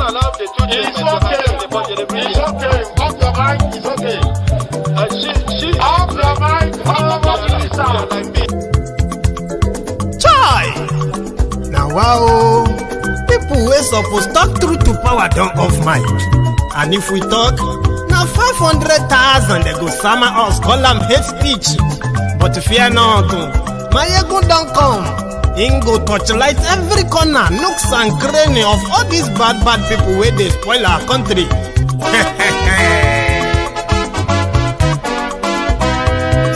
allow the children to have the budget every year. It's okay. Off your mind. It's okay. She Off your mind. like me. Chai! Now wow, people wey suppose talk truth to power don't off mic. And if we talk, now 500,000 they go summer us, call them hate speech. But fear not, my ego don't come. Ingo torchlight every corner, nooks and cranny of all these bad people where they spoil our country.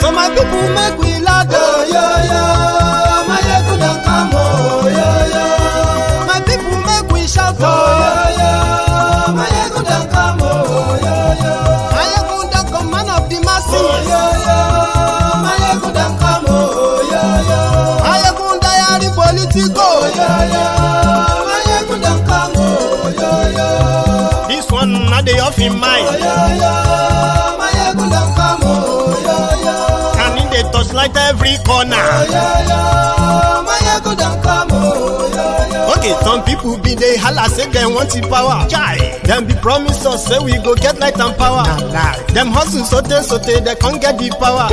So my people make we laugh, oh, yo. My ego don't come, oh, yo. My people make we shout, oh, yo. My ego don't come, oh, yo. My ego don't come, man of the masses, oh, yo. My ego don't come, oh, yo. My ego diary political, yo. My ego don't come, oh, yo. This one not the off in mind, oh, yo. My ego don't come, oh, yo. Can in the touchlight every corner, oh, yo. My ego don't come, oh, yo. Okay, some people be they holla say they want the power. Chai, them be promise us say we go get light and power. Them hustle sote they can't get the power.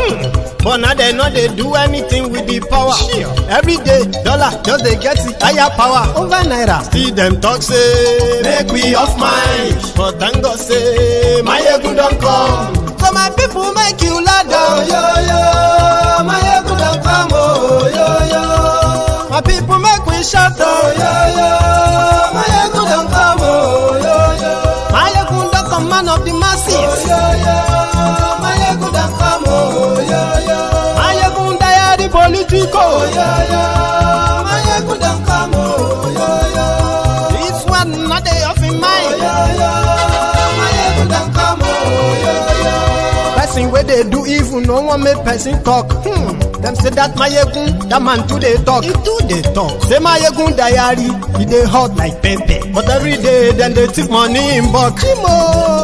But now they know they do anything with the power. Every day, dollar just they get the higher power over naira. See them talk say make we off mind, but thank God say my ego don't come. So my people make you ladder, oh, yo yo. My ego don't come, oh yo yo. My people make we shout, oh yo yo. My ego don't come, oh yo yo. My ego don't come, man of the masses, oh yo yo. My ego don't come, oh yo yo. My ego diary political, oh yo yo. My ego don't come, oh yo yo. This one not they off in mind, oh yo yo. My ego don't come, oh yo yo. Person where they do evil, no one make person talk. Them say that my yegun, that man too they talk. He too they talk. Say my yegun diary, he they hot like pepper. But every day then they take money in bulk.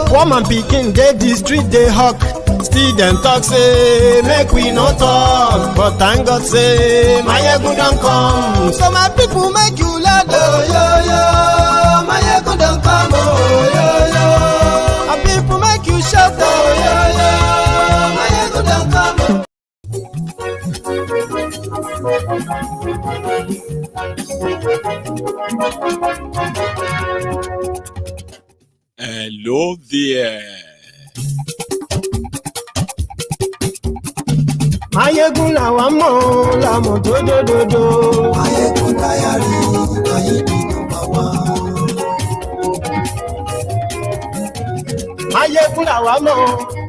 Poor man picking, they the street they hawk. Still them talk say make we no talk. But thank God say my yegun don't come. So my people make you laugh, oh yo yo. My yegun don't come, oh yo yo. My people make you shout, oh yo yo. My yegun don't come, oh. Hello there. Mayegun la wa mo la mo do. Mayegun diary, Mayegun number one. Mayegun la wa mo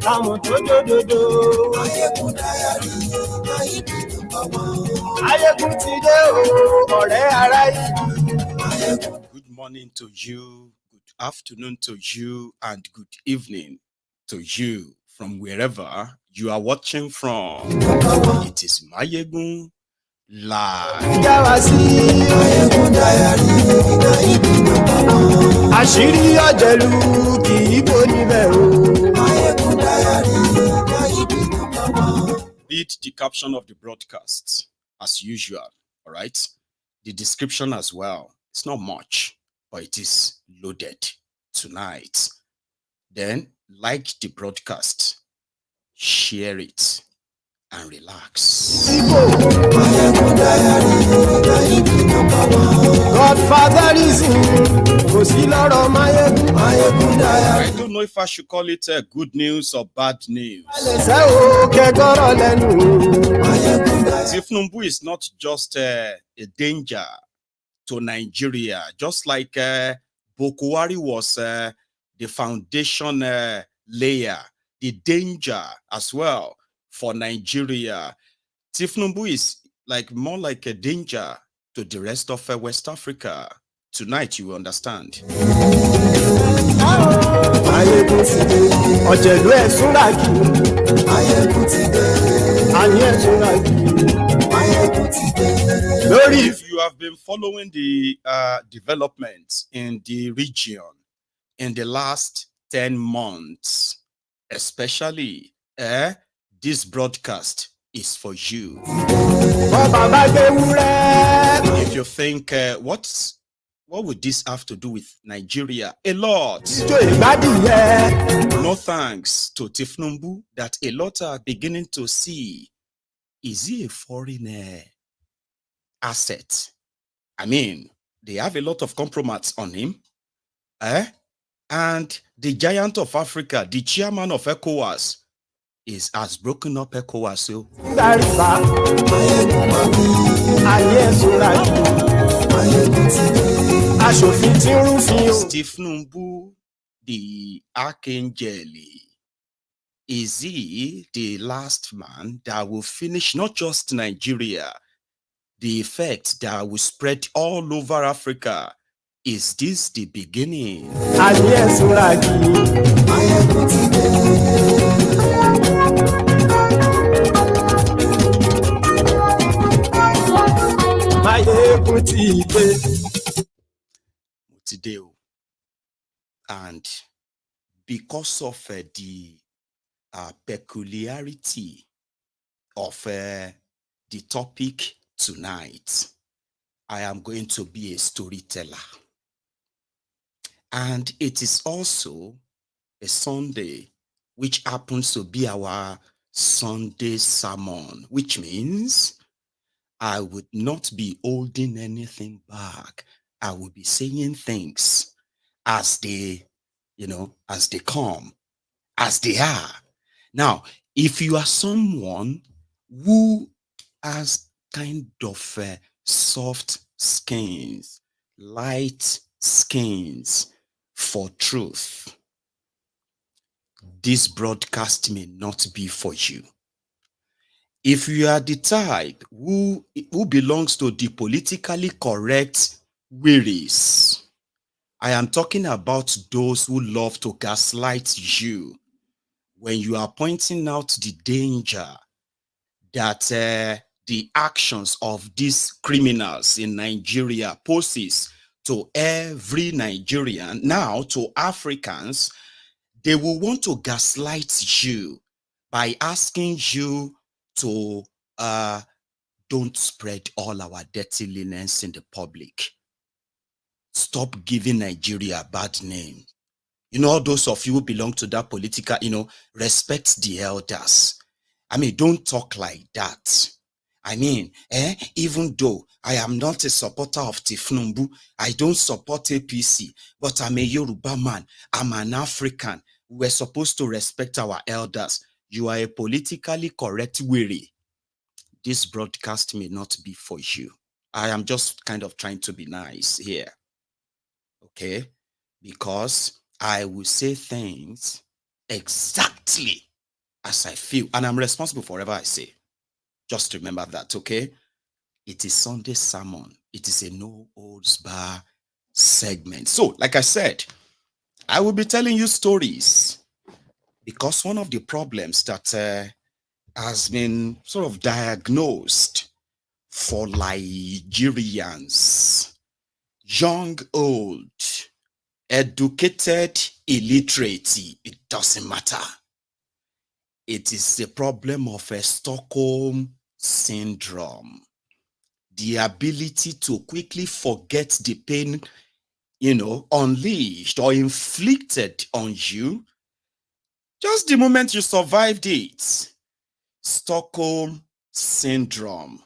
la mo do. Mayegun diary, Mayegun number one. Mayegun ti dé o, ọ̀rẹ́ ará yìí. Good morning to you, good afternoon to you, and good evening to you from wherever you are watching from. It is Mayegun Live. Yàrá sí Mayegun diary, Mayegun number one. àṣírí ọ̀jẹ̀lú kì í bò níbẹ̀ o. Mayegun diary, Mayegun number one. Read the caption of the broadcast as usual, all right? The description as well. It's not much, but it is loaded tonight. Then like the broadcast, share it, and relax. Mayegun diary, Mayegun number one. Godfatherism kò sí lọ́rọ̀ Mayegun. Mayegun diary. I don't know if I should call it good news or bad news. Ṣé o kẹ́kọ̀ọ́ lẹ́nu? Mayegun diary. Thiefnubu is not just a danger to Nigeria, just like Buhari was the foundation layer, the danger as well for Nigeria. Thiefnubu is more like a danger to the rest of West Africa. Tonight you will understand. Mayegun ti dé, ọ̀jẹ̀lú ẹ̀ súnra kì í. Mayegun ti dé. Àní ẹ̀ súnra kì í. Mayegun ti dé. If you have been following the developments in the region in the last 10 months, especially this broadcast is for what What would this have to do with Nigeria? A lot. No thanks to Thiefnubu that a lot are beginning to see. Is he a foreign asset? I mean, they have a lot of compromise on him. And the giant of Africa, the chairman of Ecowas, has broken up Ecowas. So. Thiefnubu, the archangel, is he the last man that will finish not just Nigeria, the effect that will spread all over Africa? Is this the beginning? And because of the peculiarity of the topic tonight, I am going to be a storyteller. And it is also a Sunday, which happens to be our Sunday sermon, which means I would not be holding anything back. I will be saying things as they, as they come, as they are. Now, if you are someone who has kind of soft skins, light skins for truth, this broadcast may not be for you. If you are the type who belongs to the politically correct wearies, I am talking about those who love to gaslight you when you are pointing out the danger that the actions of these criminals in Nigeria poses to every Nigerian, now to Africans. They will want to gaslight you by asking you to don't spread all our dirty linens in the public. Stop giving Nigeria a bad name. All those of you who belong to that political, respect the elders. I mean, don't talk like that. I mean, even though I am not a supporter of Thiefnubu, I don't support APC, but I'm a Yoruba man. I'm an African. We're supposed to respect our elders. You are a politically correct weary. This broadcast may not be for you. I am just kind of trying to be nice here. Okay? Because I will say things exactly as I feel. And I'm responsible for whatever I say. Just remember that, okay? It is Sunday sermon. It is a no holds bar segment. So, like I said, I will be telling you stories because one of the problems that has been sort of diagnosed for Nigerians, young, old, educated, illiterate, it doesn't matter. It is the problem of a Stockholm syndrome. The ability to quickly forget the pain, unleashed or inflicted on you just the moment you survived it. Stockholm syndrome.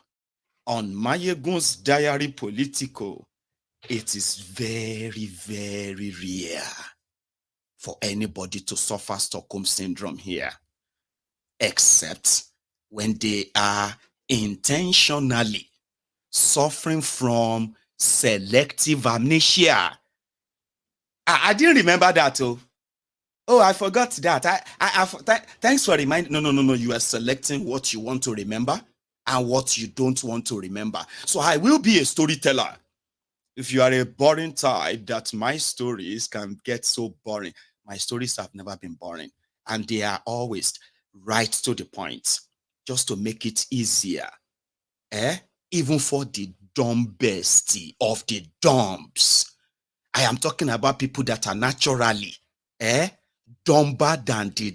On Mayegun's diary Political, it is very, very rare for anybody to suffer Stockholm syndrome here, except when they are intentionally suffering from selective amnesia. I didn't remember that. Oh, I forgot that. Thanks for reminding. No. You are selecting what you want to remember and what you don't want to remember. So I will be a storyteller. If you are a boring type, that my stories can get so boring. My stories have never been boring. And they are always right to the point, just to make it easier. Even for the dumbest of the dumbs. I am talking about people that are naturally dumber than the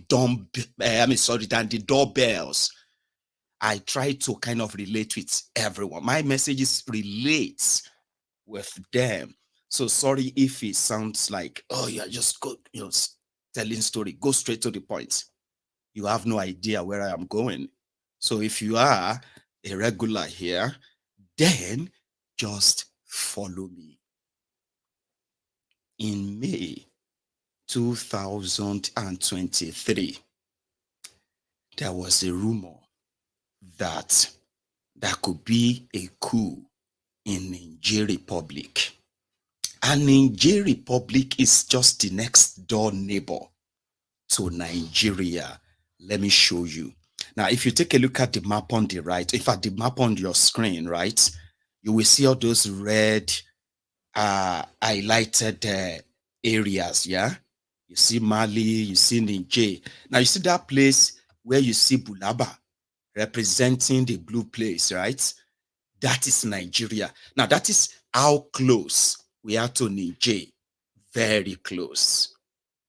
than the doorbells. I try to kind of relate with everyone. My messages relate with them. So sorry if it sounds like, oh, you're just telling story. Go straight to the point. You have no idea where I am going. So if you are a regular here, then just follow me. In May 2023, there was a rumor that there could be a coup in Niger Republic. And Niger Republic is just the next door neighbor to Nigeria. Let me show you. Now, if you take a look at the map on the right, in fact, the map on your screen, right, you will see all those red highlighted areas, yeah? You see Mali, you see Niger. Now, you see that place where you see Bulaba representing the blue place, right? That is Nigeria. Now, that is how close we are to Niger. Very close.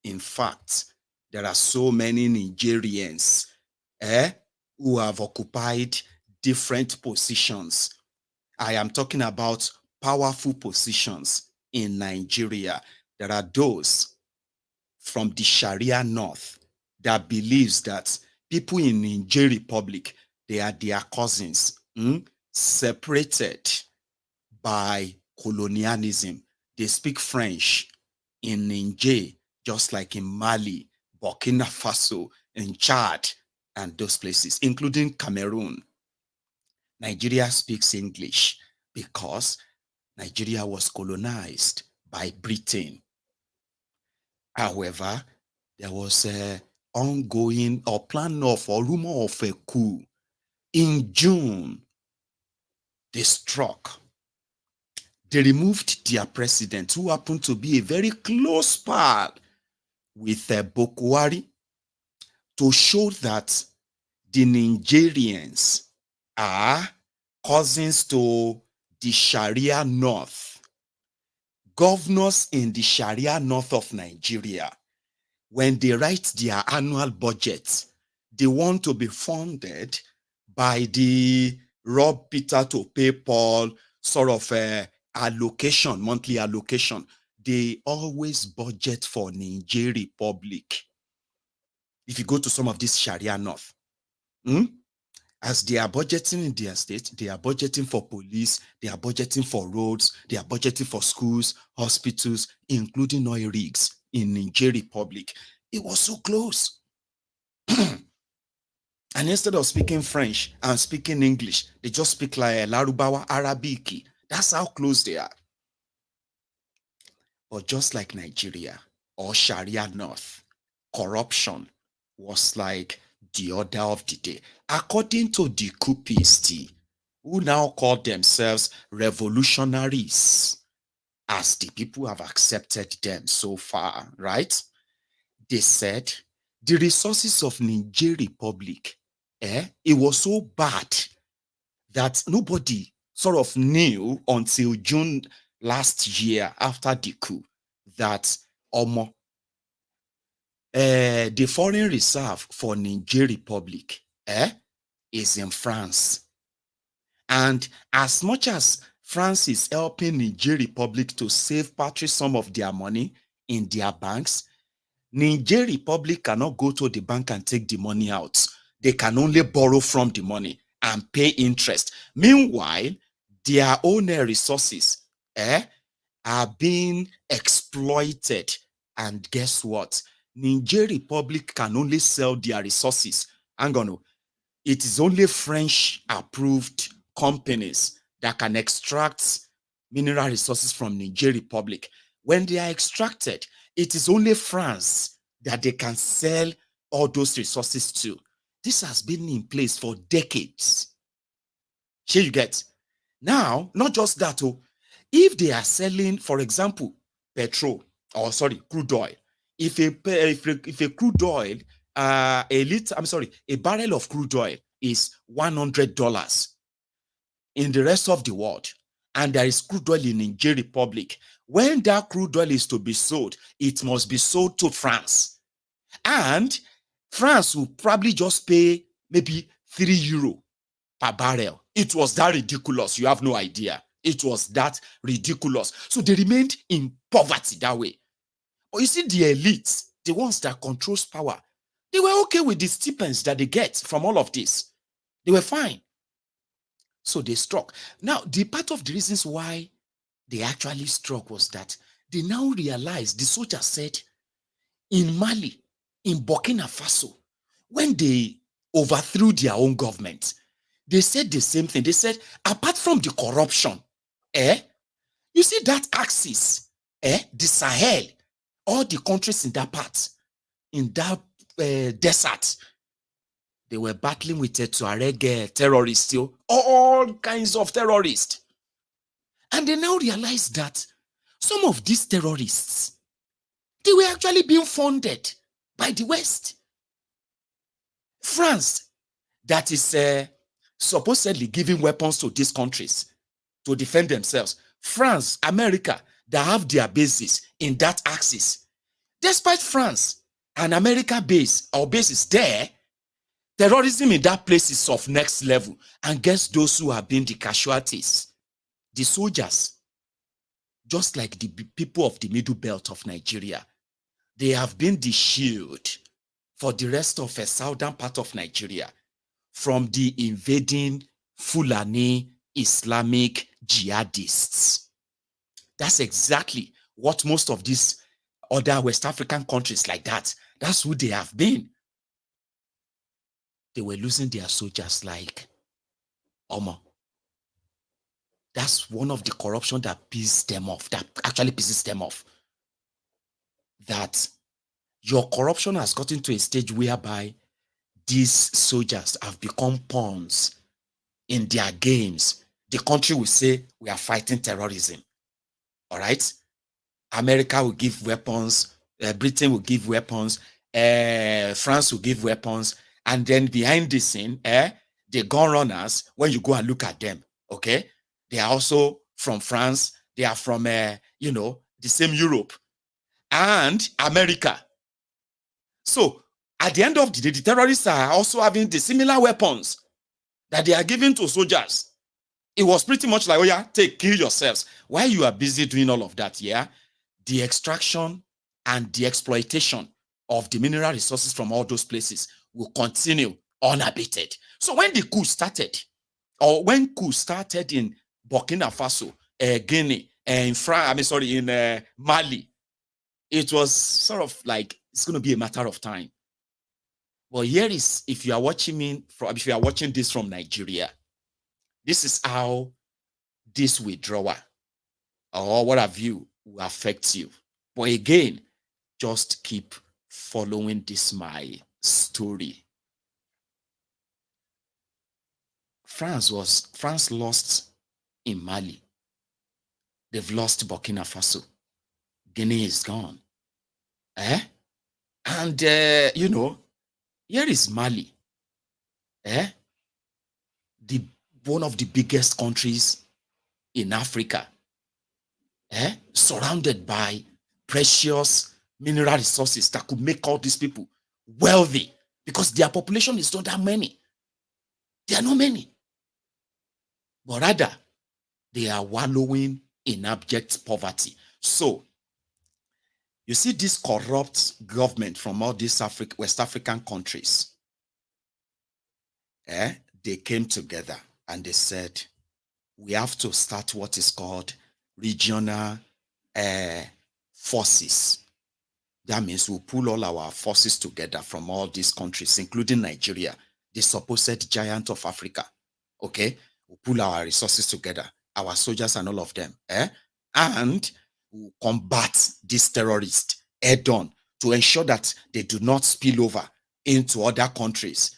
In fact, there are so many Nigerians who have occupied different positions. I am talking about powerful positions in Nigeria. There are those from the Sharia North that believes that people in Niger Republic, they are their cousins, separated by colonialism. They speak French in Niger, just like in Mali, Burkina Faso, in Chad, and those places, including Cameroon. Nigeria speaks English because Nigeria was colonized by Britain. However, there was an ongoing or plan of or rumor of a coup. In June, they struck. They removed their president, who happened to be a very close pal with Buhari, to show that the Nigerians are cousins to the Sharia North. Governors in the Sharia North of Nigeria, when they write their annual budgets, they want to be funded by the rob Peter to pay Paul sort of allocation, monthly allocation. They always budget for Niger Republic. If you go to some of this Sharia North, as they are budgeting in their state, they are budgeting for police, they are budgeting for roads, they are budgeting for schools, hospitals, including oil rigs in Niger Republic. It was so close. And instead of speaking French and speaking English, they just speak like Larubawa Arabic. That's how close they are. But just like Nigeria or Sharia North, corruption was like the order of the day. According to the coupists, who now call themselves revolutionaries, as the people have accepted them so far, right? They said the resources of Niger Republic, it was so bad that nobody sort of knew until June last year after the coup that the foreign reserve for Niger Republic is in France. And as much as France is helping Niger Republic to save partly some of their money in their banks, Niger Republic cannot go to the bank and take the money out. They can only borrow from the money and pay interest. Meanwhile, their own resources are being exploited. And guess what? Niger Republic can only sell their resources. Hang on. It is only French-approved companies that can extract mineral resources from Niger Republic. When they are extracted, it is only France that they can sell all those resources to. This has been in place for decades. Here you get. Now, not just that, if they are selling, for example, crude oil. If a crude oil, a barrel of crude oil is $100 in the rest of the world, and there is crude oil in Niger Republic, when that crude oil is to be sold, it must be sold to France. And France will probably just pay maybe €3 per barrel. It was that ridiculous. You have no idea. It was that ridiculous. So they remained in poverty that way. But you see, the elites, the ones that controls power, they were okay with the stipends that they get from all of this. They were fine. So they struck. Now, the part of the reasons why they actually struck was that they now realized, the soldiers said, in Mali, in Burkina Faso, when they overthrew their own government, they said the same thing. They said, apart from the corruption, you see that axis, the Sahel, all the countries in that part, in that desert, they were battling with Tuareg terrorists still, all kinds of terrorists. And they now realized that some of these terrorists, they were actually being funded by the West. France, that is supposedly giving weapons to these countries to defend themselves. France, America, that have their bases in that axis. Despite France and America base or bases there, terrorism in that place is of next level. And guess those who have been the casualties? The soldiers, just like the people of the middle belt of Nigeria. They have been the shield for the rest of the southern part of Nigeria from the invading Fulani Islamic jihadists. That's exactly what most of these other West African countries like that, that's who they have been. They were losing their soldiers like Omo. That's one of the corruption that pisses them off, that actually pisses them off. That your corruption has gotten to a stage whereby these soldiers have become pawns in their games. The country will say, we are fighting terrorism. All right? America will give weapons, Britain will give weapons, France will give weapons, and then behind the scene, the gun runners, when you go and look at them, okay, they are also from France, they are from, the same Europe and America. So at the end of the day, the terrorists are also having the similar weapons that they are giving to soldiers. It was pretty much like, oh yeah, kill yourselves. While you are busy doing all of that, yeah, the extraction and the exploitation of the mineral resources from all those places will continue unabated. So when the coup started, or when coup started in Burkina Faso, Guinea, in Mali, it was sort of like it's going to be a matter of time. Well, here is, if you are watching this from Nigeria, this is how this withdrawal or what have you will affect you. But again, just keep following this my story. France lost in Mali. They've lost Burkina Faso. Guinea is gone. And here is Mali. One of the biggest countries in Africa. Surrounded by precious mineral resources that could make all these people wealthy, because their population is not that many. They are not many. But rather, they are wallowing in abject poverty. So, you see this corrupt government from all these West African countries, they came together and they said, we have to start what is called regional forces. That means we'll pull all our forces together from all these countries, including Nigeria, the supposed giant of Africa. Okay? We'll pull our resources together, our soldiers and all of them. And we'll combat these terrorists head-on to ensure that they do not spill over into other countries.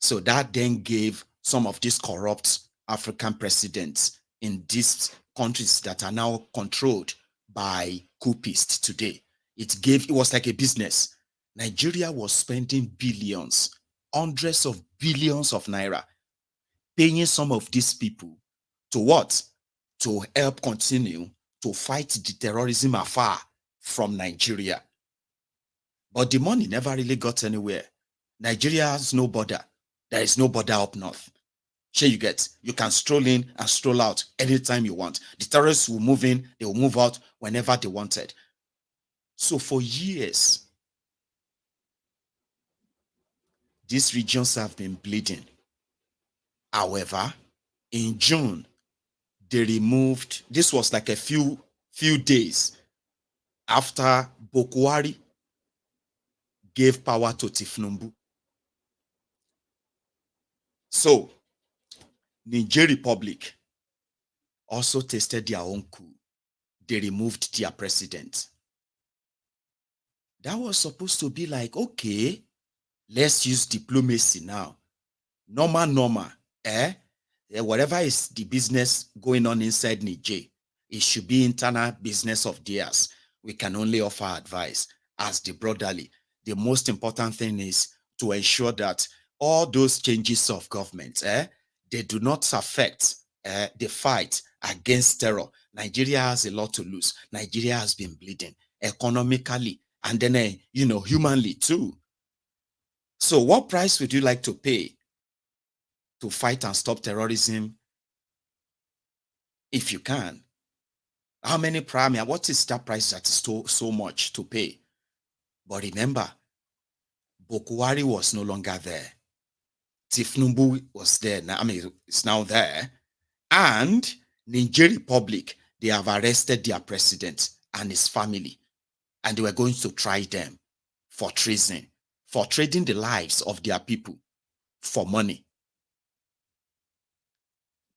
So that then gave some of these corrupt African presidents in these countries that are now controlled by coupists today. It was like a business. Nigeria was spending billions, hundreds of billions of naira, paying some of these people to what? To help continue to fight the terrorism afar from Nigeria. But the money never really got anywhere. Nigeria has no border. There is no border up north. Sure, you get, you can stroll in and stroll out anytime you want. The terrorists will move in, they will move out whenever they wanted. So for years, these regions have been bleeding. However, in June, they removed, this was like a few days after Buhari gave power to Thiefnubu. So, Niger Republic also tasted their own coup. They removed their president. That was supposed to be like, okay, let's use diplomacy now. Normal, whatever is the business going on inside Niger, it should be internal business of theirs. We can only offer advice as the brotherly. The most important thing is to ensure that all those changes of government, they do not affect the fight against terror. Nigeria has a lot to lose. Nigeria has been bleeding economically and then, humanly too. So what price would you like to pay to fight and stop terrorism if you can? How many premium? What is that price that is so much to pay? But remember, Buhari was no longer there. Thiefnubu was there. Now, it's now there. And Niger Republic, they have arrested their president and his family. And they were going to try them for treason, for trading the lives of their people for money.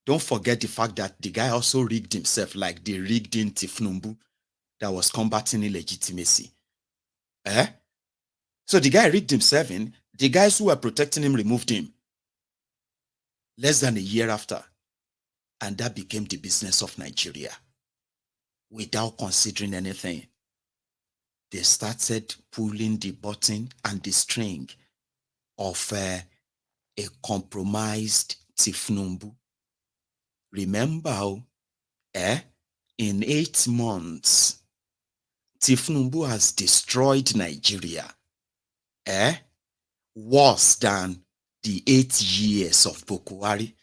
Don't forget the fact that the guy also rigged himself like they rigged in Thiefnubu that was combating illegitimacy. So the guy rigged himself in. The guys who were protecting him removed him. Less than a year after. And that became the business of Nigeria. Without considering anything. They started pulling the button and the string of a compromised Thiefnubu. Remember, in 8 months, Thiefnubu has destroyed Nigeria, worse than the 8 years of Buhari.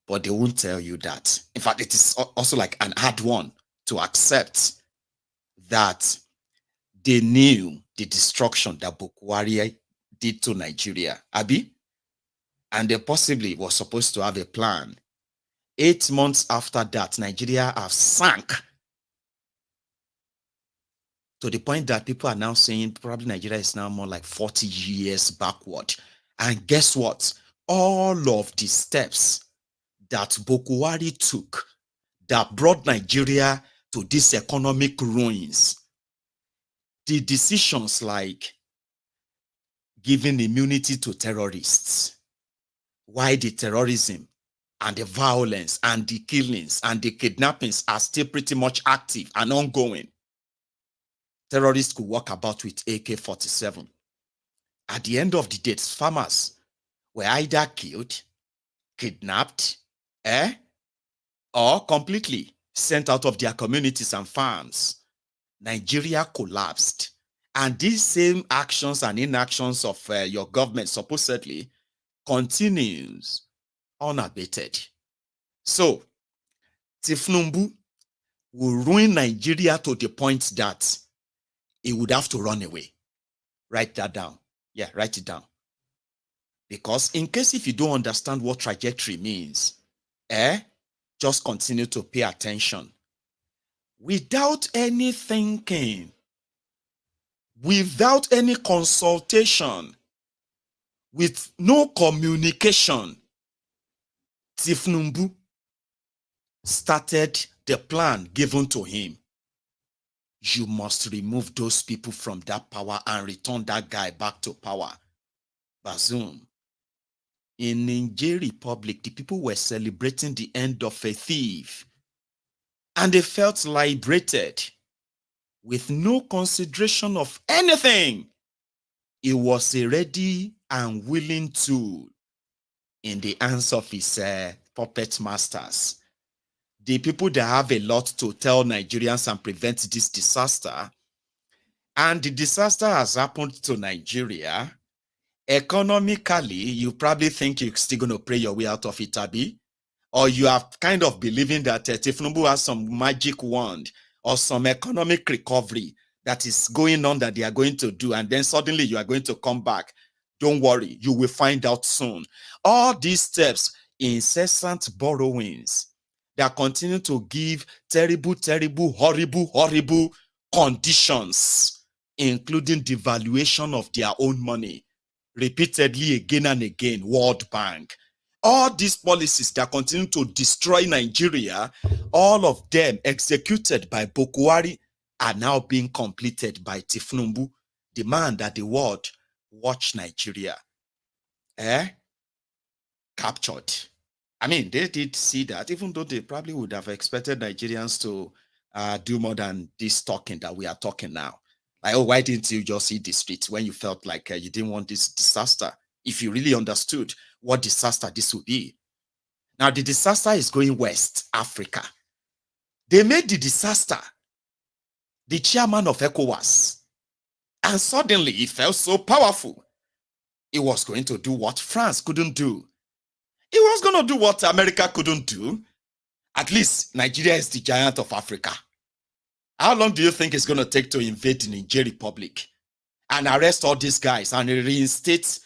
But they won't tell you that. In fact, it is also like an hard one to accept that they knew the destruction that Buhari did to Nigeria, Abi, and they possibly was supposed to have a plan. 8 months after that, Nigeria have sank to the point that people are now saying probably Nigeria is now more like 40 years backward. And guess what? All of the steps that Buhari took that brought Nigeria to these economic ruins, the decisions like giving immunity to terrorists, why the terrorism and the violence and the killings and the kidnappings are still pretty much active and ongoing. Terrorists could walk about with AK-47. At the end of the day, farmers were either killed, kidnapped, or completely sent out of their communities and farms. Nigeria collapsed. And these same actions and inactions of your government supposedly continues unabated. So, Thiefnubu will ruin Nigeria to the point that he would have to run away. Write that down. Yeah, write it down. Because in case if you don't understand what trajectory means, just continue to pay attention. Without any thinking, without any consultation, with no communication, Thiefnubu started the plan given to him. You must remove those people from that power and return that guy back to power. Bazoom. In Niger Republic, the people were celebrating the end of a thief. And they felt liberated with no consideration of anything. He was a ready and willing tool in the hands of his puppet masters. The people that have a lot to tell Nigerians and prevent this disaster. And the disaster has happened to Nigeria. Economically, you probably think you're still going to pray your way out of it, Abi, or you are kind of believing that Thiefnubu has some magic wand or some economic recovery that is going on that they are going to do, and then suddenly you are going to come back. Don't worry, you will find out soon. All these steps, incessant borrowings that continue to give terrible, terrible, horrible, horrible conditions, including devaluation of their own money, repeatedly again and again, World Bank. All these policies that continue to destroy Nigeria, all of them executed by Buhari, are now being completed by Thiefnubu, the man that the world watch Nigeria captured. I mean, they did see that, even though they probably would have expected Nigerians to do more than this talking that we are talking now. Like, oh, why didn't you just hit the streets when you felt like you didn't want this disaster? If you really understood what disaster this would be. Now, the disaster is going West Africa. They made the disaster the chairman of Ecowas. And suddenly he felt so powerful. He was going to do what France couldn't do. He was going to do what America couldn't do. At least Nigeria is the giant of Africa. How long do you think it's going to take to invade the Niger Republic and arrest all these guys and reinstate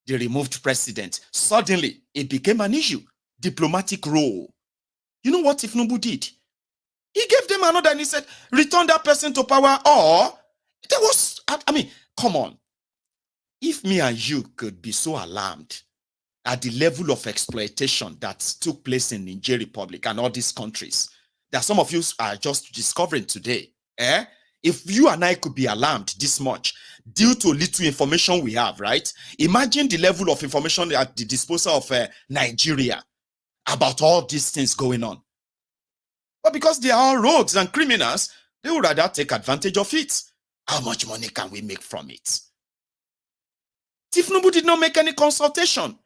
the removed president? Suddenly, it became an issue. Diplomatic role. You know what Thiefnubu did? He gave them another and he said, return that person to power, or there was, I mean, come on. If me and you could be so alarmed at the level of exploitation that took place in Niger Republic and all these countries that some of you are just discovering today, if you and I could be alarmed this much due to little information we have, right? Imagine the level of information at the disposal of Nigeria about all these things going on. But because they are all rogues and criminals, they would rather take advantage of it. How much money can we make from it? Thiefnubu did not make any consultation.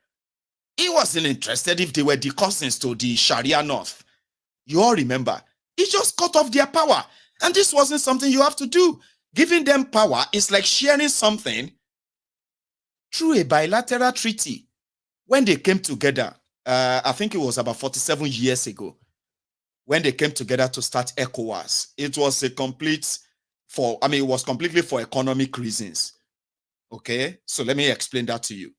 He wasn't interested if they were the cousins to the Sharia North. You all remember, he just cut off their power. And this wasn't something you have to do. Giving them power is like sharing something through a bilateral treaty. When they came together, I think it was about 47 years ago, when they came together to start Ecowas, it was it was completely for economic reasons. Okay, so let me explain that to you.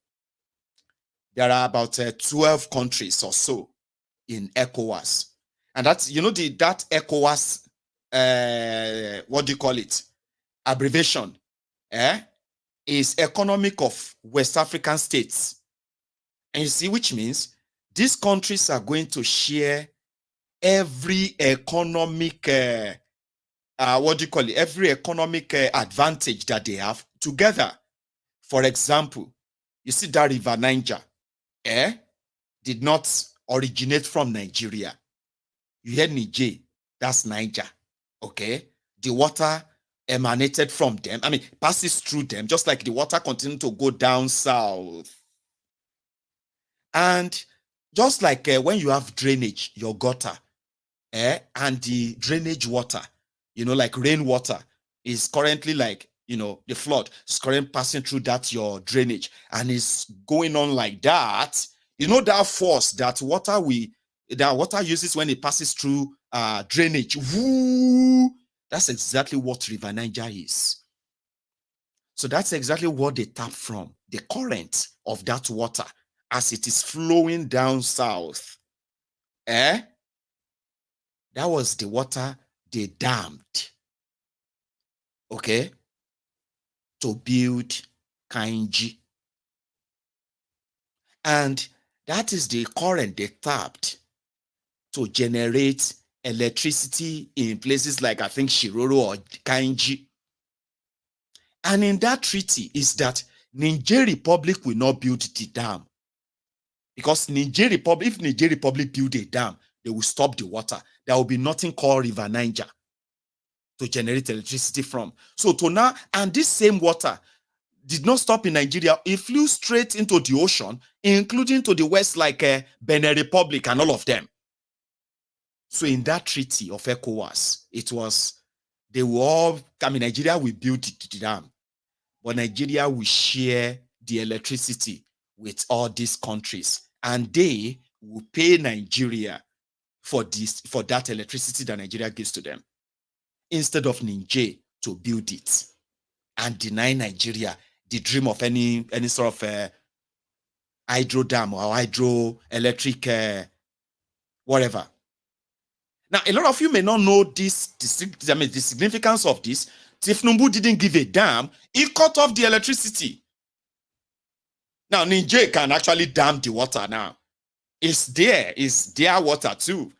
There are about 12 countries or so in Ecowas. And that's, you know, that Ecowas, what do you call it? Abbreviation, is Economic of West African States. And you see, which means these countries are going to share every economic, every economic advantage that they have together. For example, you see that river Niger, did not originate from Nigeria. You hear Niger, that's Niger, okay? The water emanated from them. I mean, passes through them, just like the water continued to go down south. And just like when you have drainage, your gutter, and the drainage water, you know, like rainwater is currently like, you know, the flood is currently passing through that your drainage and is going on like that. You know, that force that water uses when it passes through drainage. Woo! That's exactly what River Niger is. So that's exactly what they tap from, the current of that water as it is flowing down south. That was the water they dammed, okay, to build Kainji. And that is the current they tapped to generate electricity in places like, I think, Shiroro or Kainji. And in that treaty is that Niger Republic will not build the dam. Because if Niger Republic build a dam, they will stop the water. There will be nothing called River Niger to generate electricity from. So to now, and this same water did not stop in Nigeria. It flew straight into the ocean, including to the west, like Benin Republic and all of them. So in that treaty of Ecowas, it was, they were all, Nigeria will build the dam, but Nigeria will share the electricity with all these countries, and they will pay Nigeria for that electricity that Nigeria gives to them, instead of Niger to build it and deny Nigeria the dream of any sort of hydro dam or hydroelectric whatever. Now, a lot of you may not know the significance of this. Thiefnubu didn't give a damn. He cut off the electricity. Now, Niger can actually dam the water now. It's their water too.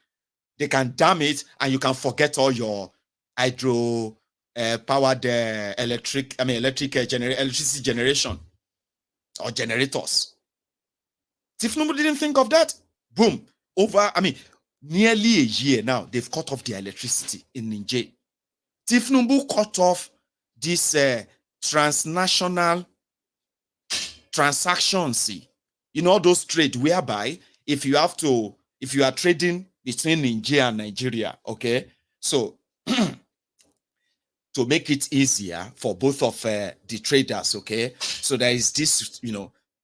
They can dam it, and you can forget all your hydro powered electricity generation or generators. Thiefnubu didn't think of that. Boom. Nearly a year now, they've cut off their electricity in Niger. Thiefnubu cut off this transnational transactions. You know, those trade whereby if you are trading between Niger and Nigeria, okay, so to make it easier for both of the traders, okay, so there is this,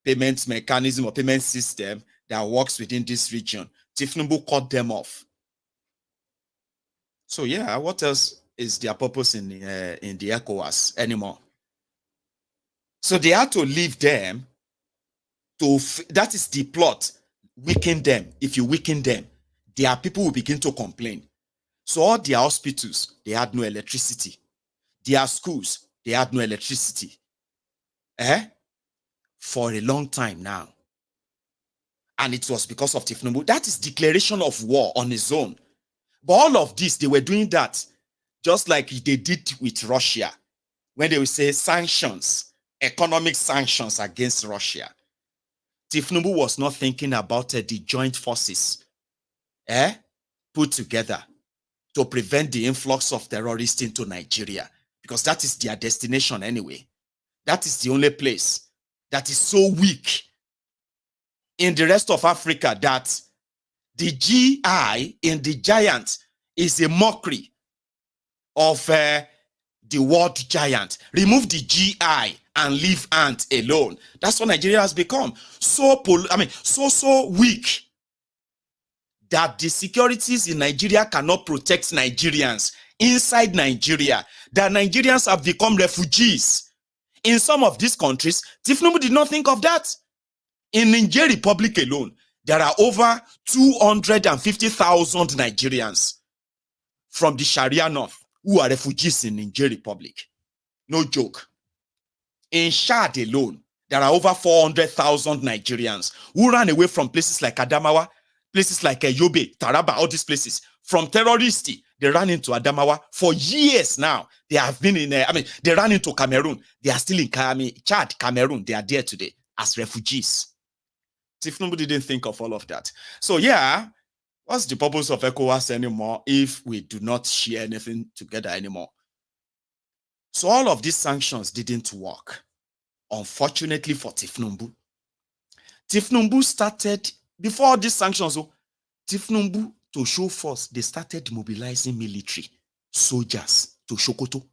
payment mechanism or payment system that works within this region. Thiefnubu cut them off. So yeah, what else is their purpose in the Ecowas anymore? So they had to leave them that is the plot. Weaken them. If you weaken them, their people will begin to complain. So all their hospitals, they had no electricity. Their schools, they had no electricity. For a long time now. And it was because of Thiefnubu. That is declaration of war on its own. But all of this, they were doing that just like they did with Russia. When they would say sanctions, economic sanctions against Russia. Thiefnubu was not thinking about the joint forces put together to prevent the influx of terrorists into Nigeria. Because that is their destination anyway. That is the only place that is so weak in the rest of Africa that the GI in the giant is a mockery of the world giant. Remove the GI and leave ant alone. That's what Nigeria has become. So weak that the securities in Nigeria cannot protect Nigerians inside Nigeria, that Nigerians have become refugees. In some of these countries, Thiefnubu did not think of that. In Niger Republic alone, there are over 250,000 Nigerians from the Sharia North who are refugees in Niger Republic. No joke. In Chad alone, there are over 400,000 Nigerians who ran away from places like Adamawa, places like Yobe, Taraba, all these places. From terrorists, they ran into Adamawa for years now. They have been in, they ran into Cameroon. They are still in Chad, Cameroon. They are there today as refugees. Thiefnubu didn't think of all of that. So yeah, what's the purpose of ECOWAS anymore if we do not share anything together anymore? So all of these sanctions didn't work. Unfortunately for Thiefnubu. Thiefnubu started, before these sanctions, Thiefnubu, to show force, they started mobilizing military soldiers to Sokoto.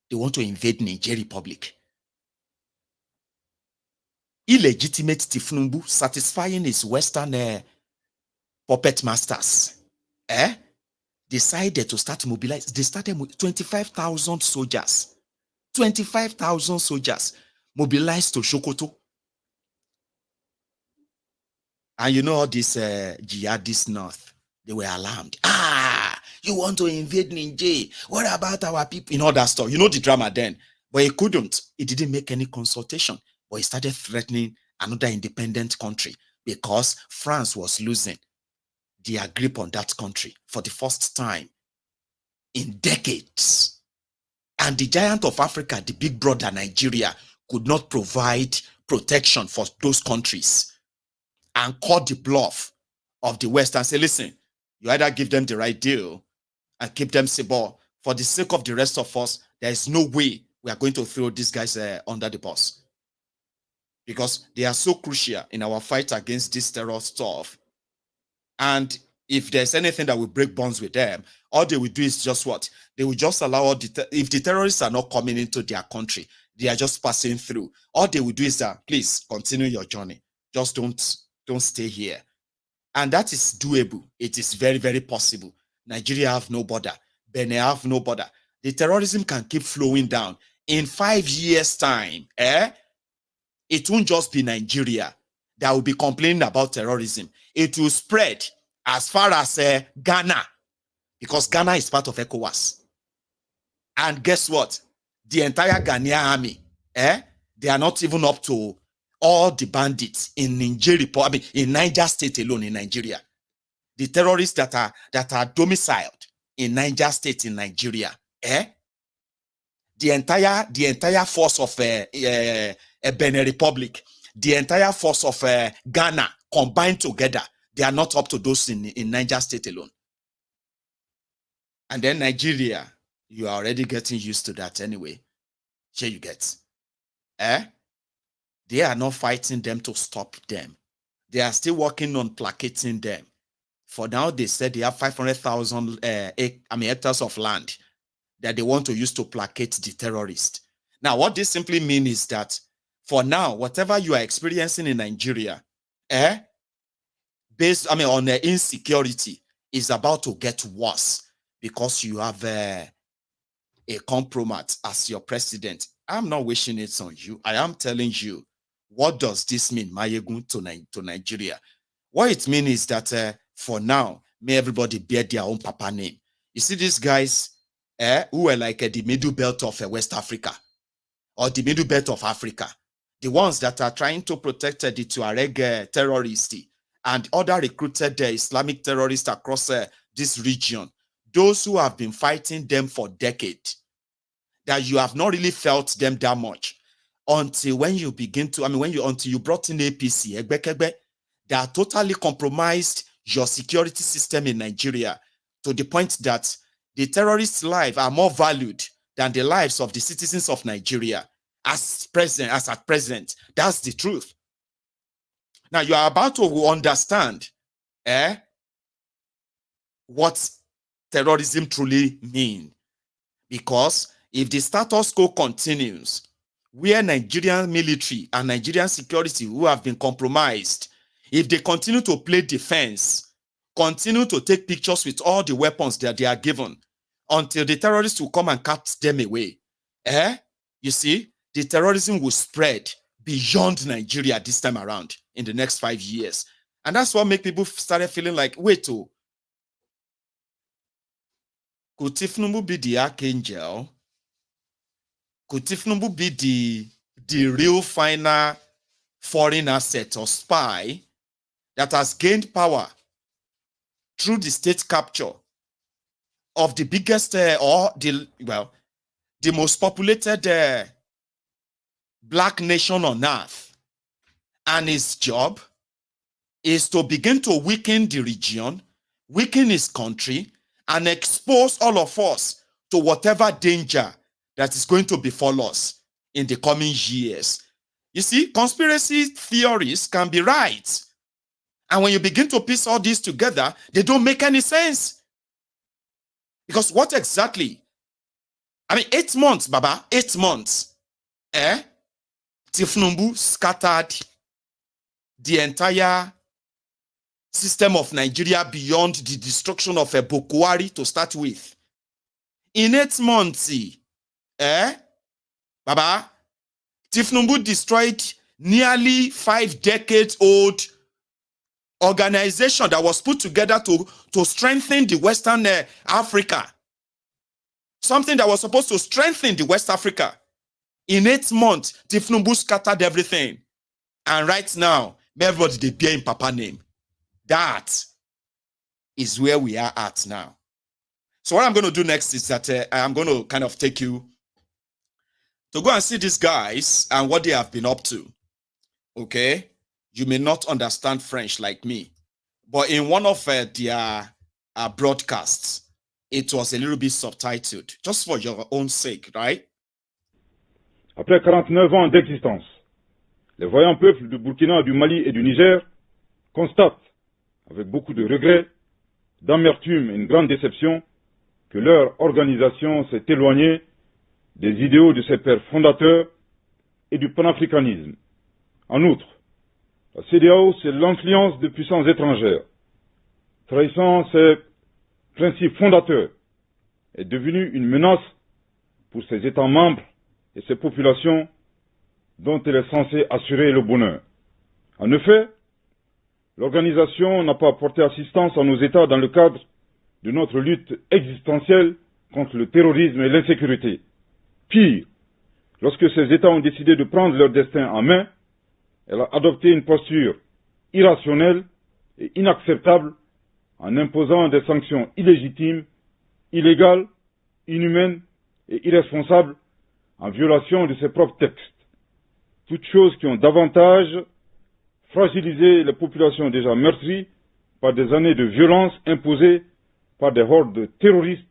They want to invade Niger Republic. Illegitimate Thiefnubu, satisfying his Western puppet masters, decided to start mobilizing. They started with 25,000 soldiers. 25,000 soldiers mobilized to Sokoto. And you know all these jihadists north, they were alarmed. You want to invade Niger? What about our people? In all that stuff. You know the drama then. But he couldn't. He didn't make any consultation. But he started threatening another independent country because France was losing their grip on that country for the first time in decades. And the giant of Africa, the big brother Nigeria, could not provide protection for those countries and caught the bluff of the West and say, listen, you either give them the right deal and keep them stable. For the sake of the rest of us, there is no way we are going to throw these guys under the bus. Because they are so crucial in our fight against this terror stuff. And if there's anything that will break bonds with them, all they will do is just what? They will just allow if the terrorists are not coming into their country, They are just passing through. All they will do is that, please continue your journey. Just don't stay here. And that is doable. It is very, very possible. Nigeria have no border. Benin have no border. The terrorism can keep flowing down. In 5 years' time, it won't just be Nigeria that will be complaining about terrorism. It will spread as far as Ghana, because Ghana is part of Ecowas. And guess what? The entire Ghanaian army, they are not even up to all the bandits in Nigeria, in Niger State alone in Nigeria. The terrorists that are domiciled in Niger State in Nigeria, the entire force of Benin Republic, the entire force of Ghana combined together, they are not up to those in Niger State alone. And then Nigeria, you are already getting used to that anyway. Here you get. They are not fighting them to stop them. They are still working on placating them. For now, they said they have 500,000 hectares of land that they want to use to placate the terrorists. Now, what this simply means is that for now, whatever you are experiencing in Nigeria, based on the insecurity, is about to get worse because you have a compromise as your president. I'm not wishing it on you. I am telling you, what does this mean, Mayegun, to Nigeria? What it means is that for now, may everybody bear their own papa name. You see these guys who were like the middle belt of West Africa or the middle belt of Africa, the ones that are trying to protect the Tuareg terrorists and other recruited Islamic terrorists across this region, those who have been fighting them for decades, that you have not really felt them that much until when you begin to, until you brought in APC, that totally compromised your security system in Nigeria to the point that the terrorists' lives are more valued than the lives of the citizens of Nigeria as at present. That's the truth. Now you are about to understand what terrorism truly means. Because if the status quo continues, where Nigerian military and Nigerian security who have been compromised, if they continue to play defense, continue to take pictures with all the weapons that they are given until the terrorists will come and cut them away, you see, the terrorism will spread beyond Nigeria this time around in the next 5 years. And that's what makes people started feeling like, wait, could Thiefnubu be the archangel? Could Thiefnubu be the real final foreign asset or spy that has gained power through the state capture of the biggest the most populated black nation on earth? And his job is to begin to weaken the region, weaken his country, and expose all of us to whatever danger that is going to befall us in the coming years. You see, conspiracy theories can be right. And when you begin to piece all these together, they don't make any sense. Because what exactly? 8 months, Baba, 8 months. Thiefnubu scattered the entire system of Nigeria beyond the destruction of Buhari to start with. In 8 months, Baba, Thiefnubu destroyed nearly 5 decades old organization that was put together to strengthen the Western Africa. Something that was supposed to strengthen the West Africa. In 8 months, Thiefnubu scattered everything. And right now, everybody they bear in Papa name. That is where we are at now. So what I'm going to do next is that I'm going to kind of take you to go and see these guys and what they have been up to. Okay? You may not understand French like me, but in one of their broadcasts, it was a little bit subtitled, just for your own sake, right? Après 49 ans d'existence, les voyants peuples du Burkina, du Mali et du Niger constatent, avec beaucoup de regrets, d'amertume et une grande déception, que leur organisation s'est éloignée des idéaux de ses pères fondateurs et du panafricanisme. En outre, la CEDEAO, c'est l'influence de puissances étrangères. Trahissant ses principes fondateurs, est devenue une menace pour ses États membres et ses populations dont elle est censée assurer le bonheur. En effet, l'organisation n'a pas apporté assistance à nos États dans le cadre de notre lutte existentielle contre le terrorisme et l'insécurité. Pire, lorsque ces États ont décidé de prendre leur destin en main, elle a adopté une posture irrationnelle et inacceptable en imposant des sanctions illégitimes, illégales, inhumaines et irresponsables en violation de ses propres textes. Toutes choses qui ont davantage fragilisé les populations déjà meurtries par des années de violence imposées par des hordes terroristes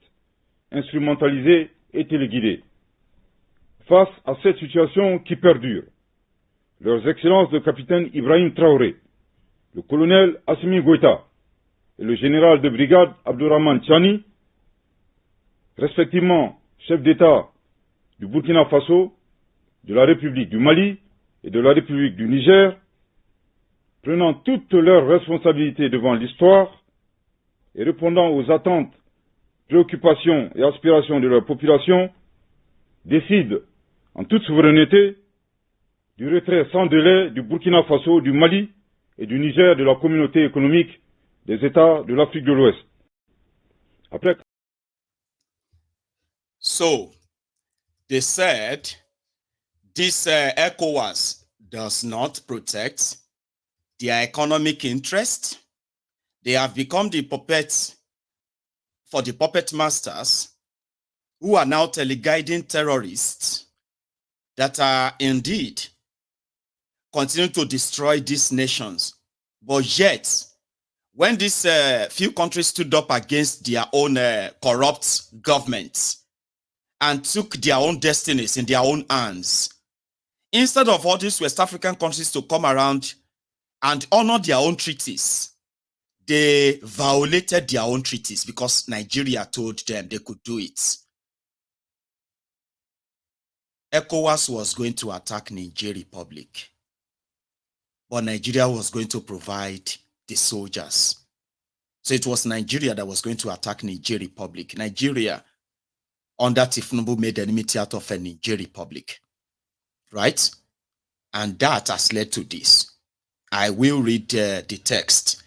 instrumentalisées et téléguidées. Face à cette situation qui perdure, leurs excellences le capitaine Ibrahim Traoré, le colonel Assimi Goïta et le général de brigade Abdourahmane Tchani, respectivement chef d'État du Burkina Faso, de la République du Mali et de la République du Niger, prenant toutes leurs responsabilités devant l'histoire et répondant aux attentes, préoccupations et aspirations de leur population, décident en toute souveraineté du retrait sans délai du Burkina Faso, du Mali et du Niger de la communauté économique des États de l'Afrique de l'Ouest. Après... So, they said this Ecowas does not protect their economic interest. They have become the puppets for the puppet masters who are now teleguiding terrorists that are indeed continuing to destroy these nations. But yet, when these few countries stood up against their own corrupt governments and took their own destinies in their own hands, instead of all these West African countries to come around and honor their own treaties, they violated their own treaties because Nigeria told them they could do it. ECOWAS was going to attack Niger Republic, but Nigeria was going to provide the soldiers. So it was Nigeria that was going to attack Niger Republic. Nigeria, under Thiefnubu, made enmity out of a Niger Republic, right? And that has led to this. I will read the text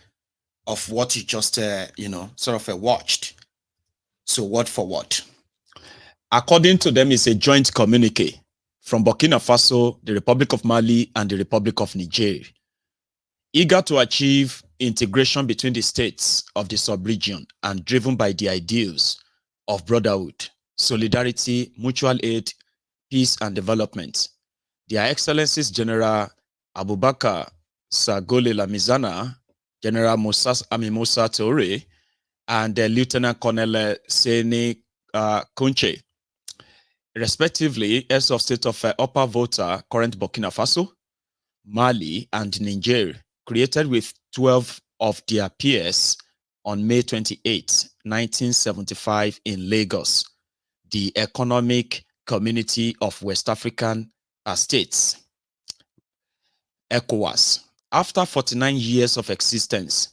of what you just, sort of watched. So word for word. According to them, it's a joint communique from Burkina Faso, the Republic of Mali, and the Republic of Niger, eager to achieve integration between the states of the sub-region and driven by the ideals of brotherhood, solidarity, mutual aid, peace, and development. Their Excellencies General Abubakar Sagole Lamizana, General Amimosa Toure, and Lieutenant Colonel Seni Kunche, respectively, heads of state of Upper Volta, current Burkina Faso, Mali, and Niger, created with 12 of their peers on May 28, 1975 in Lagos, the Economic Community of West African States, ECOWAS. After 49 years of existence,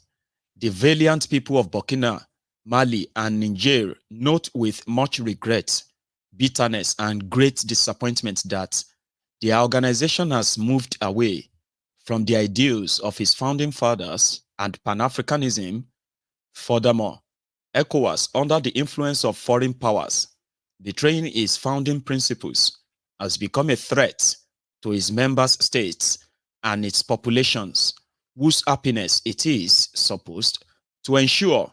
the valiant people of Burkina, Mali, and Niger note with much regret, bitterness, and great disappointment that the organization has moved away from the ideals of its founding fathers and Pan-Africanism. Furthermore, ECOWAS, under the influence of foreign powers, betraying its founding principles, has become a threat to its member states and its populations, whose happiness it is supposed to ensure.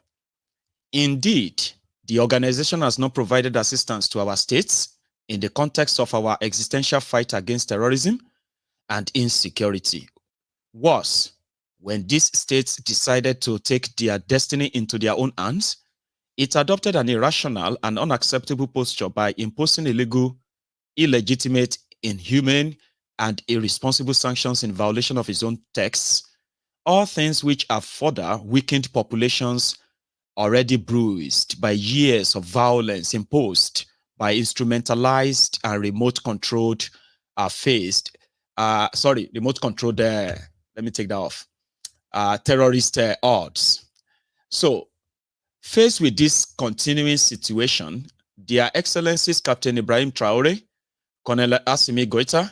Indeed, the organization has not provided assistance to our states in the context of our existential fight against terrorism and insecurity. Worse, when these states decided to take their destiny into their own hands, it adopted an irrational and unacceptable posture by imposing illegal, illegitimate, inhumane, and irresponsible sanctions in violation of its own texts, all things which have further weakened populations already bruised by years of violence imposed by instrumentalized and remote-controlled are faced, remote control there. Let me take that off. Terrorist odds. So, faced with this continuing situation, Their Excellencies Captain Ibrahim Traore, Colonel Assimi Goita,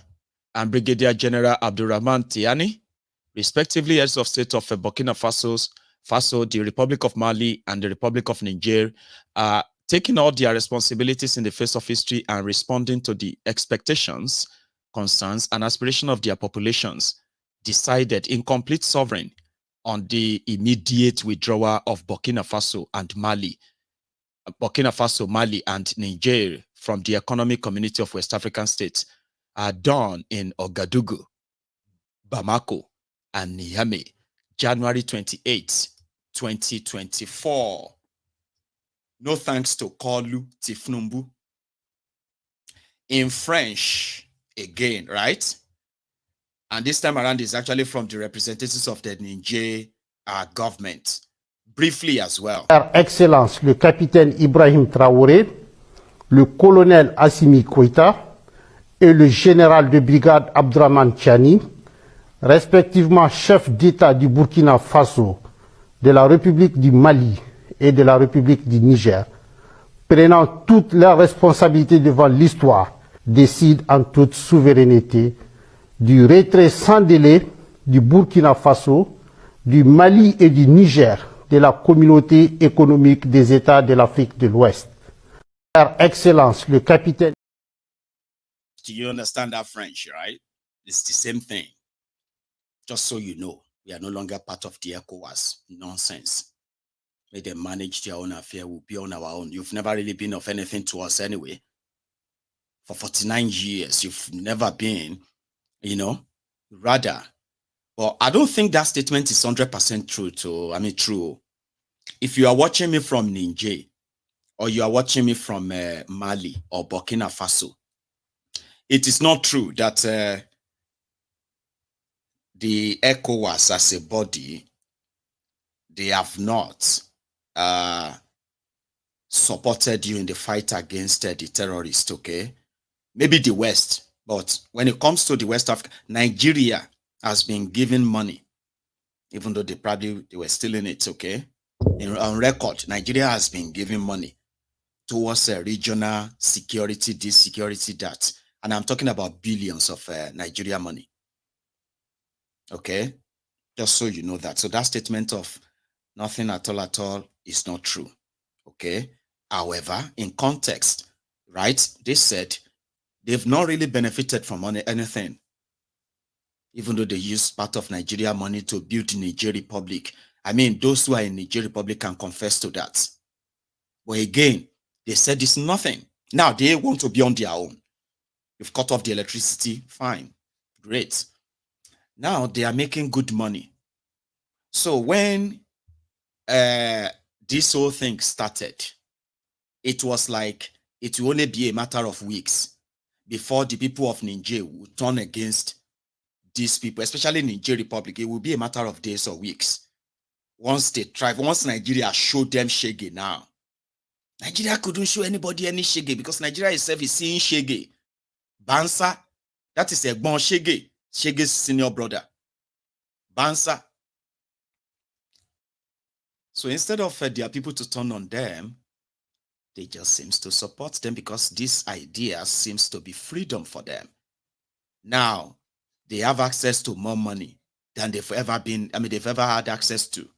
and Brigadier General Abdurrahman Tiani, respectively heads of state of Burkina Faso, the Republic of Mali, and the Republic of Niger, are taking all their responsibilities in the face of history and responding to the expectations, concerns, and aspirations of their populations, decided in complete sovereign on the immediate withdrawal of Burkina Faso, Mali, and Niger from the Economic Community of West African States are done in Ouagadougou, Bamako, and Niamey, January 28, 2024. No thanks to Kolu Thiefnubu. In French, again, right? And this time around is actually from the representatives of the Niger government. Briefly as well. Excellence, le capitaine Ibrahim Traoré, le colonel Assimi Goïta et le général de brigade Abdurrahman Tiani, respectivement chef d'État du Burkina Faso, de la République du Mali et de la République du Niger, prenant toutes leurs responsabilités devant l'histoire, décident en toute souveraineté du retrait sans délai du Burkina Faso, du Mali et du Niger de la communauté économique des États de l'Afrique de l'Ouest. Par Excellence, le capitaine... Do you understand that French, right? It's the same thing. Just so you know, we are no longer part of the Ecowas. Nonsense. May they manage their own affair, we'll be on our own. You've never really been of anything to us anyway. For 49 years, you've never been, rather. Well, I don't think that statement is 100% true. True. If you are watching me from Niger, or you are watching me from Mali or Burkina Faso, it is not true that the ECOWAS as a body, they have not supported you in the fight against the terrorists, okay? Maybe the West, but when it comes to the West Africa, Nigeria has been given money, even though they were still in it, okay? On record, Nigeria has been giving money towards regional security, this security, that. And I'm talking about billions of Nigeria money. Okay? Just so you know that. So that statement of nothing at all is not true. Okay? However, in context, right, they said they've not really benefited from anything, even though they use part of Nigeria money to build the Niger Republic. I mean, those who are in Niger Republic can confess to that. But again, they said it's nothing. Now they want to be on their own. You've cut off the electricity, fine, great. Now they are making good money. So when this whole thing started, it was like it will only be a matter of weeks before the people of Niger would turn against these people, especially in Niger Republic. It will be a matter of days or weeks. Once Nigeria showed them shege now. Nigeria couldn't show anybody any shege because Nigeria itself is seeing shege. Bansa, that is Egbon Shege, Shege's senior brother. Bansa. So instead of their people to turn on them, they just seems to support them because this idea seems to be freedom for them. Now, they have access to more money than they've ever had access to.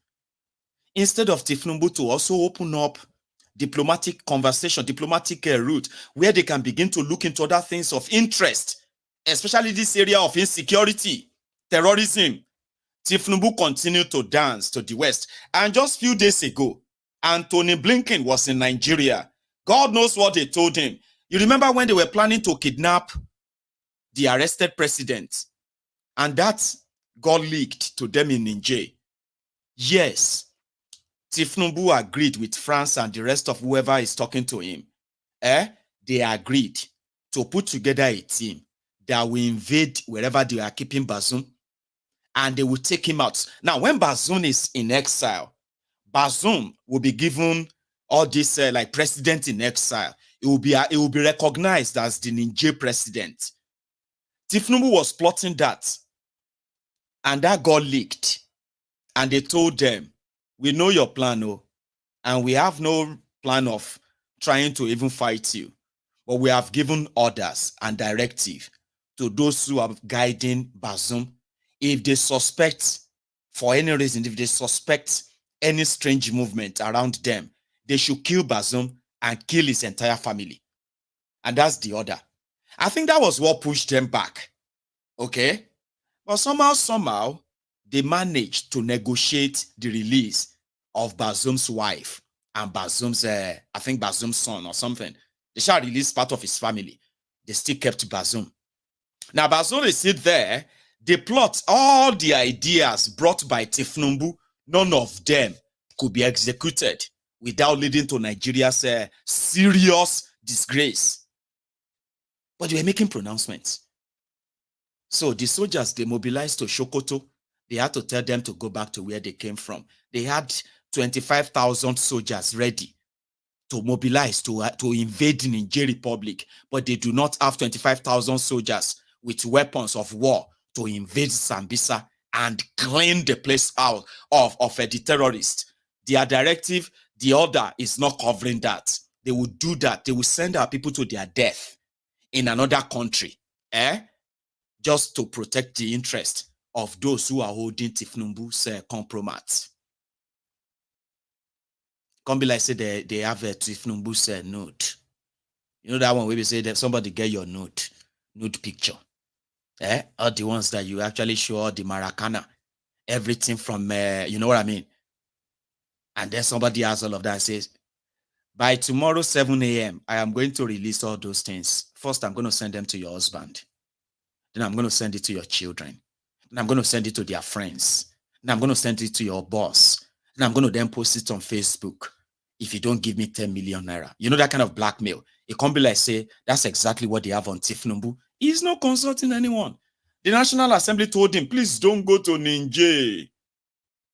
Instead of Thiefnubu to also open up diplomatic conversation, diplomatic route, where they can begin to look into other things of interest, especially this area of insecurity, terrorism. Thiefnubu continued to dance to the West. And just a few days ago, Anthony Blinken was in Nigeria. God knows what they told him. You remember when they were planning to kidnap the arrested president? And that got leaked to them in Niger. Yes, Thiefnubu agreed with France and the rest of whoever is talking to him. They agreed to put together a team that will invade wherever they are keeping Bazoum, and they will take him out. Now, when Bazoum is in exile, Bazoum will be given all this like president in exile. It will be recognized as the Niger president. Thiefnubu was plotting that, and that got leaked. And they told them, we know your plan, oh, and we have no plan of trying to even fight you. But we have given orders and directive to those who are guiding Bazoum. If they suspect, for any reason, if they suspect any strange movement around them, they should kill Bazoum and kill his entire family. And that's the order. I think that was what pushed them back. Okay? But somehow, they managed to negotiate the release of Bazoum's wife and Bazoum's, I think Bazoum's son or something. They shall release part of his family. They still kept Bazoum. Now, Bazoum is still there. They plot all the ideas brought by Thiefnubu. None of them could be executed without leading to Nigeria's serious disgrace. But they were making pronouncements. So the soldiers, they mobilized to Sokoto. They had to tell them to go back to where they came from. They had 25,000 soldiers ready to mobilize to invade the Niger Republic, but they do not have 25,000 soldiers with weapons of war to invade Sambisa and clean the place out of the terrorists. Their directive, the order is not covering that. They will do that. They will send our people to their death in another country, just to protect the interest of those who are holding Thiefnubu's compromise. Come be like say they have a Thiefnubu's note. You know that one where we say that somebody get your nude picture. All the ones that you actually show all the Maracana, everything from you know what I mean? And then somebody has all of that and says, by tomorrow 7 a.m., I am going to release all those things. First, I'm going to send them to your husband. Then I'm going to send it to your children. Then I'm going to send it to their friends. Then I'm going to send it to your boss. Then I'm going to then post it on Facebook. If you don't give me 10 million naira. You know that kind of blackmail. It can't be like, say, that's exactly what they have on Thiefnubu. He's not consulting anyone. The National Assembly told him, please don't go to Niger.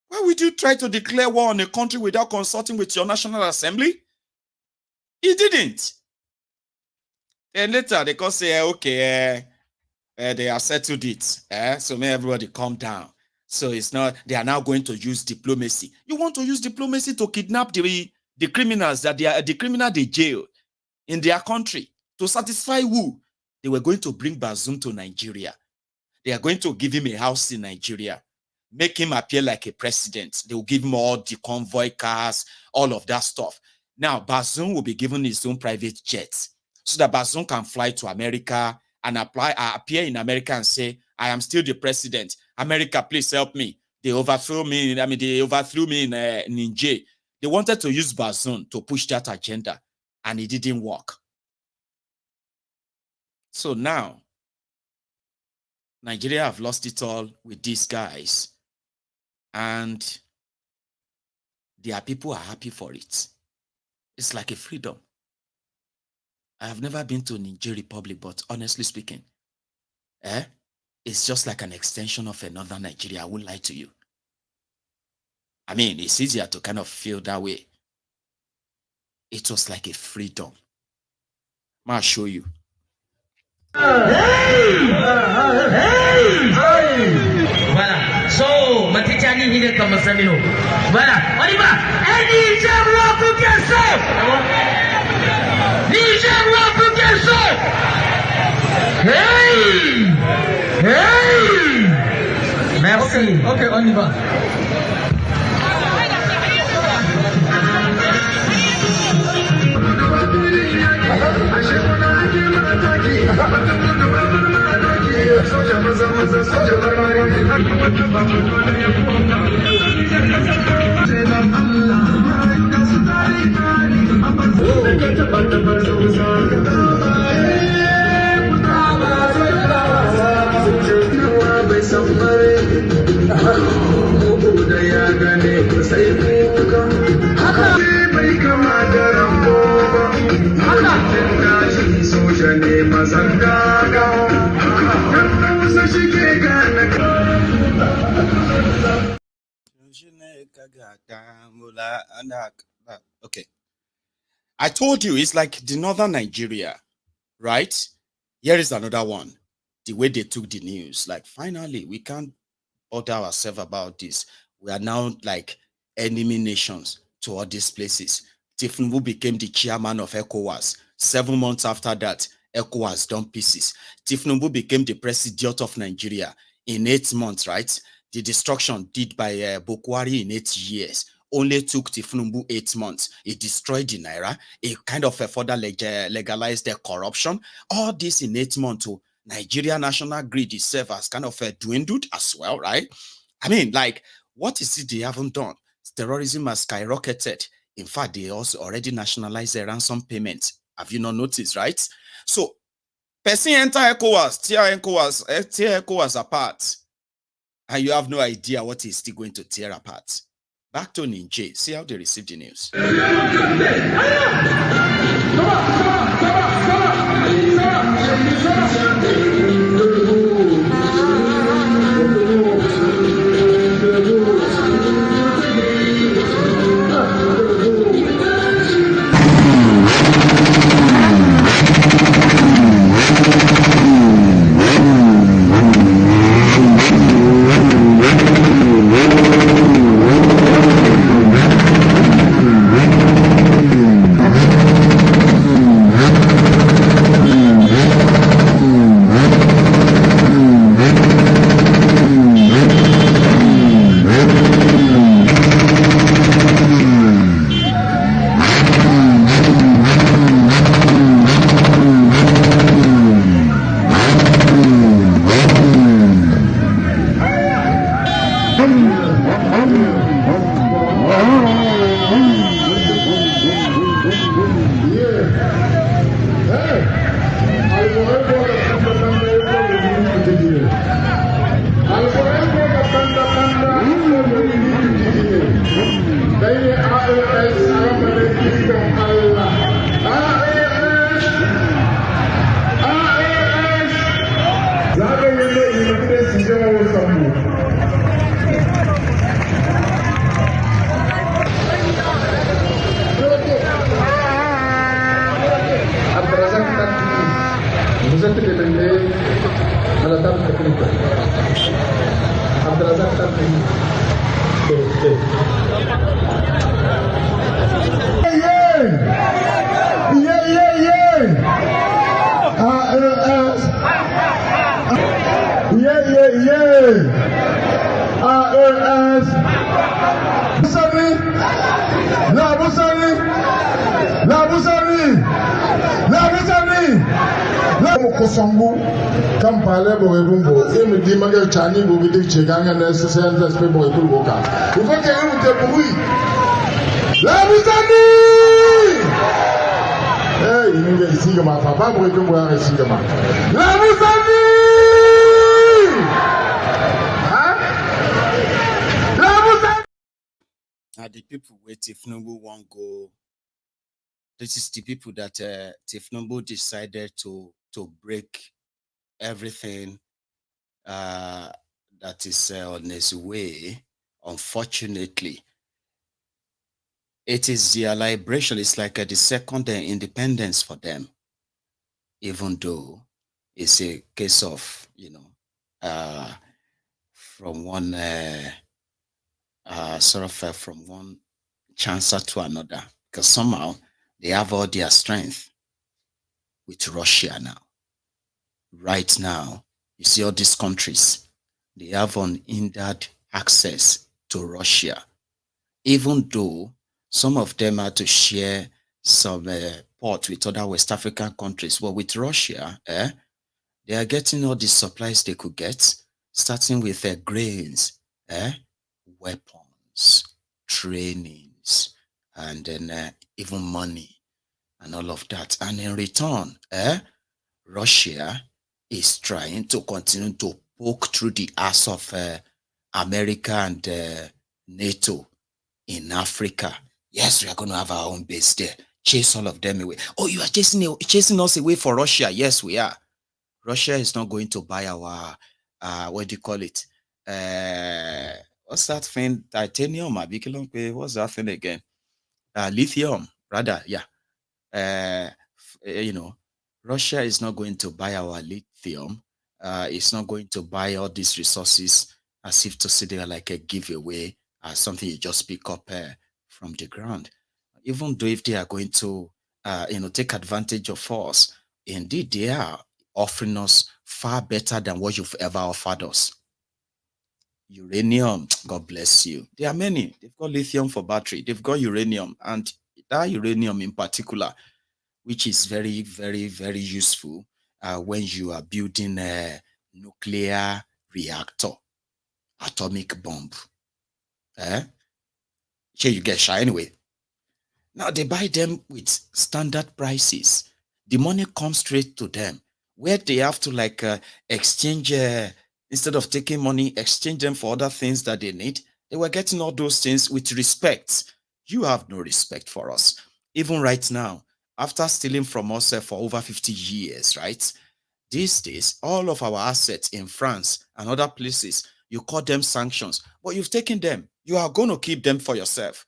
Why would you try to declare war on a country without consulting with your National Assembly? He didn't. And later they can say, okay, they have settled it. So may everybody calm down. So it's not, they are now going to use diplomacy. You want to use diplomacy to kidnap the criminals that the criminal they jail in their country to satisfy who? They were going to bring Bazoum to Nigeria. They are going to give him a house in Nigeria, make him appear like a president. They will give him all the convoy cars, all of that stuff. Now, Bazoum will be given his own private jets so that Bazoum can fly to America and appear in America and say, I am still the president. America, please help me. They overthrew me. They overthrew me in Niger. They wanted to use Bazoum to push that agenda, and it didn't work. So now, Nigeria have lost it all with these guys, and their people are happy for it. It's like a freedom. I have never been to Niger Republic, but honestly speaking, it's just like an extension of another Nigeria. I won't lie to you. I mean, it's easier to kind of feel that way. It was like a freedom. I'll show you. Voilà. So, matichani hile kama samino. Voilà. On y va. Et Nigeria pour qu'elle sorte. Nigeria pour qu'elle sorte. Hey! Hey! Merci. Ok, on y va. Okay. I told you it's like the northern Nigeria, right? Here is another one. the way they took the news. Like, finally, we can't bother ourselves about this. We are now like enemy nations to all these places. Thiefnubu became the chairman of Ecowas. 7 months after that, Ecowas done pieces. Thiefnubu became the president of Nigeria in 8 months, right? The destruction did by Buhari in 8 years only took Thiefnubu 8 months. It destroyed the Naira. It kind of further legalized the corruption. All this in 8 months. Oh, Nigeria national grid itself has kind of dwindled as well, right? I mean, like, what is it they haven't done? Terrorism has skyrocketed. In fact, they also already nationalized the ransom payments. Have you not noticed, right? So, person enter Ecowas, tear Ecowas apart, and you have no idea what is still going to tear apart. Back to Niger. See how they receive the news. Chani will be the Chigang and necessary as people will walk out. If I can look at the week, hey, you need to see them out. Papa will come where I see them out. Now, the people where Thiefnubu won't go, this is the people that Thiefnubu decided to break everything that is on his way. Unfortunately, it is their liberation. It's like the second independence for them, even though it's a case of, you know, from one from one chancellor to another, because somehow they have all their strength with Russia now. Right now, you see all these countries, they have unhindered access to Russia, even though some of them are to share some port with other West African countries. But with Russia, they are getting all the supplies they could get, starting with grains, weapons, trainings, and then even money and all of that. And in return, Russia is trying to continue to poke through the ass of America and NATO in Africa. Yes, we are going to have our own base there. Chase all of them away. Oh, you are chasing us away for Russia. Yes, we are. Russia is not going to buy our, what do you call it? What's that thing? Titanium? What's that thing again? Lithium, rather, yeah. You know, Russia is not going to buy our lithium It's not going to buy all these resources as if to sit there like a giveaway, as something you just pick up from the ground. Even though if they are going to, take advantage of us, indeed they are offering us far better than what you've ever offered us. Uranium, God bless you. There are many. They've got lithium for battery. They've got uranium, and that uranium in particular, which is very, very, very useful when you are building a nuclear reactor, atomic bomb. Here you get shy anyway. Now they buy them with standard prices. The money comes straight to them, where they have to exchange, instead of taking money, exchange them for other things that they need. They were getting all those things with respect. You have no respect for us. Even right now, after stealing from us for over 50 years, right? These days, all of our assets in France and other places, you call them sanctions, but you've taken them. You are going to keep them for yourself.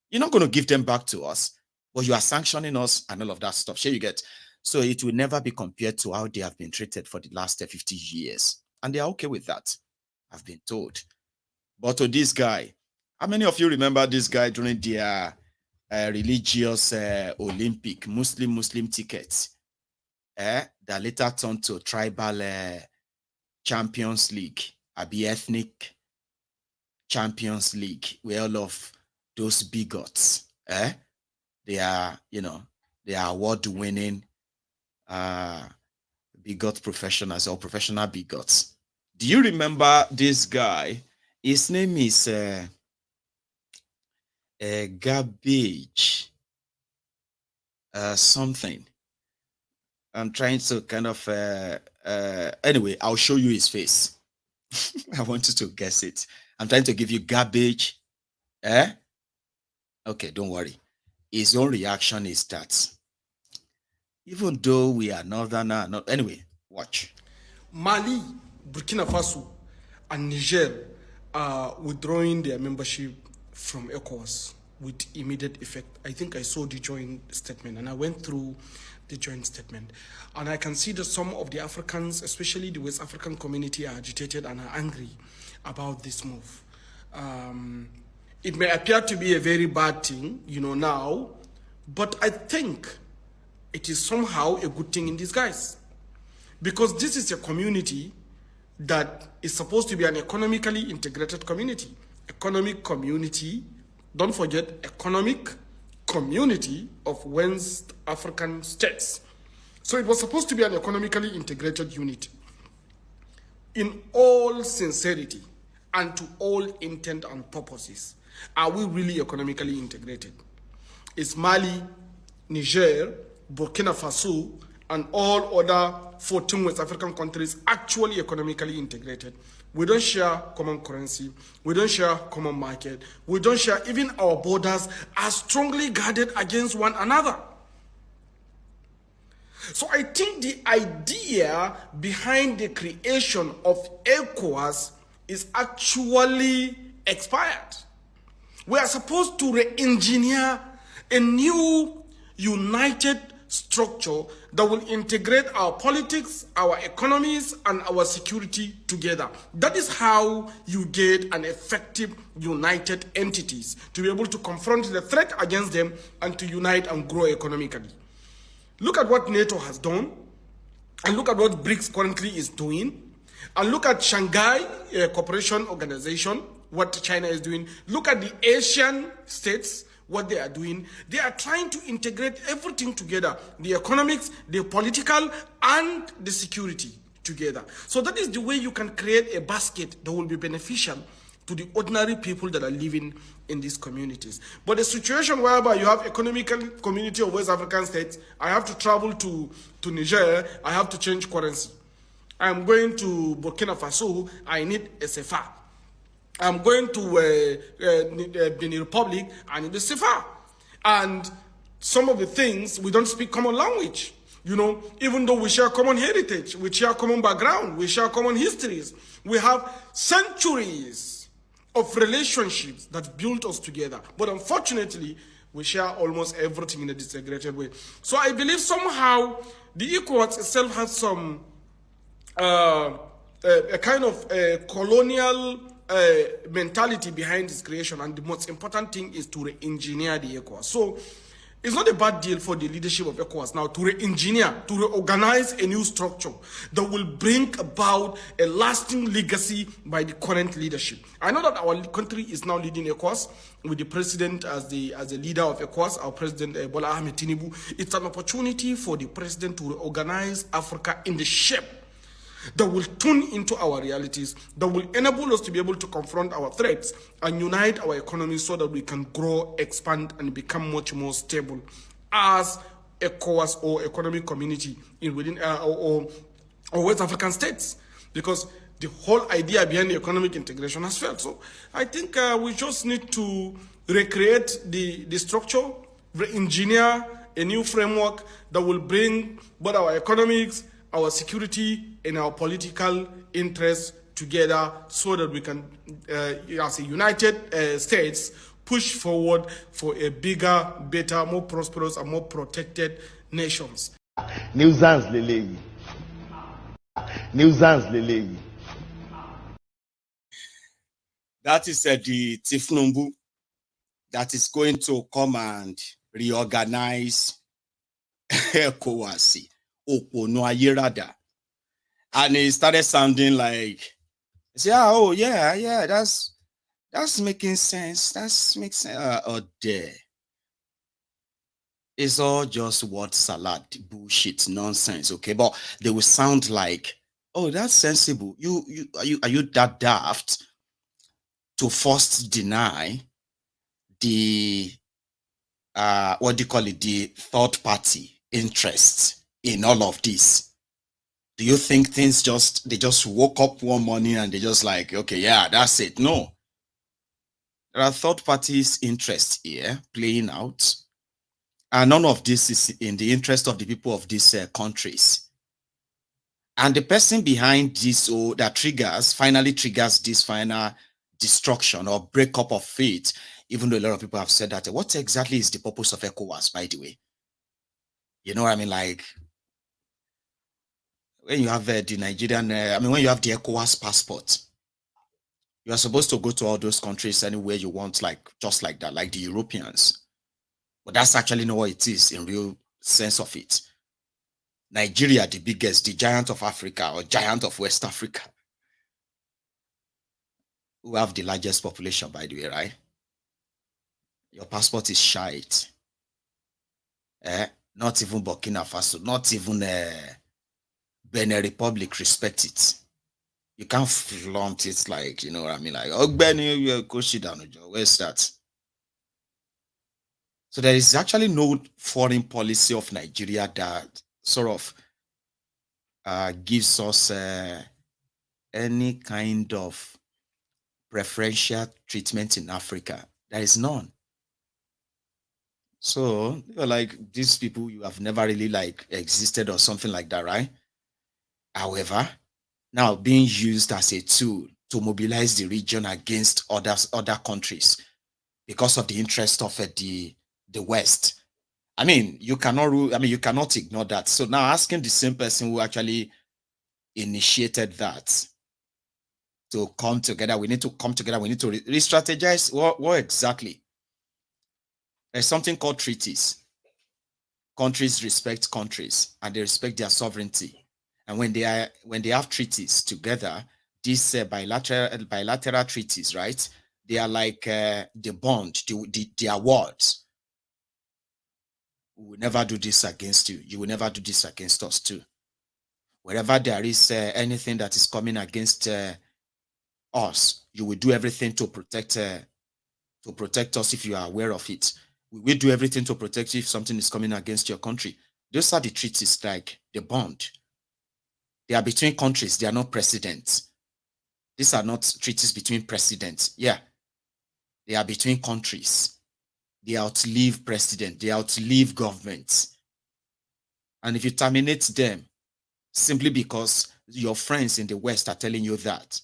You're not going to give them back to us, but you are sanctioning us and all of that stuff. Sure, you get. So it will never be compared to how they have been treated for the last 50 years. And they are okay with that, I've been told. But to this guy, how many of you remember this guy during their religious Olympic Muslim tickets that later turned to tribal Champions League, the ethnic Champions League, where all of those bigots, they are award-winning bigot professionals or professional bigots. Do you remember this guy? His name is Garbage something. I'm trying to kind of anyway, I'll show you his face. I want you to guess it. I'm trying to give you Garbage. Okay, don't worry. His own reaction is that even though we are northerner, anyway, watch. Mali, Burkina Faso, and Niger are withdrawing their membership from Ecowas with immediate effect. I think I saw the joint statement, and I went through the joint statement, and I can see that some of the Africans, especially the West African community, are agitated and are angry about this move. It may appear to be a very bad thing, now, but I think it is somehow a good thing in disguise, because this is a community that is supposed to be an economically integrated community. Economic community, don't forget, economic community of West African states. So it was supposed to be an economically integrated unit. In all sincerity and to all intent and purposes, are we really economically integrated? Is Mali, Niger, Burkina Faso, and all other 14 West African countries actually economically integrated? We don't share common currency. We don't share common market. We don't share, even our borders are strongly guarded against one another. So I think the idea behind the creation of ECOWAS is actually expired. We are supposed to re-engineer a new united structure that will integrate our politics, our economies, and our security together. That is how you get an effective united entities to be able to confront the threat against them and to unite and grow economically. Look at what NATO has done, and look at what BRICS currently is doing, and look at Shanghai Cooperation Organization, what China is doing. Look at the Asian states, what they are doing. They are trying to integrate everything together, the economics, the political, and the security together. So that is the way you can create a basket that will be beneficial to the ordinary people that are living in these communities. But the situation whereby you have economical community of West African states, I have to travel to Niger, I have to change currency. I'm going to Burkina Faso, I need a CFA. I'm going to Benin Republic, I need a CFA. And some of the things, we don't speak common language. Even though we share common heritage, we share common background, we share common histories, we have centuries of relationships that built us together. But unfortunately, we share almost everything in a disintegrated way. So I believe somehow the Ecowas itself has some a kind of colonial mentality behind its creation, and the most important thing is to re-engineer the ECOWAS. So it's not a bad deal for the leadership of ECOWAS now to re-engineer, to reorganize a new structure that will bring about a lasting legacy by the current leadership. I know that our country is now leading ECOWAS with the president as the leader of ECOWAS, our president Bola Ahmed Tinubu. It's an opportunity for the president to reorganize Africa in the shape that will tune into our realities, that will enable us to be able to confront our threats and unite our economy so that we can grow, expand, and become much more stable as ECOWAS or economic community in within or West African states, because the whole idea behind the economic integration has failed. So I think we just need to recreate the structure, re-engineer a new framework that will bring both our economics, our security, and our political interests together so that we can, as a United States, push forward for a bigger, better, more prosperous, and more protected nations. Nuisance leleyi. Nuisance leleyi. That is the Thiefnubu that is going to come and reorganize ECOWAS. And it started sounding like, oh yeah, that's making sense. That's makes sense. Oh dear. It's all just word salad, bullshit, nonsense. Okay, but they will sound like, oh, that's sensible. Are you that daft to first deny the what do you call it, the third party interest in all of this? Do you think things they just woke up one morning and they just like, okay, yeah, that's it? No. There are third parties' interests here playing out. And none of this is in the interest of the people of these countries. And the person behind this, that finally triggers this final destruction or breakup of faith, even though a lot of people have said that, what exactly is the purpose of ECOWAS, by the way? You know what I mean? Like, when you have the Nigerian, when you have the ECOWAS passport, you are supposed to go to all those countries anywhere you want, like just like that, like the Europeans. But that's actually not what it is in real sense of it. Nigeria, the biggest, the giant of Africa or giant of West Africa, who have the largest population, by the way, right? Your passport is shite. Not even Burkina Faso, not even Benin Republic respect it. You can't flaunt it like, you know what I mean? Like, oh, Benny, where's that? So there is actually no foreign policy of Nigeria that sort of gives us any kind of preferential treatment in Africa. There is none. So you're like, these people, you have never really like existed or something like that, right? However, now being used as a tool to mobilize the region against other countries because of the interest of the West. I mean, you cannot ignore that. So now asking the same person who actually initiated that to come together, we need to come together, we need to re-strategize. What exactly? There's something called treaties. Countries respect countries and they respect their sovereignty. And when they have treaties together, these bilateral treaties, right? They are like the bond, the awards. We will never do this against you. You will never do this against us too. Wherever there is anything that is coming against us, you will do everything to protect us if you are aware of it. We will do everything to protect you if something is coming against your country. Those are the treaties, like the bond. They are between countries. They are not presidents. These are not treaties between presidents. Yeah. They are between countries. They outlive president. They outlive governments. And if you terminate them simply because your friends in the West are telling you that,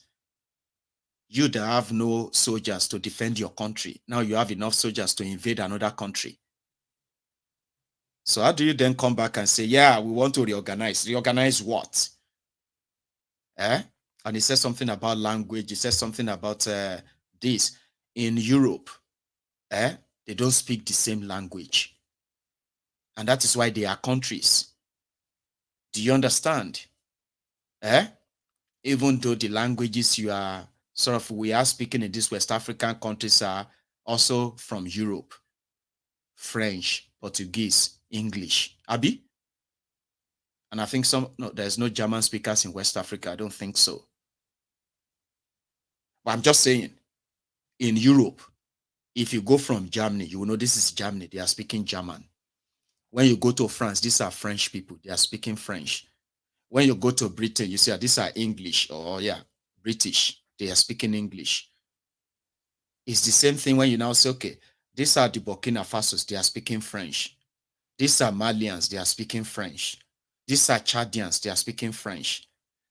you that have no soldiers to defend your country, now you have enough soldiers to invade another country. So how do you then come back and say, yeah, we want to reorganize? Reorganize what? And he said something about language. He said something about this. In Europe, they don't speak the same language. And that is why they are countries. Do you understand? Even though the languages you are we are speaking in these West African countries are also from Europe. French, Portuguese, English. Abi? And I think there's no German speakers in West Africa. I don't think so. But I'm just saying, in Europe, if you go from Germany, you will know this is Germany. They are speaking German. When you go to France, these are French people. They are speaking French. When you go to Britain, you see these are English or British. They are speaking English. It's the same thing when you now say, okay, these are the Burkina Fasos. They are speaking French. These are Malians. They are speaking French. These are Chadians. They are speaking French.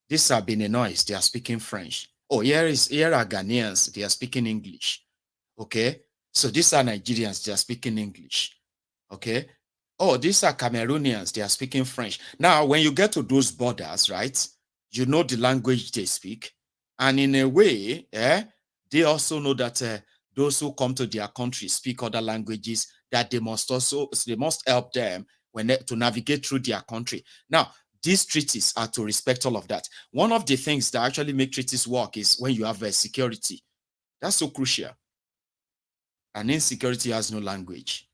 These are Beninois. They are speaking French. Oh, here are Ghanaians. They are speaking English. Okay. So these are Nigerians. They are speaking English. Okay. Oh, these are Cameroonians. They are speaking French. Now, when you get to those borders, right, you know the language they speak. And in a way, they also know that those who come to their country speak other languages, that they must help them to navigate through their country. Now, these treaties are to respect all of that. One of the things that actually make treaties work is when you have security. That's so crucial. And insecurity has no language.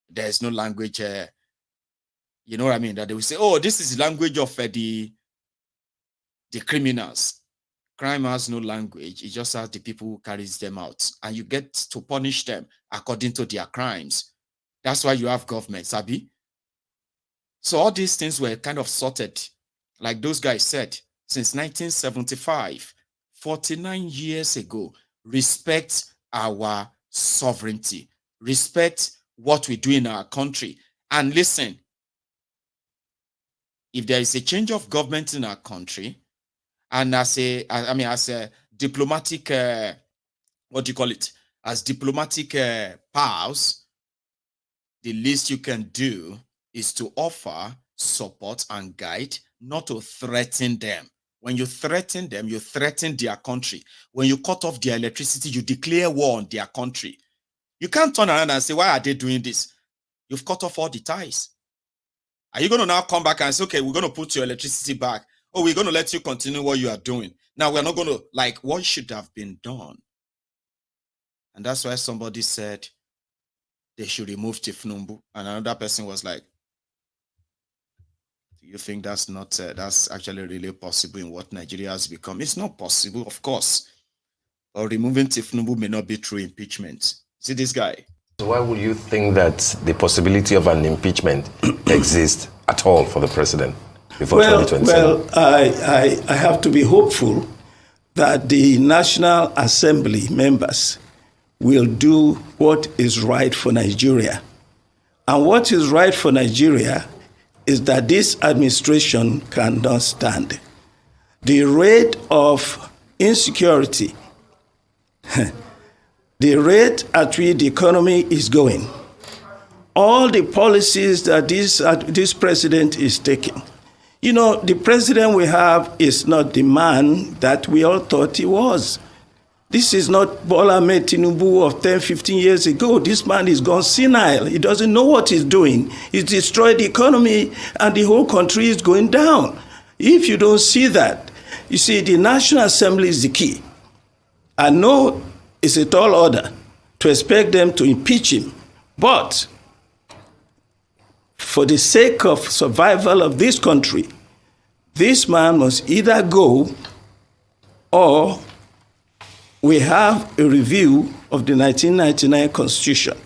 There's no language, you know what I mean? That they will say, oh, this is the language of the criminals. Crime has no language. It just has the people who carries them out. And you get to punish them according to their crimes. That's why you have government, Sabi. So all these things were kind of sorted, like those guys said, since 1975, 49 years ago. Respect our sovereignty. Respect what we do in our country. And listen, if there is a change of government in our country, and as a diplomatic, what do you call it? As diplomatic powers, the least you can do is to offer support and guide, not to threaten them. When you threaten them, you threaten their country. When you cut off their electricity, you declare war on their country. You can't turn around and say, why are they doing this? You've cut off all the ties. Are you going to now come back and say, okay, we're going to put your electricity back? Oh, we're going to let you continue what you are doing. Now, we're not going to, like, what should have been done? And that's why somebody said they should remove Thiefnubu. And another person was like, do you think that's not, that's actually really possible in what Nigeria has become? It's not possible, of course. Or removing Thiefnubu may not be through impeachment. See this guy? So why would you think that the possibility of an impeachment exists at all for the president before 2027? Well, I have to be hopeful that the National Assembly members will do what is right for Nigeria. And what is right for Nigeria is that this administration cannot stand. The rate of insecurity, the rate at which the economy is going, all the policies that this president is taking. You know, the president we have is not the man that we all thought he was. This is not Bola Ahmed Tinubu of 10, 15 years ago. This man is gone senile. He doesn't know what he's doing. He's destroyed the economy and the whole country is going down. If you don't see that, you see, the National Assembly is the key. I know it's a tall order to expect them to impeach him, but for the sake of survival of this country, this man must either go or we have a review of the 1999 Constitution.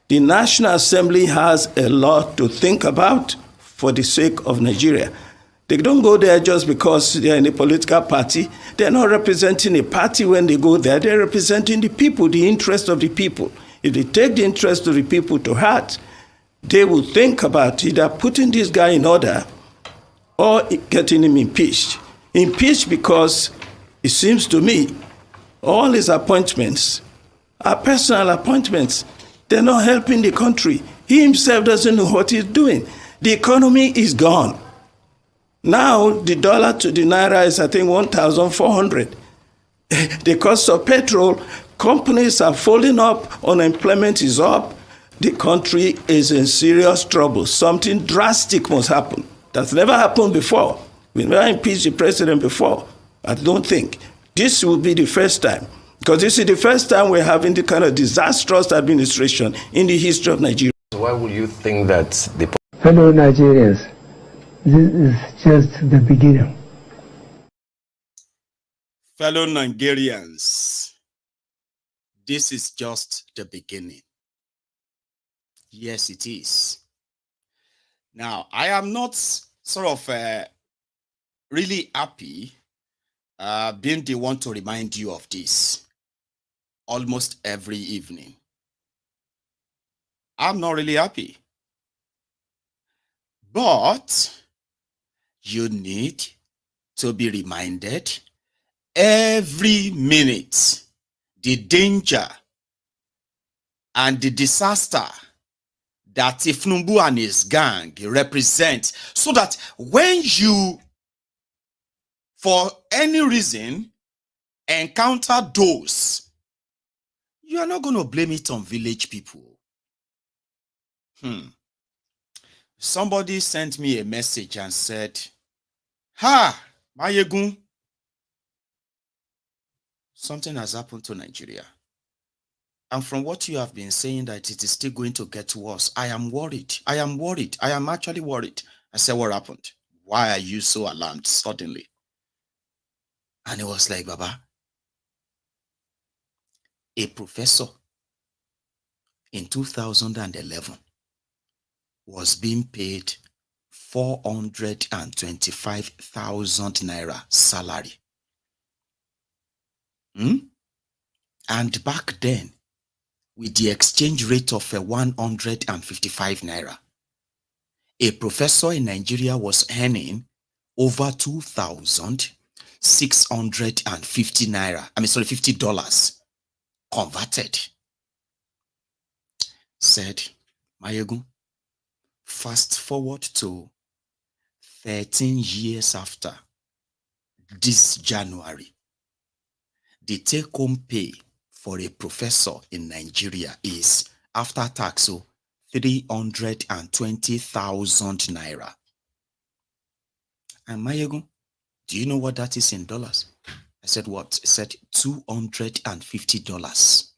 The National Assembly has a lot to think about for the sake of Nigeria. They don't go there just because they're in a political party. They're not representing a party when they go there. They're representing the people, the interest of the people. If they take the interest of the people to heart, they will think about either putting this guy in order or getting him impeached. Impeached because it seems to me all his appointments are personal appointments. They're not helping the country. He himself doesn't know what he's doing. The economy is gone. Now the dollar to the naira is, I think, 1,400. The cost of petrol, companies are folding up, unemployment is up. The country is in serious trouble. Something drastic must happen. That's never happened before. We never impeached the president before. I don't think. This will be the first time. Because this is the first time we're having the kind of disastrous administration in the history of Nigeria. Why would you think that the... Fellow Nigerians, this is just the beginning. Fellow Nigerians, this is just the beginning. Yes, it is. Now, I am not sort of really happy being the one to remind you of this almost every evening. I'm not really happy. But you need to be reminded every minute the danger and the disaster that Thiefnubu and his gang represent, so that when you, for any reason, encounter those, you are not going to blame it on village people. Somebody sent me a message and said, "Ha, Mayegun, something has happened to Nigeria. And from what you have been saying that it is still going to get worse, I am worried. I am worried. I am actually worried." I said, "What happened? Why are you so alarmed suddenly?" And he was like, "Baba, a professor in 2011 was being paid 425,000 naira salary. And back then, with the exchange rate of 155 naira, a professor in Nigeria was earning over 2,650 naira. $50 converted." Said, "Mayegun, fast forward to 13 years after this January, the take-home pay for a professor in Nigeria is, after tax, 320,000 naira. And Mayegun, do you know what that is in dollars?" I said, "What?" He said, $250.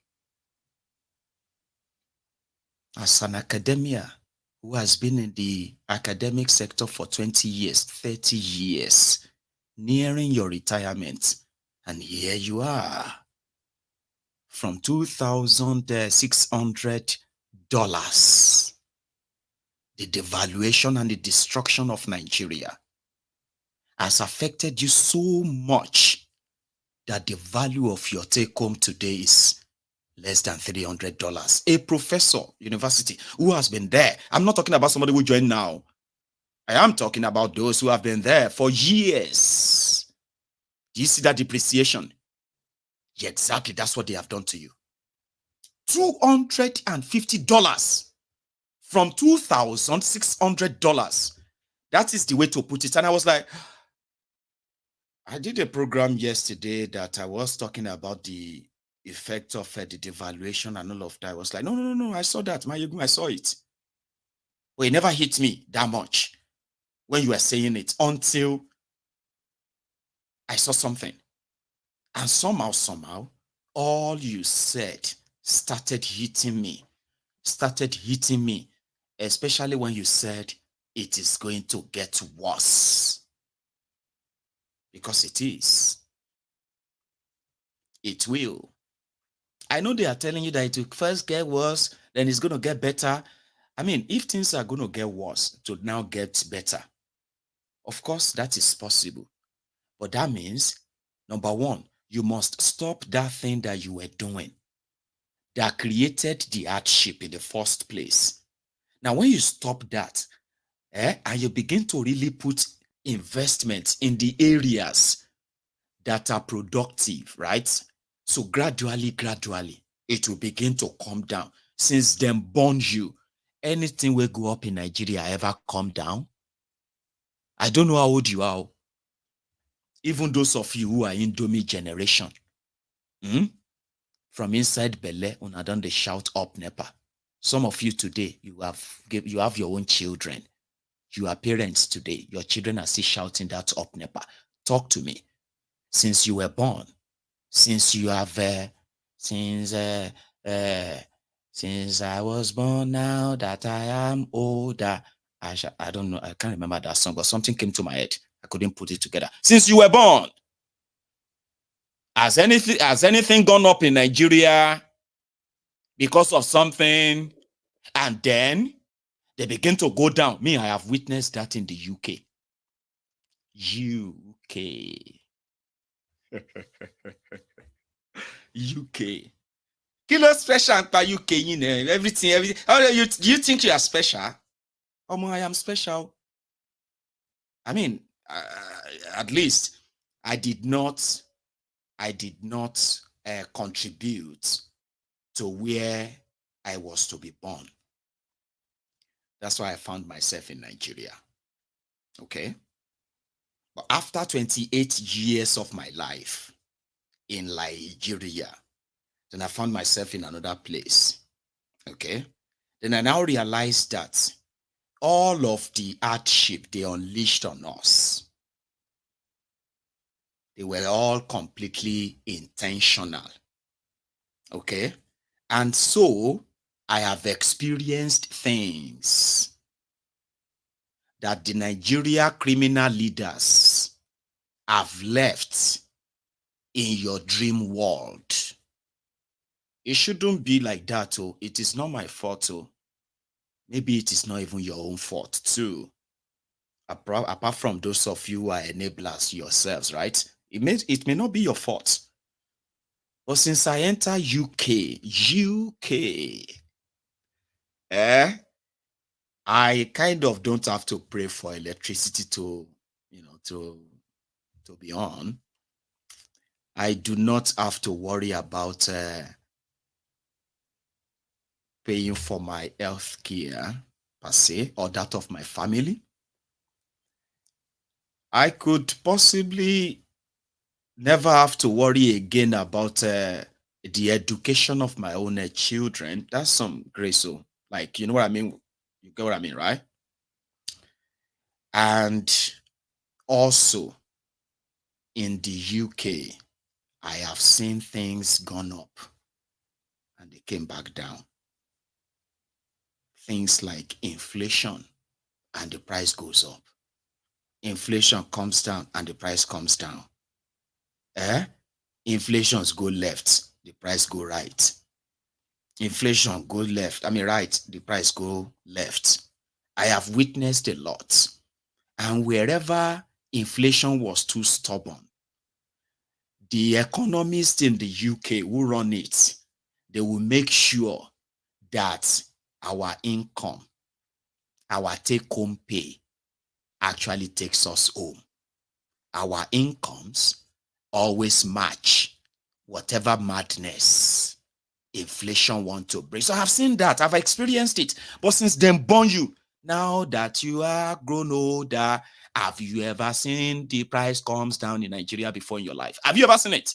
As an academia who has been in the academic sector for 20 years, 30 years, nearing your retirement, and here you are, from $2,600, the devaluation and the destruction of Nigeria has affected you so much that the value of your take-home today is less than $300. A professor, university, who has been there. I'm not talking about somebody who joined now. I am talking about those who have been there for years. Do you see that depreciation? Yeah, exactly. That's what they have done to you. $250 from $2,600. That is the way to put it. And I was like, I did a program yesterday that I was talking about the effect of the devaluation and all of that. I was like, no, I saw that. I saw it. Well, it never hit me that much when you were saying it until I saw something. And somehow, all you said started hitting me, especially when you said it is going to get worse. Because it is. It will. I know they are telling you that it will first get worse, then it's going to get better. I mean, if things are going to get worse to now get better, of course, that is possible. But that means, number one, you must stop that thing that you were doing that created the hardship in the first place. Now, when you stop that, and you begin to really put investments in the areas that are productive, right? So gradually, it will begin to come down. Since them born you, anything will go up in Nigeria ever come down? I don't know how old you are. Even those of you who are Indomie generation, from inside Bele, una don dey shout up NEPA. Some of you today, you have your own children. You are parents today. Your children are still shouting that up NEPA. Talk to me. Since you were born, since you have, since I was born, now that I am older, I don't know, I can't remember that song, but something came to my head. I couldn't put it together. Since you were born, has anything gone up in Nigeria because of something, and then they begin to go down? Me, I have witnessed that in the UK. UK. Kilo special by UK, you know, everything. Oh, you think you are special? Oh, I am special. I mean, at least I did not contribute to where I was to be born. That's why I found myself in Nigeria. Okay. But after 28 years of my life in Nigeria, then I found myself in another place. Okay. Then I now realized that all of the hardship they unleashed on us, they were all completely intentional. Okay. And so I have experienced things that the Nigeria criminal leaders have left in your dream world. It shouldn't be like that. Oh, it is not my fault. Oh, maybe it is not even your own fault too. Apart from those of you who are enablers yourselves, right? It may not be your fault. But since I enter UK, I kind of don't have to pray for electricity to be on. I do not have to worry about paying for my health care per se, or that of my family. I could possibly never have to worry again about the education of my own children. That's some grace. So, like, you know what I mean? You get what I mean, right? And also in the UK, I have seen things gone up and they came back down. Things like inflation, and the price goes up. Inflation comes down and the price comes down. Inflations go left, the price go right. Inflation go left, right, the price go left. I have witnessed a lot. And wherever inflation was too stubborn, the economists in the UK who run it, they will make sure that our income, our take-home pay actually takes us home. Our incomes always match whatever madness inflation want to bring. So I've seen that, I've experienced it. But since them born you, now that you are grown older, have you ever seen the price comes down in Nigeria before in your life? Have you ever seen it?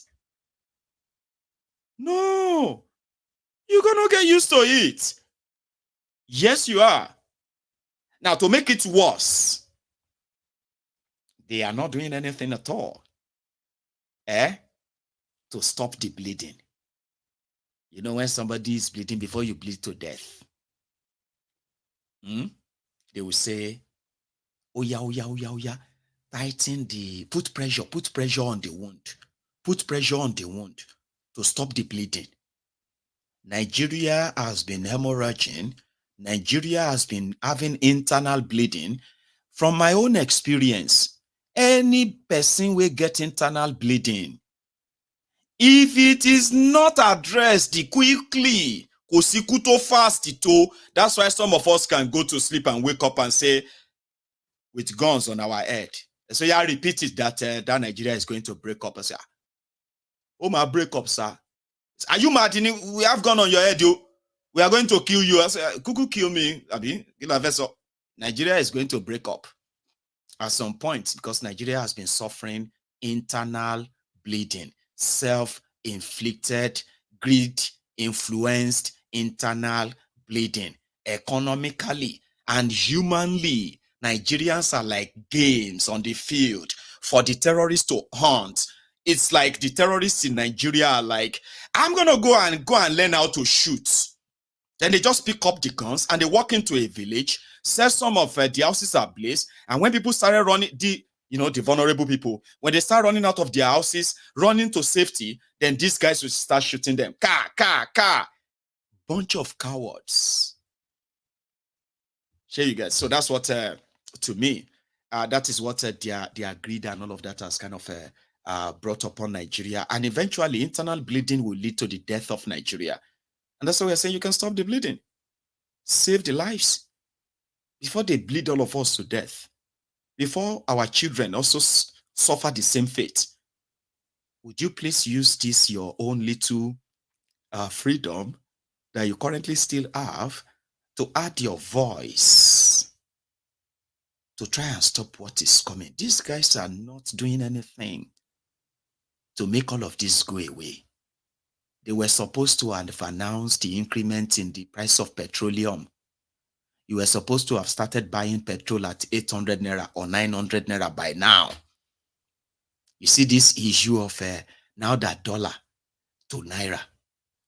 No. You're gonna get used to it. Yes, you are. Now, to make it worse, they are not doing anything at all to stop the bleeding. You know, when somebody is bleeding before you bleed to death, they will say, oh yeah, tighten put pressure on the wound. Put pressure on the wound to stop the bleeding. Nigeria has been hemorrhaging. Nigeria has been having internal bleeding. From my own experience, any person will get internal bleeding, if it is not addressed quickly, that's why some of us can go to sleep and wake up and say, with guns on our head. So yeah, repeat it that Nigeria is going to break up. I say, oh my, break up, sir. Are you mad? We have gun on your head, you. We are going to kill you. I say, Kuku kill me. Nigeria is going to break up. at some point, because Nigeria has been suffering internal bleeding, self-inflicted, greed-influenced internal bleeding, economically and humanly. Nigerians are like games on the field for the terrorists to hunt. It's like the terrorists in Nigeria are like, I'm gonna go and learn how to shoot. Then they just pick up the guns and they walk into a village, set some of the houses ablaze, and when people started running, the vulnerable people, when they start running out of their houses, running to safety, then these guys will start shooting them. Car. Bunch of cowards. Here you guys. So that's what, to me, that is what their greed and all of that has kind of brought upon Nigeria. And eventually, internal bleeding will lead to the death of Nigeria. And that's why we're saying you can stop the bleeding. Save the lives before they bleed all of us to death. Before our children also suffer the same fate. Would you please use this, your own little freedom that you currently still have, to add your voice to try and stop what is coming? These guys are not doing anything to make all of this go away. They were supposed to have announced the increment in the price of petroleum. You were supposed to have started buying petrol at 800 naira or 900 naira by now. You see this issue of now that dollar to naira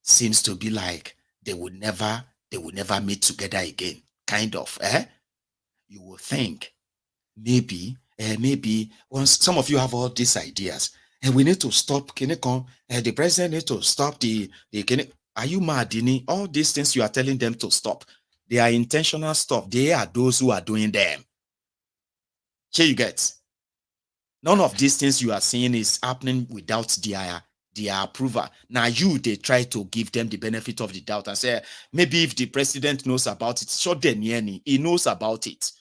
seems to be like they will never meet together again. Kind of, You will think maybe once some of you have all these ideas, and we need to stop the president needs to stop the are you mad, Dini? All these things you are telling them to stop, they are intentional stuff. They are those who are doing them. Here you get. None of these things you are seeing is happening without their approval. Now they try to give them the benefit of the doubt and say, maybe if the president knows about it, sure, he knows about it.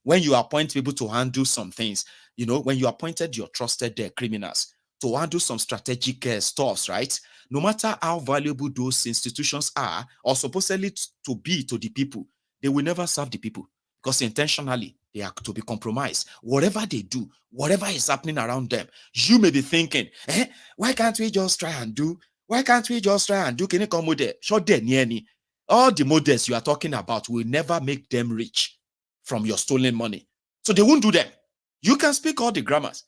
When you appoint people to handle some things, when you appointed your trusted criminals to handle some strategic stuffs, right? No matter how valuable those institutions are or supposedly to be to the people, they will never serve the people because intentionally they are to be compromised. Whatever they do, whatever is happening around them, you may be thinking, why can't we just try and do? Can you come with it? Sure, all the models you are talking about will never make them rich from your stolen money. So they won't do them. You can speak all the grammars.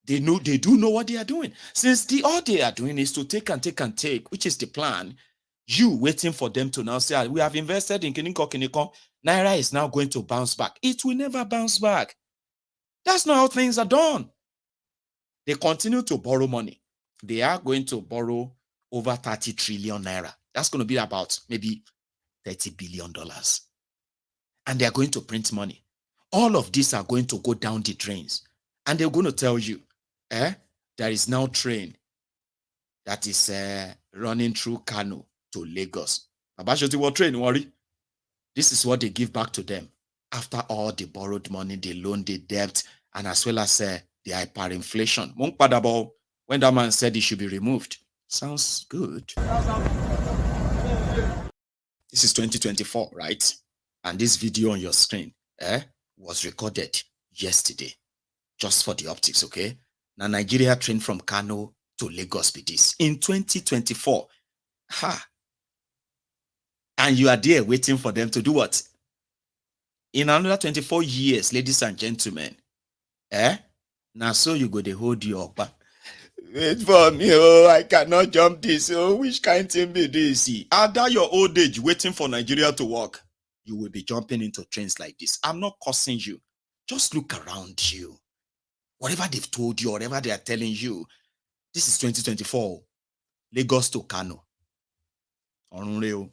They do know what they are doing. Since all they are doing is to take, which is the plan, you waiting for them to now say, we have invested in Kiniko. Naira is now going to bounce back. It will never bounce back. That's not how things are done. They continue to borrow money. They are going to borrow over 30 trillion naira. That's going to be about maybe $30 billion. And they are going to print money. All of these are going to go down the drains. And they're going to tell you, there is now train that is running through Kano to Lagos. What train, worry? This is what they give back to them after all the borrowed money, the loan, the debt, and as well as the hyperinflation. When that man said it should be removed. Sounds good. This is 2024, right? And this video on your screen was recorded yesterday, just for the optics, okay? Now, Nigeria trained from Kano to Lagos with this in 2024. And you are there waiting for them to do what? In another 24 years, ladies and gentlemen, now so you go to hold your back. Wait for me, I cannot jump this. Which kind of thing be this? After your old age, waiting for Nigeria to work, you will be jumping into trains like this. I'm not cursing you. Just look around you. Whatever they've told you, whatever they are telling you, this is 2024. Lagos to Kano. Unreal.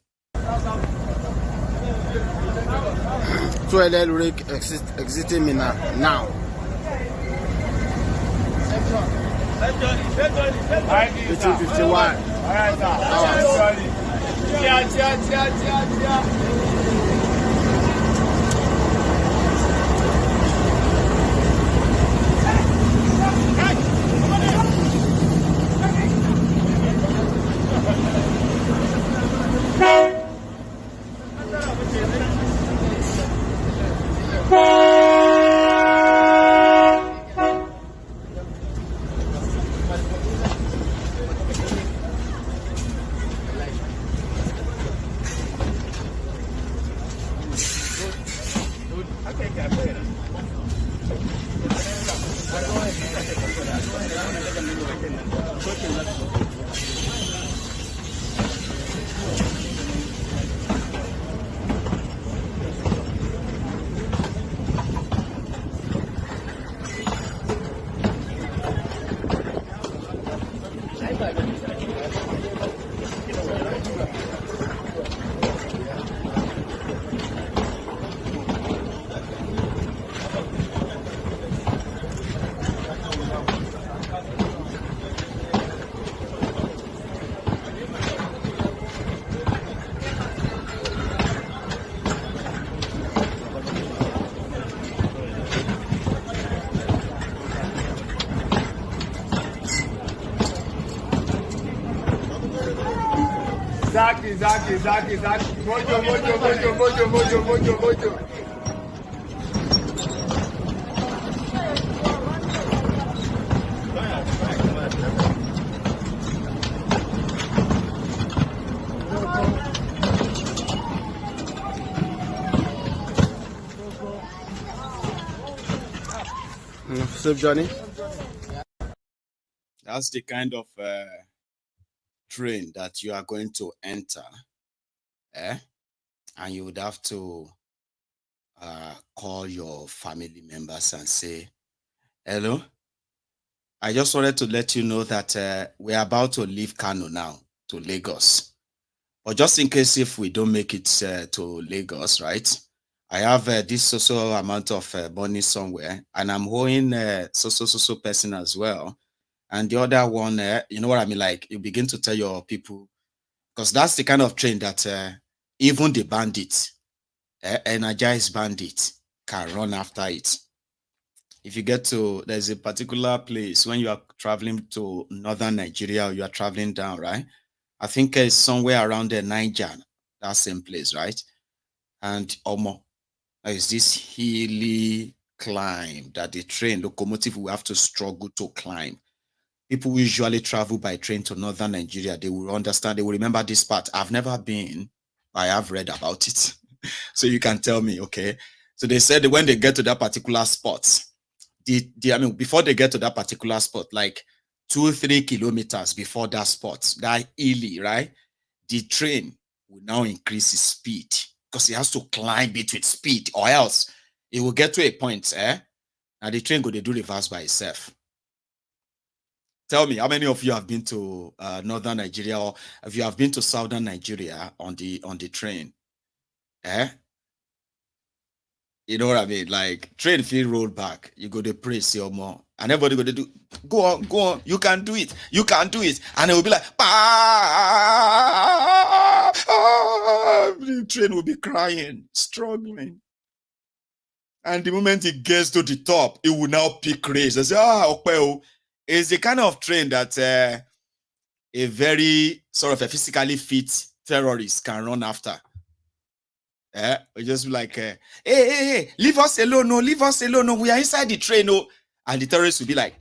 So exiting me now. It's 51. Zaki. Mojo. Safe journey. That's the kind of train that you are going to enter, and you would have to call your family members and say, hello, I just wanted to let you know that we're about to leave Kano now to Lagos. But just in case if we don't make it to Lagos, right, I have this so amount of money somewhere, and I'm owing so person as well. And the other one, you know what I mean? Like, you begin to tell your people, because that's the kind of train that even the bandits, energized bandits, can run after it. If you get to, there's a particular place when you are traveling to northern Nigeria, or you are traveling down, right? I think it's somewhere around the Niger, that same place, right? And Omo, is this hilly climb that the train locomotive will have to struggle to climb. People who usually travel by train to northern Nigeria, they will understand, they will remember this part. I've never been, but I have read about it. So you can tell me, okay? So they said that when they get to that particular spot, before they get to that particular spot, like 2-3 kilometers before that spot, that hilly, right? The train will now increase its speed because it has to climb it with speed, or else it will get to a point, and the train go to do reverse by itself. Tell me, how many of you have been to northern Nigeria, or if you have been to southern Nigeria on the train? You know what I mean? Like, train feel roll back, you go to praise your more, and everybody go to do, go on, you can do it, and it will be like, the train will be crying, struggling. And the moment it gets to the top, it will now pick race. I say, it's the kind of train that a very sort of a physically fit terrorist can run after. Just like, hey, leave us alone, no, we are inside the train, no. And the terrorist will be like,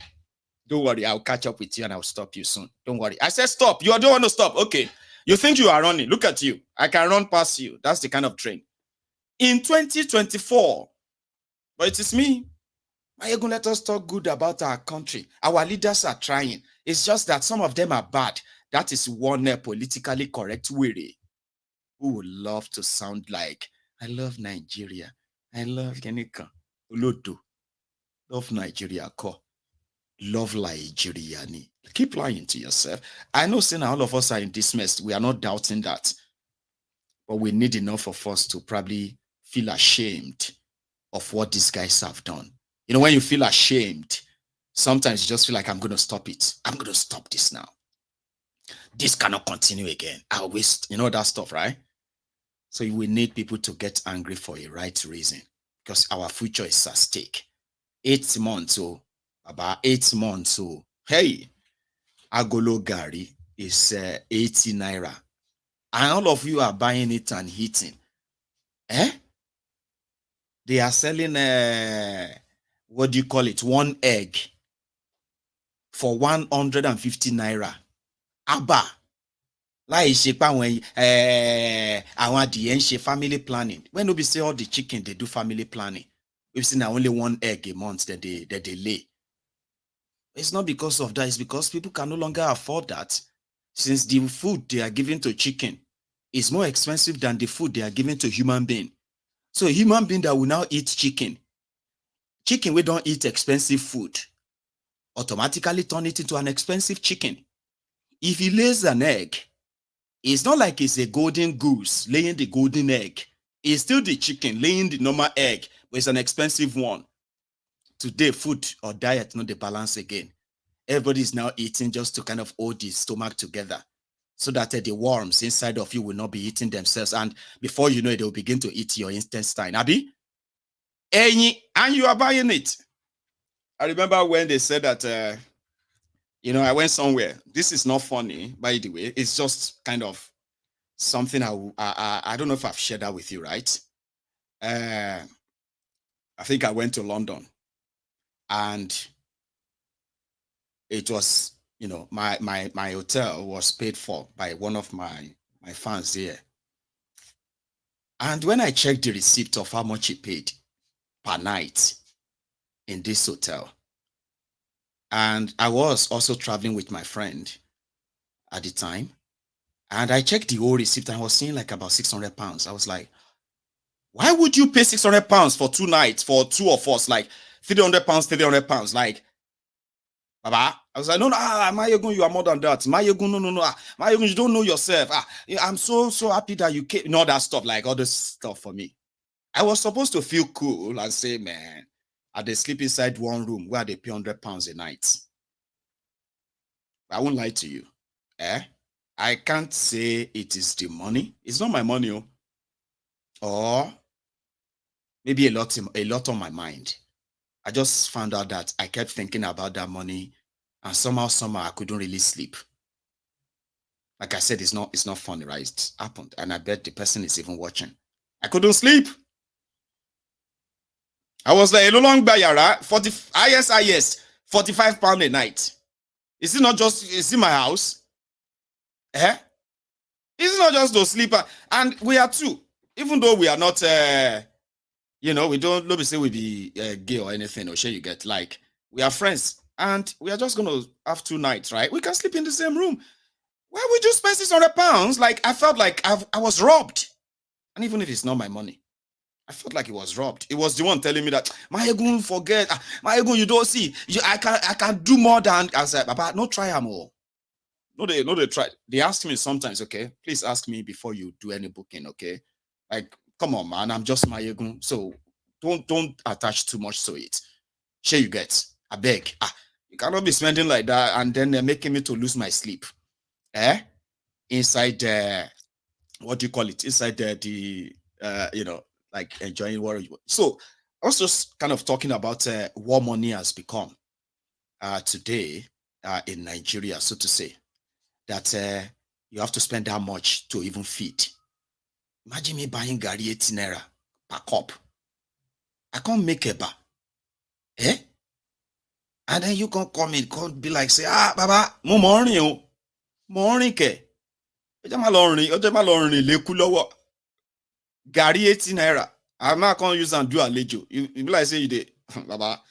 don't worry, I'll catch up with you and I'll stop you soon. Don't worry. I said stop. You don't want to stop. Okay. You think you are running. Look at you. I can run past you. That's the kind of train. In 2024, but it is me. Why you gonna let us talk good about our country? Our leaders are trying. It's just that some of them are bad. That is one politically correct way. Who would love to sound like, I love Nigeria. I love Kenika. Olodo. Love Nigeria. Love Nigeria. Keep lying to yourself. I know saying all of us are in this mess. We are not doubting that. But we need enough of us to probably feel ashamed of what these guys have done. You know, when you feel ashamed, sometimes you just feel like, I'm going to stop it. I'm going to stop this now. This cannot continue again. I'll waste, you know, that stuff, right? So we need people to get angry for a right reason, because our future is at stake. 8 months, about 8 months, hey, Agolo Gari is 80 naira. And all of you are buying it and eating. They are selling, what do you call it? 1 egg for 150 naira. Abba. Like when family planning. When we say all the chicken, they do family planning. we've seen that only one egg a month that they lay. It's not because of that. It's because people can no longer afford that, since the food they are giving to chicken is more expensive than the food they are giving to human being. So a human being that will now eat chicken we don't eat expensive food, automatically turn it into an expensive chicken. If he lays an egg, it's not like it's a golden goose laying the golden egg. It's still the chicken laying the normal egg, but it's an expensive one. Today, food or diet not the balance again. Everybody is now eating just to kind of hold the stomach together, so that the worms inside of you will not be eating themselves. And before you know it, they'll begin to eat your intestine. Abi? And you are buying it. I remember when they said that, I went somewhere. This is not funny, by the way. It's just kind of something I don't know if I've shared that with you, right? I think I went to London, and it was, my hotel was paid for by one of my fans here. And when I checked the receipt of how much he paid per night in this hotel, and I was also traveling with my friend at the time, and I checked the whole receipt and I was seeing like about 600 pounds. I was like, why would you pay 600 pounds for 2 nights for 2 of us? Like 300 pounds, like, Baba. I was like, no, Mayegun, you are more than that. Mayegun, no. Mayegun, you don't know yourself. I'm so happy that you came. All that stuff, like all this stuff for me. I was supposed to feel cool and say, man, they sleep inside one room where they pay 100 pounds a night. I won't lie to you. I can't say it is the money. It's not my money. Or maybe a lot on my mind. I just found out that I kept thinking about that money, and somehow I couldn't really sleep. Like I said, it's not funny, right? It happened, and I bet the person is even watching. I couldn't sleep. I was like, no long by yara, 45 pounds a night. Is it not just, is it my house? Is it not just to sleep? And we are two, even though we are not, we don't, let me say we be gay or anything, or sure you get, like, we are friends, and we are just going to have 2 nights, right? We can sleep in the same room. Why would you spend 600 pounds? Like, I felt like I was robbed. And even if it's not my money, I felt like it was robbed. It was the one telling me that, Mayegun, forget. Mayegun, you don't see. I can do more than. I said, Papa, no try them all. No, they try. They ask me sometimes, okay, please ask me before you do any booking, okay? Like, come on, man, I'm just Mayegun. So don't attach too much to it. Sure you get. I beg. You cannot be spending like that and then they're making me to lose my sleep. Inside what do you call it? Inside the like enjoying what you. So I was just kind of talking about what money has become today in Nigeria, so to say, that you have to spend that much to even feed. Imagine me buying Gary 18 naira per cup. I can't make a bar. And then you can come in, can't be like, say, Baba, morning, morning, ke. Gary 18 naira. I'm not going to use and do a lejo. You be like, say, you did, Baba.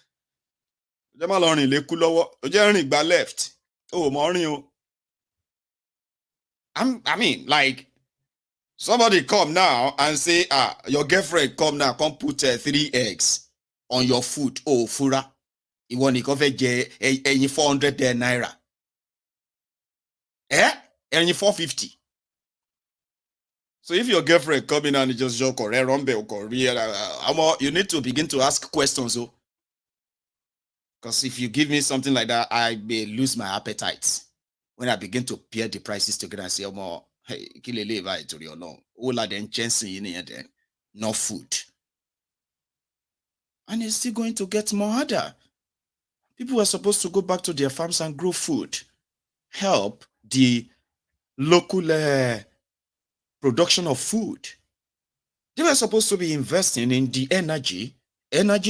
Left. Oh, morning. I mean, like, somebody come now and say, your girlfriend come now, come put 3 eggs on your food. Oh, fura. You want to cover 400 naira. And 450. So if your girlfriend come in and just joke or you need to begin to ask questions. Because if you give me something like that, I may lose my appetite. When I begin to pair the prices together and say, hey, no food. And it's still going to get more harder. People are supposed to go back to their farms and grow food. Help the local production of food. They were supposed to be investing in the energy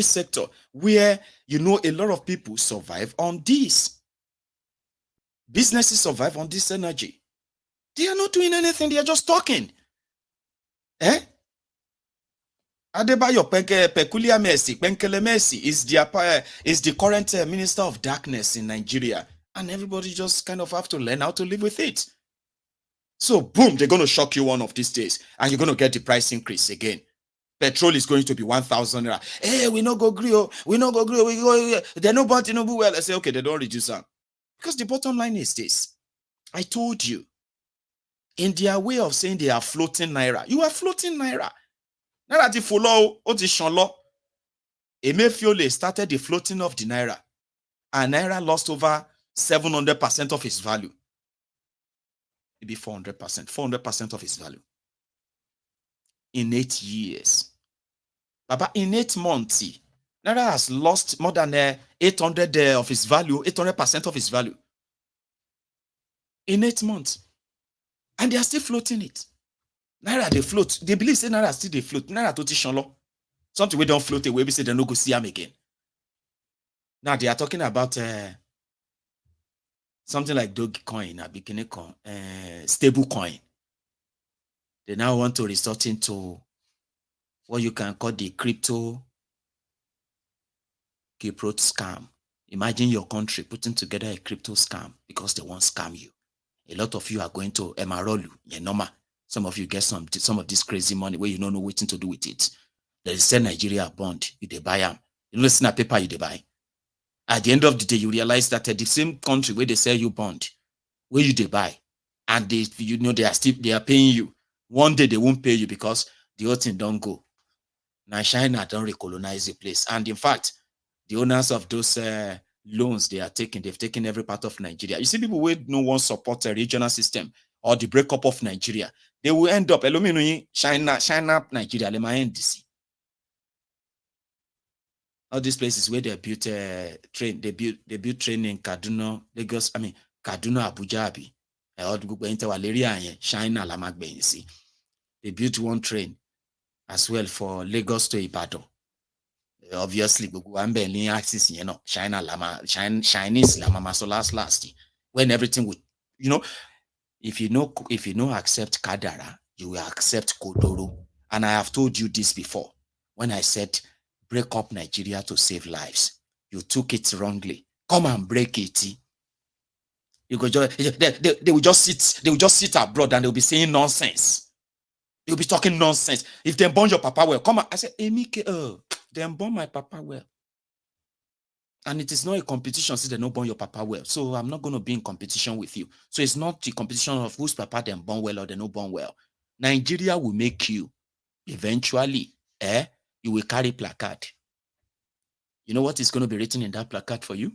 sector, where, a lot of people survive on this. Businesses survive on this energy. They are not doing anything. They are just talking. Adebayo Peculiar Mercy, Penkele Mercy is the current minister of darkness in Nigeria. And everybody just kind of have to learn how to live with it. So boom, they're going to shock you one of these days. And you're going to get the price increase again. Petrol is going to be 1,000 naira. Hey, we no go agree. We no go agree. They no want Tinubu well. I say, okay, they don't reduce them. Because the bottom line is this. I told you, in their way of saying they are floating naira, you are floating naira. Naira di follow audition law. Emefiole started the floating of the naira, and naira lost over 700% of its value. Maybe 400% of its value in 8 years. Baba, in 8 months, naira has lost more than 800 of its value, 800% of its value in 8 months, and they are still floating it. Naira they float. They believe say naira still they float. Naira to Tishonlo. Something we don't float away. We say they no go see them again. Now they are talking about something like Dogecoin, a bikini coin, stable coin. They now want to resort into what you can call the crypto scam. Imagine your country putting together a crypto scam because they want to scam you. A lot of you are going to Emarolu, Yenoma. Some of you get some of this crazy money where you don't know what to do with it. They sell Nigeria bond, you they buy them. You know, snap paper you they buy. At the end of the day, you realize that the same country where they sell you bond, where you they buy, and they are paying you. One day they won't pay you because the whole thing don't go. Now China don't recolonize the place, and in fact, the owners of those loans they are taking, they've taken every part of Nigeria. You see, people who no one support a regional system or the breakup of Nigeria, they will end up China, Nigeria, NDC. All these places where they built train, they built train in Kaduna, Lagos, Kaduna, Abuja, China, Lamagbe, they built one train as well for Lagos to Ibadan. Obviously, axis, China, Chinese, last, when everything would, if you know accept Kadara, you will accept Kodoro. And I have told you this before. When I said break up Nigeria to save lives, you took it wrongly. Come and break it. You go they will just sit abroad and they'll be saying nonsense. They'll be talking nonsense. If they burn your papa well, come on. I said, Emike, they burn my papa well. And it is not a competition since they don't burn your papa well. So I'm not going to be in competition with you. So it's not the competition of whose papa they burn well or they don't burn well. Nigeria will make you eventually, you will carry placard. You know what is going to be written in that placard for you?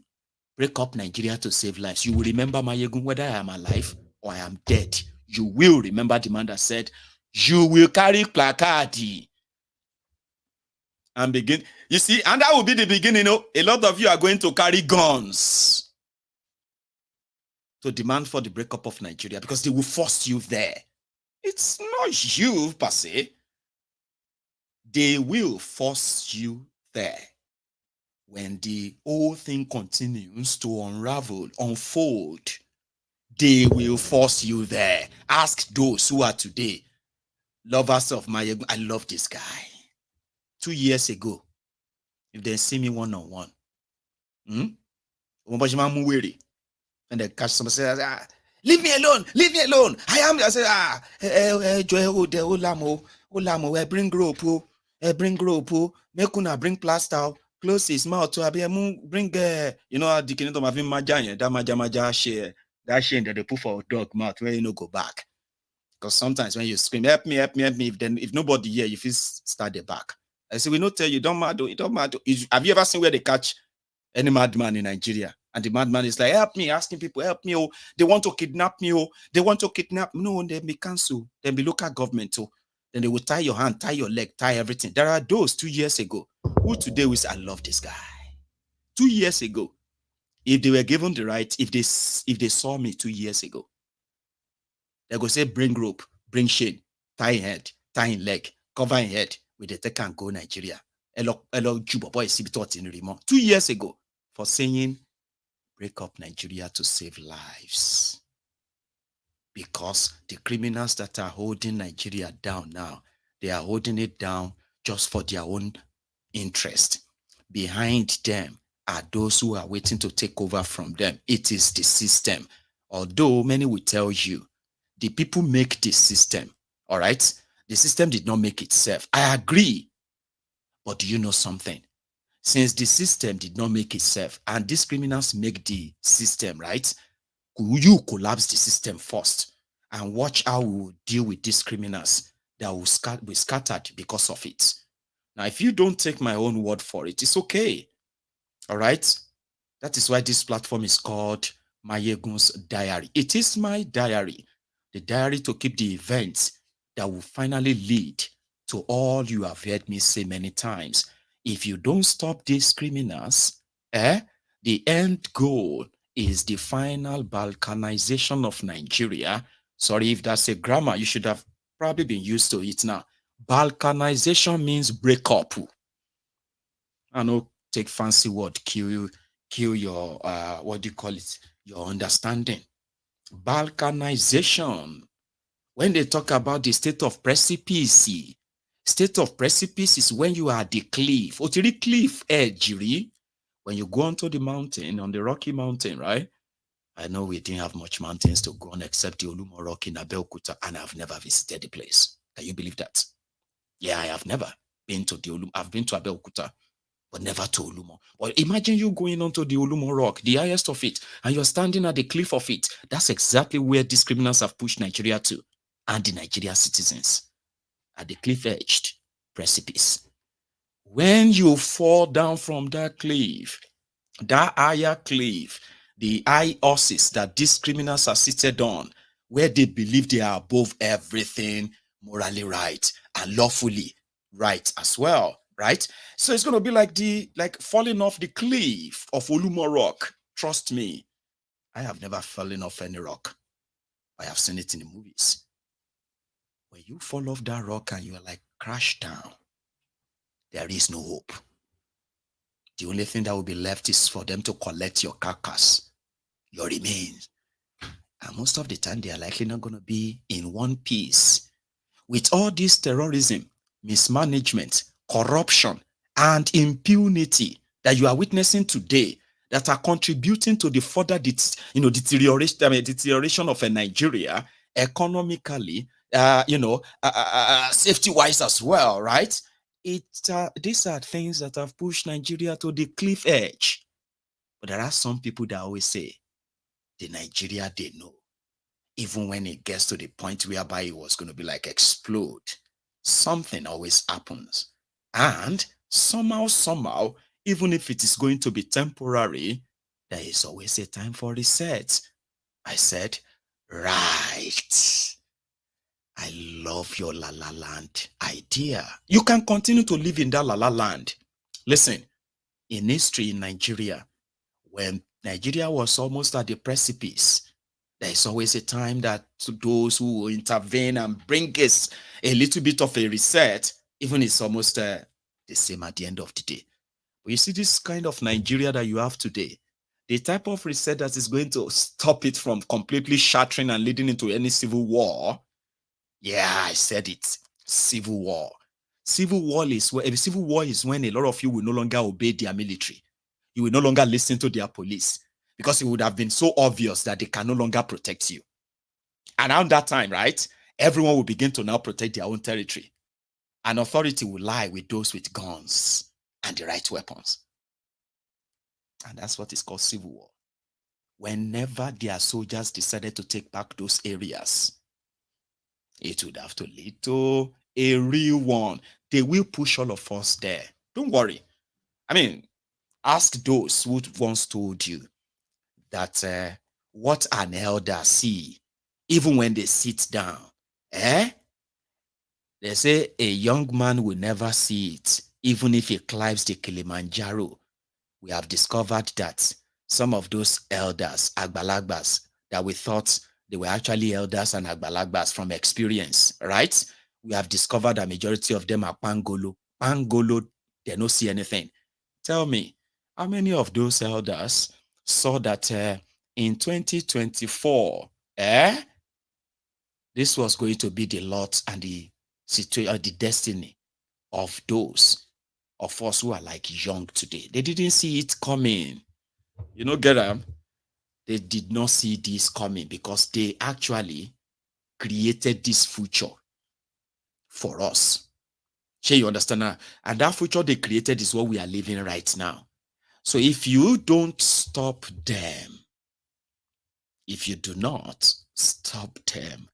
Break up Nigeria to save lives. You will remember Mayegun, whether I am alive or I am dead. You will remember the man that said, you will carry placard. And begin. You see, and that will be the beginning. A lot of you are going to carry guns to demand for the breakup of Nigeria because they will force you there. It's not you per se. They will force you there. When the whole thing continues to unfold, they will force you there. Ask those who are today lovers of Mayegun. I love this guy. 2 years ago, if they see me one-on-one, and they catch somebody say, leave me alone, I am. I say, bring rope, make una bring plaster, close his mouth to bring the kingdom of Maja, that share that they put for a dog mouth where you go back. Because sometimes when you scream, help me, if nobody here, you feel start the back. I say, we not tell you, don't matter. Have you ever seen where they catch any madman in Nigeria? And the madman is like, help me, asking people, help me. They want to kidnap me. They want to kidnap. No, they be cancel. Then be local government. Then they will tie your hand, tie your leg, tie everything. There are those 2 years ago who today will say, I love this guy. 2 years ago, if they were given the right, if they saw me 2 years ago, they go say, bring rope, bring chain, tie in head, tie in leg, cover in head. We they take and go Nigeria. 2 years ago for saying break up Nigeria to save lives. Because the criminals that are holding Nigeria down now, they are holding it down just for their own interest. Behind them are those who are waiting to take over from them. It is the system. Although many will tell you, the people make the system, all right? The system did not make itself. I agree. But do you know something? Since the system did not make itself and these criminals make the system, right? You collapse the system first and watch how we will deal with these criminals that will be scattered because of it. Now, if you don't take my own word for it, it's okay. All right? That is why this platform is called Mayegun's Diary. It is my diary, the diary to keep the events that will finally lead to all you have heard me say many times. If you don't stop these criminals, the end goal is the final balkanization of Nigeria. Sorry if that's a grammar. You should have probably been used to it now. Balkanization means break up. I know, take fancy word, kill your, what do you call it? Your understanding. Balkanization. When they talk about the state of precipice is when you are at the cliff. Otiri cliff edge, when you go onto the mountain, on the Rocky Mountain, right? I know we didn't have much mountains to go on except the Olumo Rock in Abeokuta, and I've never visited the place. Can you believe that? Yeah, I have never been to the Olumo. I've been to Abeokuta, but never to Olumo. Well, imagine you going onto the Olumo Rock, the highest of it, and you're standing at the cliff of it. That's exactly where these criminals have pushed Nigeria to, and the Nigerian citizens, at the cliff-edged precipice. When you fall down from that cliff, that higher cliff, the high horses that these criminals are seated on, where they believe they are above everything, morally right and lawfully right as well, right? So it's going to be like falling off the cliff of Olumo Rock. Trust me, I have never fallen off any rock. I have seen it in the movies. When you fall off that rock and you are like crash down, there is no hope. The only thing that will be left is for them to collect your carcass, your remains. And most of the time, they are likely not going to be in one piece. With all this terrorism, mismanagement, corruption, and impunity that you are witnessing today, that are contributing to the further deterioration of Nigeria economically, safety-wise as well, right? These are things that have pushed Nigeria to the cliff edge. But there are some people that always say, the Nigeria they know, even when it gets to the point whereby it was going to be like explode, something always happens. And somehow, even if it is going to be temporary, there is always a time for reset. I said, right. I love your La La Land idea. You can continue to live in that La La Land. Listen, in history in Nigeria, when Nigeria was almost at the precipice, there is always a time that those who will intervene and bring us a little bit of a reset, even it's almost the same at the end of the day. But you see this kind of Nigeria that you have today, the type of reset that is going to stop it from completely shattering and leading into any civil war. Yeah, I said it. Civil war. Civil war is when a lot of you will no longer obey their military. You will no longer listen to their police because it would have been so obvious that they can no longer protect you. And around that time, right, everyone will begin to now protect their own territory. And authority will lie with those with guns and the right weapons. And that's what is called civil war. Whenever their soldiers decided to take back those areas, it would have to lead to a real one. They will push all of us there. Don't worry. I mean, ask those who once told you that what an elder see, even when they sit down, They say a young man will never see it, even if he climbs the Kilimanjaro. We have discovered that some of those elders, Agbalagbas, that we thought they were actually elders and Agbalagbas from experience, right? We have discovered a majority of them are Pangolo. Pangolo, they don't see anything. Tell me, how many of those elders saw that in 2024, this was going to be the lot and the situation, the destiny of those of us who are like young today. They didn't see it coming. You know, get them? They did not see this coming because they actually created this future for us. Sure, you understand that? And that future they created is what we are living right now. So if you don't stop them, if you do not stop them,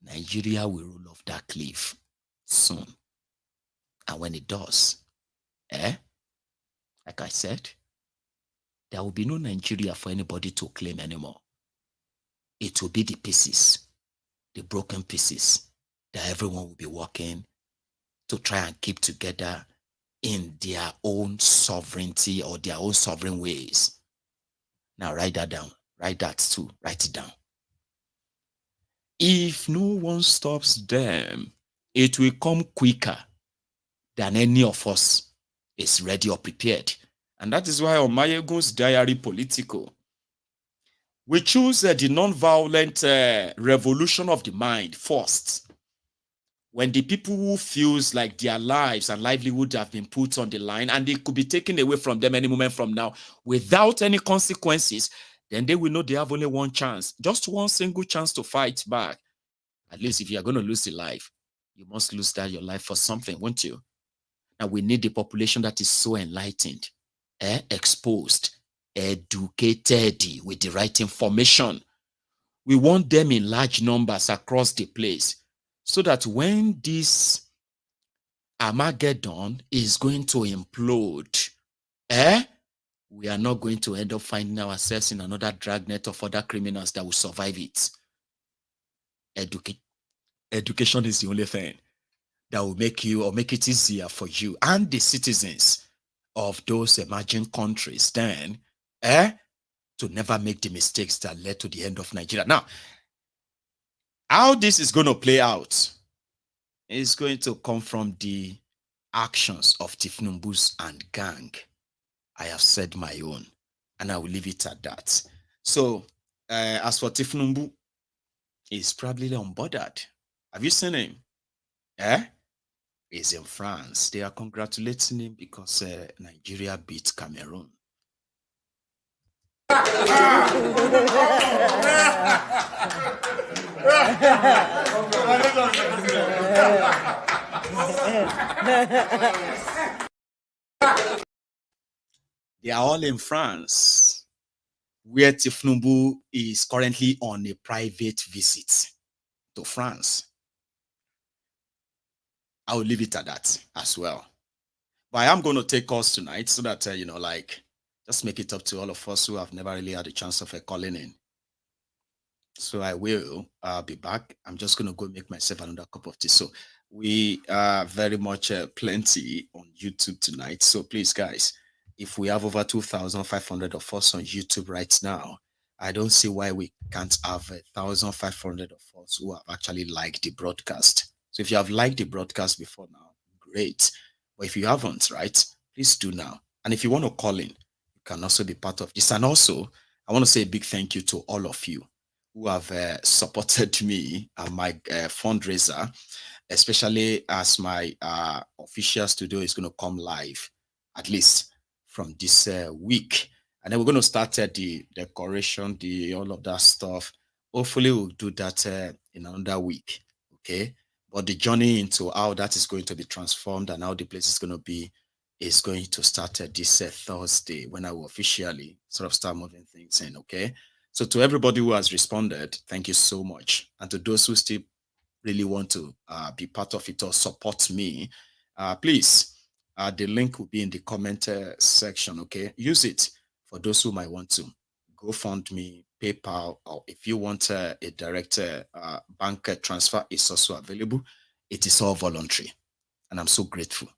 Nigeria will roll off that cliff soon. And when it does, like I said, there will be no Nigeria for anybody to claim anymore. It will be the pieces, the broken pieces, that everyone will be working to try and keep together in their own sovereignty or their own sovereign ways. Now write that down. Write that too. Write it down. If no one stops them, it will come quicker than any of us is ready or prepared. And that is why on Mayegun's diary Political, we choose the non-violent revolution of the mind first. When the people who feels like their lives and livelihood have been put on the line and they could be taken away from them any moment from now without any consequences, then they will know they have only one chance, just one single chance to fight back. At least if you are going to lose your life, you must lose that your life for something, won't you? Now we need the population that is so enlightened, exposed, educated with the right information. We want them in large numbers across the place so that when this Armageddon is going to implode, we are not going to end up finding ourselves in another dragnet of other criminals that will survive it. Education is the only thing that will make you or make it easier for you and the citizens of those emerging countries then to never make the mistakes that led to the end of Nigeria. Now, how this is going to play out is going to come from the actions of Thiefnubus and gang. I have said my own, and I will leave it at that. So, as for Thiefnubu, he's probably unbothered. Have you seen him? He's in France. They are congratulating him because Nigeria beat Cameroon. They are all in France, where Thiefnubu is currently on a private visit to France. I will leave it at that as well. But I am going to take calls tonight so that, just make it up to all of us who have never really had a chance of calling in. So I will be back. I'm just going to go make myself another cup of tea. So we are very much plenty on YouTube tonight. So please, guys, if we have over 2,500 of us on YouTube right now, I don't see why we can't have 1,500 of us who have actually liked the broadcast. So if you have liked the broadcast before now, great. But if you haven't, right, please do now. And if you want to call in, you can also be part of this. And also, I want to say a big thank you to all of you who have supported me and my fundraiser, especially as my official studio is going to come live, at least from this week. And then we're going to start the decoration, all of that stuff. Hopefully we'll do that in another week, okay? But the journey into how that is going to be transformed and how the place is going to be is going to start this Thursday when I will officially sort of start moving things in, okay? So to everybody who has responded, thank you so much. And to those who still really want to be part of it or support me, please, the link will be in the comment section, okay? Use it for those who might want to. GoFundMe, PayPal, or if you want a direct bank transfer, is also available. It is all voluntary. And I'm so grateful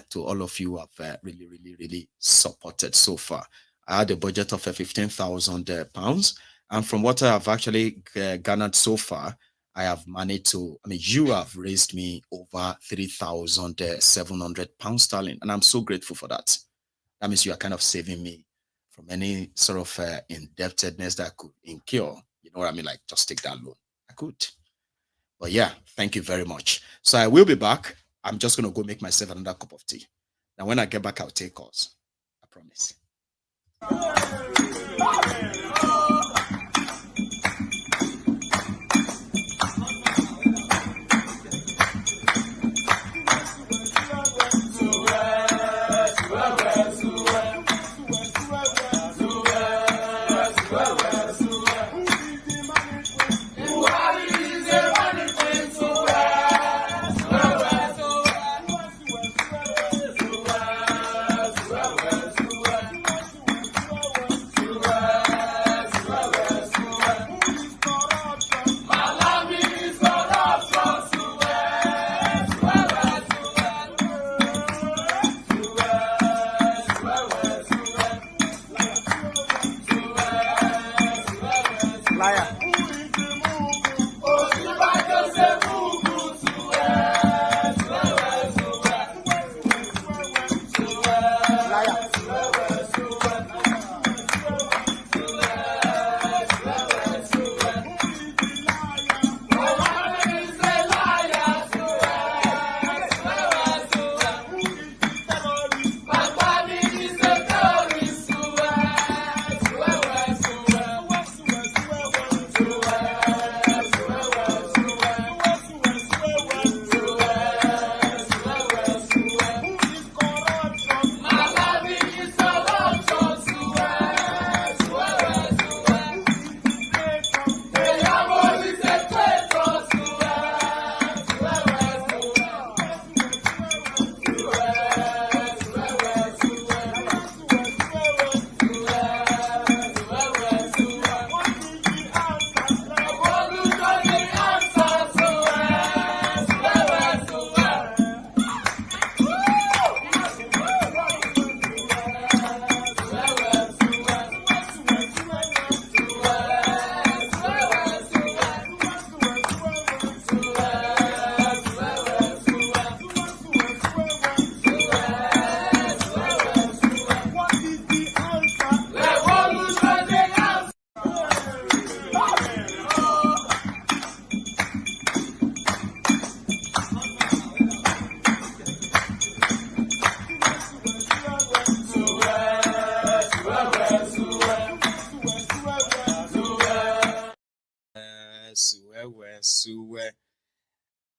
to all of you who have really, really, really supported so far. I had a budget of £15,000. And from what I have actually garnered so far, I have managed to, you have raised me over £3,700 sterling. And I'm so grateful for that. That means you are kind of saving me from any sort of indebtedness that I could incur. You know what I mean? Like, just take that loan. I could. But yeah, thank you very much. So I will be back. I'm just going to go make myself another cup of tea. Now, when I get back, I'll take calls. I promise.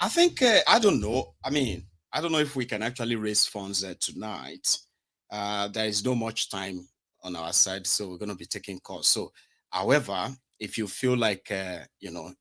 I think, I don't know. I mean, I don't know if we can actually raise funds tonight. There is no much time on our side, so we're going to be taking calls. So, however, if you feel like, you know,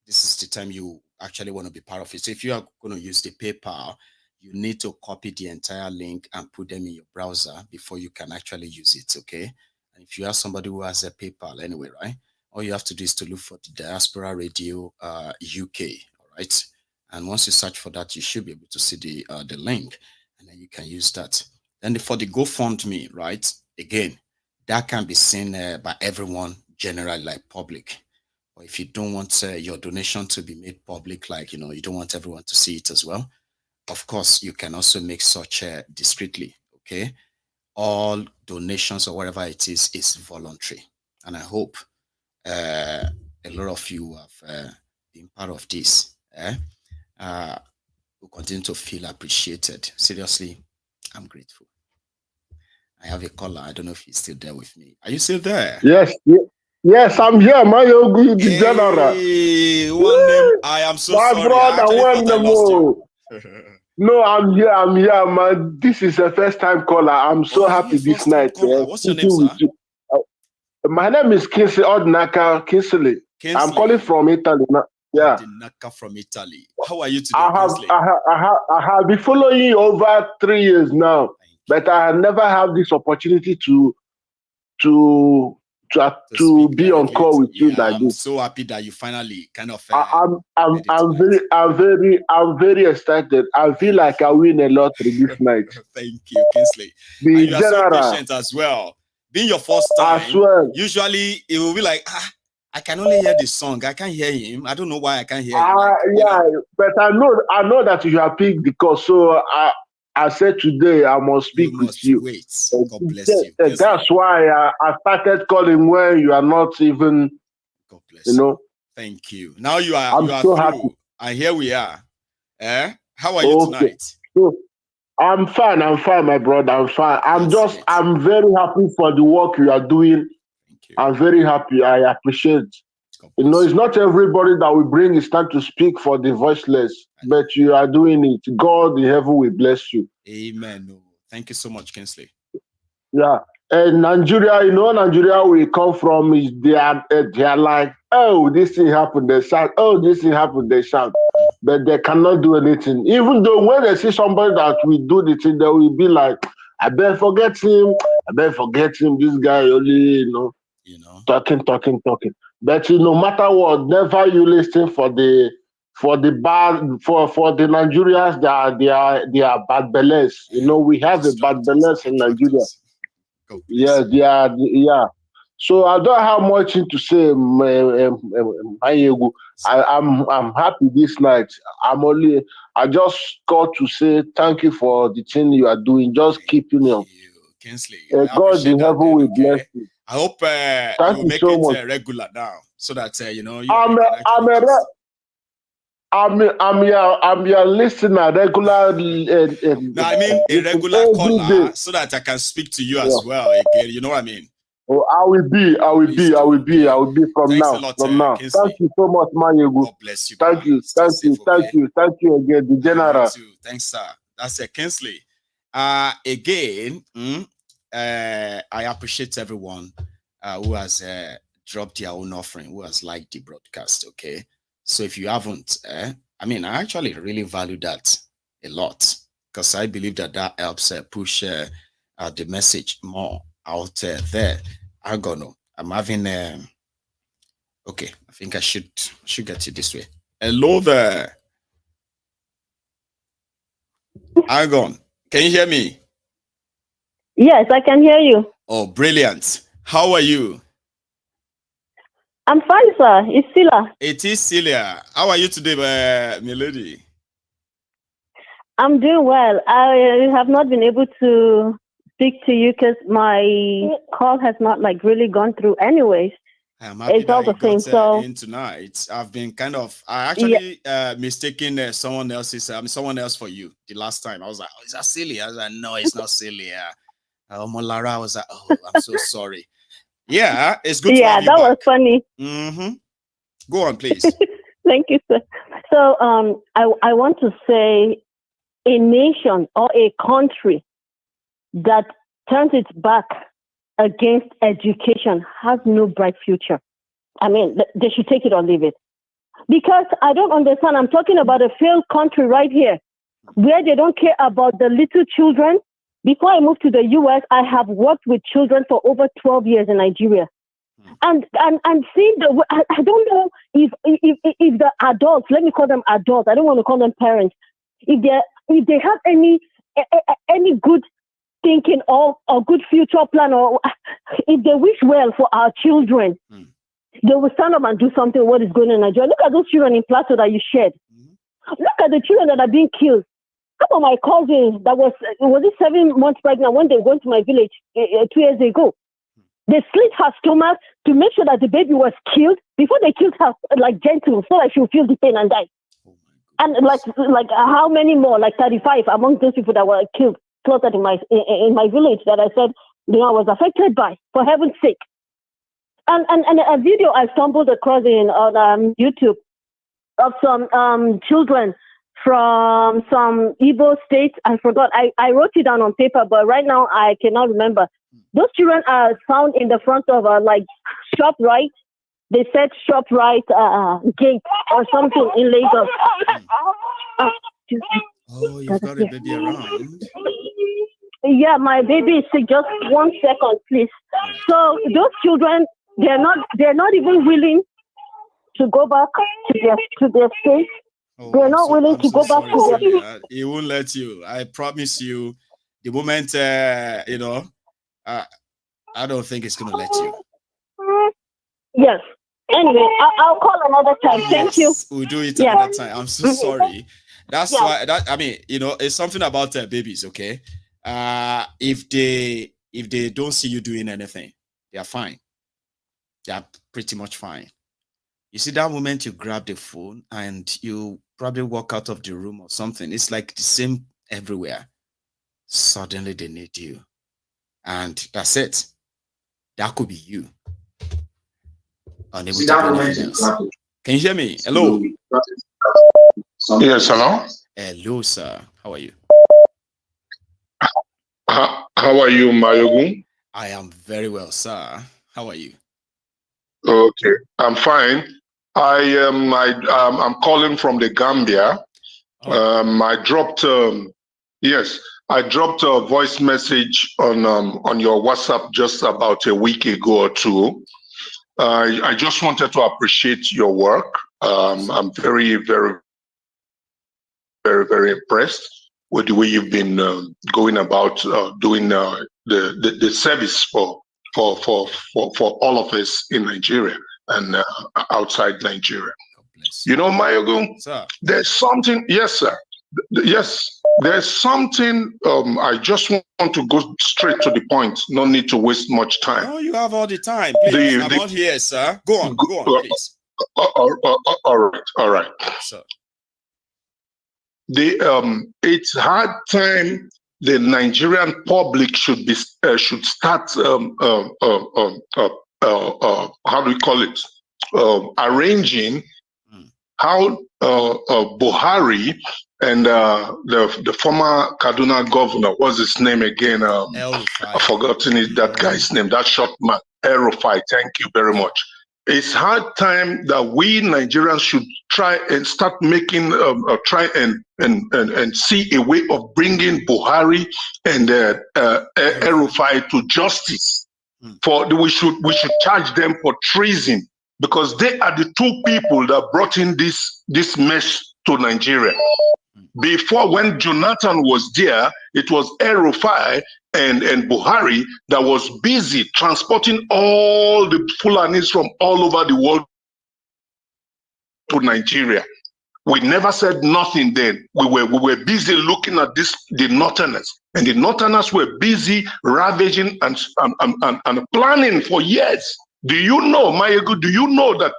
this is the time you actually want to be part of it. So if you are going to use the PayPal, you need to copy the entire link and put them in your browser before you can actually use it, okay? And if you have somebody who has a PayPal anyway, right? All you have to do is to look for the Diaspora Radio UK, all right? And once you search for that, you should be able to see the link, and then you can use that. Then for the GoFundMe, right? Again, that can be seen by everyone, generally, like public. Or if you don't want your donation to be made public, like, you know, you don't want everyone to see it as well, of course, you can also make such discreetly, okay? All donations or whatever it is voluntary. And I hope a lot of you have been part of this. Will continue to feel appreciated. Seriously, I'm grateful. I have a caller. I don't know if he's still there with me. Are you still there? Yes, I'm here. My good general. One name. I am so my sorry. brother, no, I'm here, man. This is the first time caller. I'm so happy this night. What's your name, sir? My name is Kinsley Odnaka Kinsley. I'm calling from Italy. Yeah. Odnaka from Italy. How are you today, I have been following you over 3 years now, but I have never had this opportunity to be on call with you like I'm this. so happy that you finally kind of. I'm very excited. I feel like I win a lottery this night. Thank you, Kinsley. And you are so patient as well. Being your first time, usually it will be like, I can only hear the song. I can't hear him. I don't know why I can't hear him. But I know that you have picked the call. So I said today I must speak with you. Wait. God bless you. That's why I started calling when you are not even. God bless you know. Thank you. Now you are. I'm you are so through. happy. and here we are. How are you tonight? So, I'm fine, my brother. I'm fine. I'm very happy for the work you are doing. I'm very happy. I appreciate. You know, it's not everybody that will bring his time to speak for the voiceless, but you are doing it. God in heaven will bless you. Amen. Thank you so much, Kinsley. Yeah. And Nigeria, you know, Nigeria we come from is they are like, oh, this thing happened, they shout. Oh, this thing happened, they shout. But they cannot do anything. Even though when they see somebody that will do the thing, they will be like, I better forget him. This guy only, you know, talking. But no matter what, never you listen for the bad for the Nigerians they are bad bellers. You know, we have a bad bellers in Nigeria. Yeah, they are, yeah. So I don't have much to say. I'm happy this night. I just got to say thank you for the thing you are doing. Just keep Kinsley. God in heaven will bless you. I hope you will make so it regular now, so that you know. I'm your listener, regular. No, I mean a regular caller, so that I can speak to you as well. Again, you know what I mean? Oh, I will be from Thanks now. a lot, From now. Kinsley. Thank you so much, Mayegu. God bless you. Thank you again, the general. Thanks, sir. That's Kinsley. Again, I appreciate everyone who has dropped their own offering, who has liked the broadcast. Okay, so if you haven't, I mean, I actually really value that a lot, because I believe that helps push the message more out there. I'm having okay, I think I should get it this way. Hello there. Hang on. Can you hear me? Yes, I can hear you. Oh, brilliant. How are you? I'm fine, sir. It's Sila. It is Celia. How are you today, my lady? I'm doing well. I have not been able to speak to you because my call has not really gone through anyways. I'm happy it's all the same. So in tonight, I've been I actually mistaken someone else for you the last time. I was like, oh, is that Celia? I was like, no, it's not Celia. Molara, I was like, oh, I'm so sorry. Yeah, it's good to have you that back. was funny. Go on, please. Thank you, sir. So I want to say a nation or a country that turns its back against education has no bright future. I mean, they should take it or leave it. Because I don't understand. I'm talking about a failed country right here where they don't care about the little children. Before I moved to the US, I have worked with children for over 12 years in Nigeria. And seeing I don't know if the adults, let me call them adults, I don't want to call them parents, if they have any good thinking or good future plan, or if they wish well for our children, they will stand up and do something what is going on in Nigeria. Look at those children in Plateau that you shared. Look at the children that are being killed. Some of my cousins that was it 7 months pregnant when they went to my village 2 years ago. They slit her stomach to make sure that the baby was killed before they killed her, like gentle, so that she would feel the pain and die. And like how many more? Like 35 among those people that were killed, slaughtered in my village that I said, I was affected by, for heaven's sake. And a video I stumbled across on YouTube of some children from some Igbo states. I forgot. I wrote it down on paper, but right now I cannot remember. Those children are found in the front of ShopRite. They said ShopRite gate or something in Lagos. Oh, you've got a baby around. Yeah, my baby is sick. Just 1 second, please. So those children, they're not even willing to go back to their state. Oh, they're not willing to go back to their. He won't let you. I promise you. The moment I don't think it's gonna let you. Yes. Anyway, I'll call another time. Yes, Thank you. We'll do it another time. I'm so sorry. That's why. It's something about babies. Okay. If they don't see you doing anything, they are fine. They are pretty much fine. You see, that moment you grab the phone and you probably walk out of the room or something. It's like the same everywhere. Suddenly they need you. And that's it. That could be you. Unable to do anything else. Can you hear me? Hello. Yes, hello. Hello, sir. How are you? How are you, Mayogun? I am very well, sir. How are you? Okay, I'm fine. I'm calling from the Gambia. I dropped I dropped a voice message on your WhatsApp just about a week ago or two. I just wanted to appreciate your work. I'm very, very, very, very impressed with the way you've been going about doing the service for all of us in Nigeria and outside Nigeria. You know, Mayogun, there's something. Yes, sir. Yes, there's something. I just want to go straight to the point. No need to waste much time. Oh, you have all the time. Please, I'm not here, sir. Go on, please. All right. Sir. It's hard time the Nigerian public should start how do we call it, arranging how Buhari and the former Kaduna governor, what's his name again? I've forgotten that guy's name, that short man, El-Rufai. Thank you very much. It's hard time that we Nigerians should try and start making, try and see a way of bringing Buhari and El-Rufai to justice. For we should charge them for treason, because they are the two people that brought in this mess to Nigeria. Before, when Jonathan was there, it was El-Rufai and Buhari that was busy transporting all the Fulanis from all over the world to Nigeria. We never said nothing then. We were busy looking at the Northerners, and the Northerners were busy ravaging and planning for years. Do you know, Mayegu, do you know that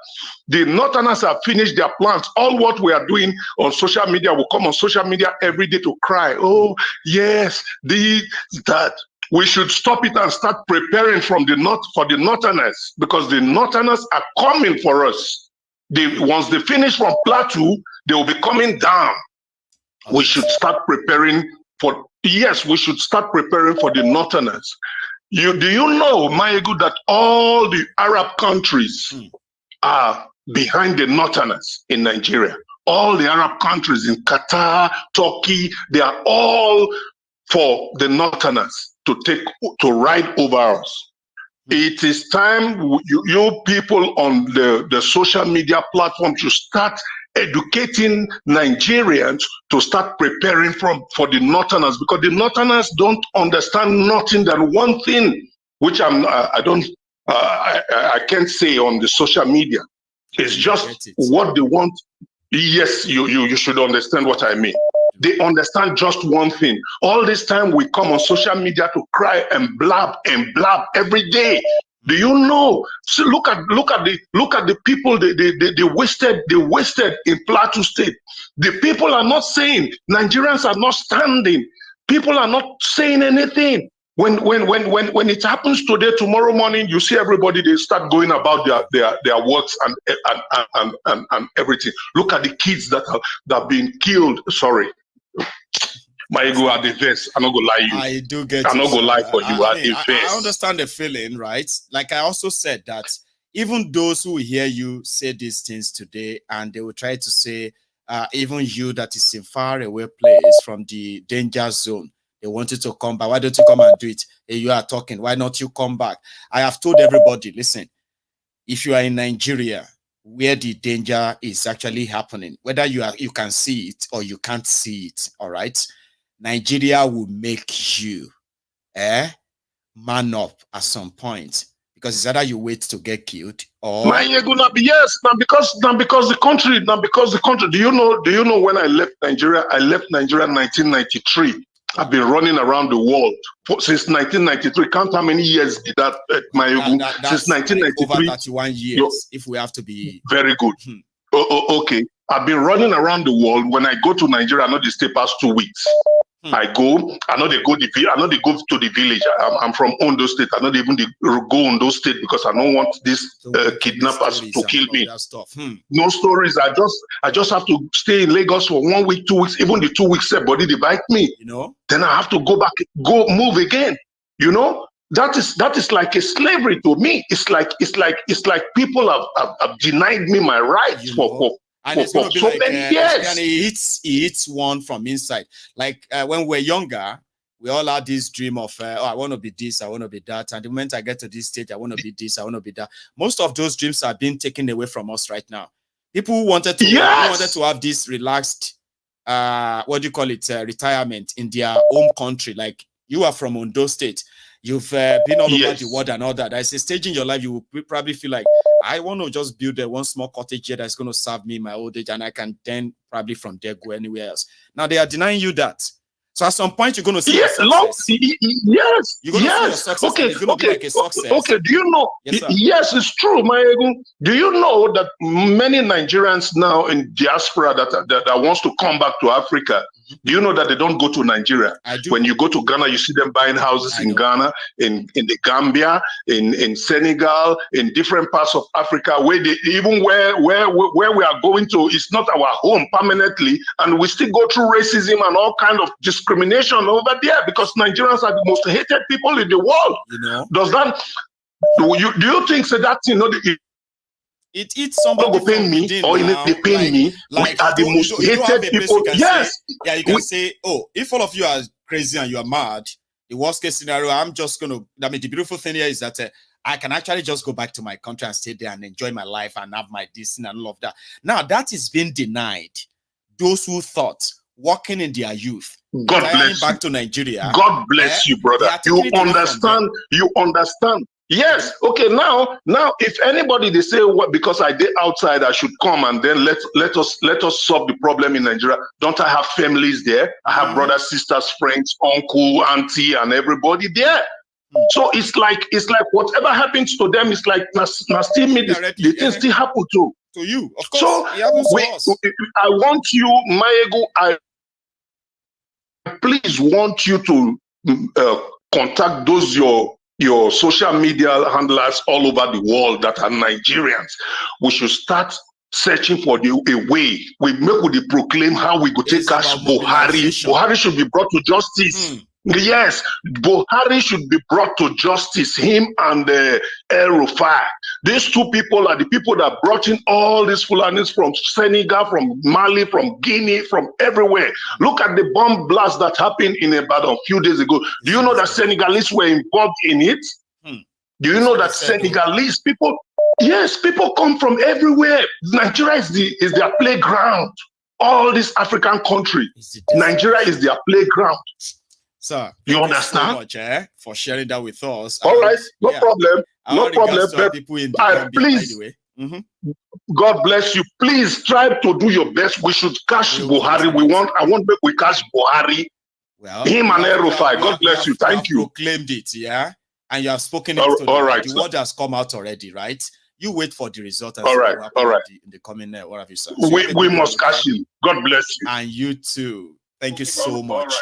the Northerners have finished their plans? All what we are doing on social media will come on social media every day to cry, oh, yes, that. We should stop it and start preparing for the Northerners, because the Northerners are coming for us. Once they finish from Plateau, they will be coming down. We should start preparing for, yes, we should start preparing for the Northerners. Do you know, Mayegu, that all the Arab countries are behind the Northerners in Nigeria? All the Arab countries in Qatar, Turkey, they are all for the Northerners to ride over us. It is time you people on the social media platform to start educating Nigerians to start preparing for the Northerners, because the Northerners don't understand nothing than one thing, which I can't say on the social media. It's just what they want. Yes, you should understand what I mean. They understand just one thing. All this time we come on social media to cry and blab every day. Do you know? So look at the people they wasted in Plateau State. The people are not saying. Nigerians are not standing. People are not saying anything. When it happens today, tomorrow morning, you see everybody, they start going about their works and everything. Look at the kids that are being killed. Sorry. My ego at the verse. I'm not gonna lie you. I do get. I'm not gonna lie for you. I understand the feeling, right? Like I also said that even those who hear you say these things today, and they will try to say, even you that is in far away place from the danger zone, they want you to come back. Why don't you come and do it? Hey, you are talking. Why not you come back? I have told everybody, listen, if you are in Nigeria, where the danger is actually happening, whether you can see it or you can't see it, all right? Nigeria will make you man up at some point, because it's either you wait to get killed or yes, because the country. Do you know when I left Nigeria? I left Nigeria in 1993. I've been running around the world since 1993. Count how many years did that, since 1993. Over 31 years, if we have to be very good. Okay. I've been running around the world. When I go to Nigeria, I know they stay past 2 weeks. I go, I know they go to the village. I'm from Ondo State. I know they even go Ondo State because I don't want these kidnappers to kill me. No stories. I just have to stay in Lagos for 1 week, 2 weeks. Even the 2 weeks, body they bite me. Then I have to go back, move again. That is like a slavery to me. It's like people have denied me my rights for so many years. And he hits one from inside. Like when we were younger, we all had this dream of, I want to be this, I want to be that. And the moment I get to this stage, I want to be this, I want to be that. Most of those dreams are being taken away from us right now. People who wanted to have this relaxed, retirement in their home country. Like you are from Ondo State. You've been all over the world and all that. There's a stage in your life you will probably feel like, I want to just build one small cottage here that's going to serve me in my old age, and I can then probably from there go anywhere else. Now they are denying you that. So at some point you're going to see your success. You're going to see your success. Okay. It's going to be like a success. Okay. Do you know? Yes, it's true, Mayegu. Do you know that many Nigerians now in diaspora that wants to come back to Africa? Do you know that they don't go to Nigeria? I do. When you go to Ghana, you see them buying houses in Ghana, in the Gambia, in Senegal, in different parts of Africa, where we are going to, it's not our home permanently, and we still go through racism and all kind of discrimination over there because Nigerians are the most hated people in the world. Does that? Do you think so that it eats somebody paying me within, or they pay me? Like, we are the most hated people. Yes. You can say, oh, if all of you are crazy and you are mad, the worst case scenario, the beautiful thing here is that I can actually just go back to my country and stay there and enjoy my life and have my destiny and all of that. Now that is being denied. Those who thought working in their youth, God bless back to Nigeria. God bless you, brother. You understand. Yes. Okay. Now, if anybody they say because I did outside, I should come and then let us solve the problem in Nigeria. Don't I have families there? I have brothers, sisters, friends, uncle, auntie, and everybody there. So it's like whatever happens to them, it's like still me. The thing still happen to you. Of course. So I want you, Mayegu. I please want you to contact those your social media handlers all over the world that are Nigerians. We should start searching for a way. We proclaim how we go take cash Buhari. Buhari should be brought to justice. Yes, Buhari should be brought to justice. Him and El Rufai. These two people are the people that brought in all these Fulanis from Senegal, from Mali, from Guinea, from everywhere. Look at the bomb blast that happened in Ibadan a few days ago. Do you know that Senegalese were involved in it? Do you know that Senegalese people? Yes, people come from everywhere. Nigeria is their playground. All this African country, Nigeria is their playground. Sir, you understand? So much, for sharing that with us. All right, no problem. No problem. Please, God bless you. Please try to do your best. We should catch Buhari. I want we catch Buhari. Well, him and El Rufai. God bless you. Thank you. Proclaimed it, and you have spoken it. All right. The word has come out already, right? You wait for the result. All right. In the coming, what have you said? We must catch him. God bless you. And you too. Thank you so much.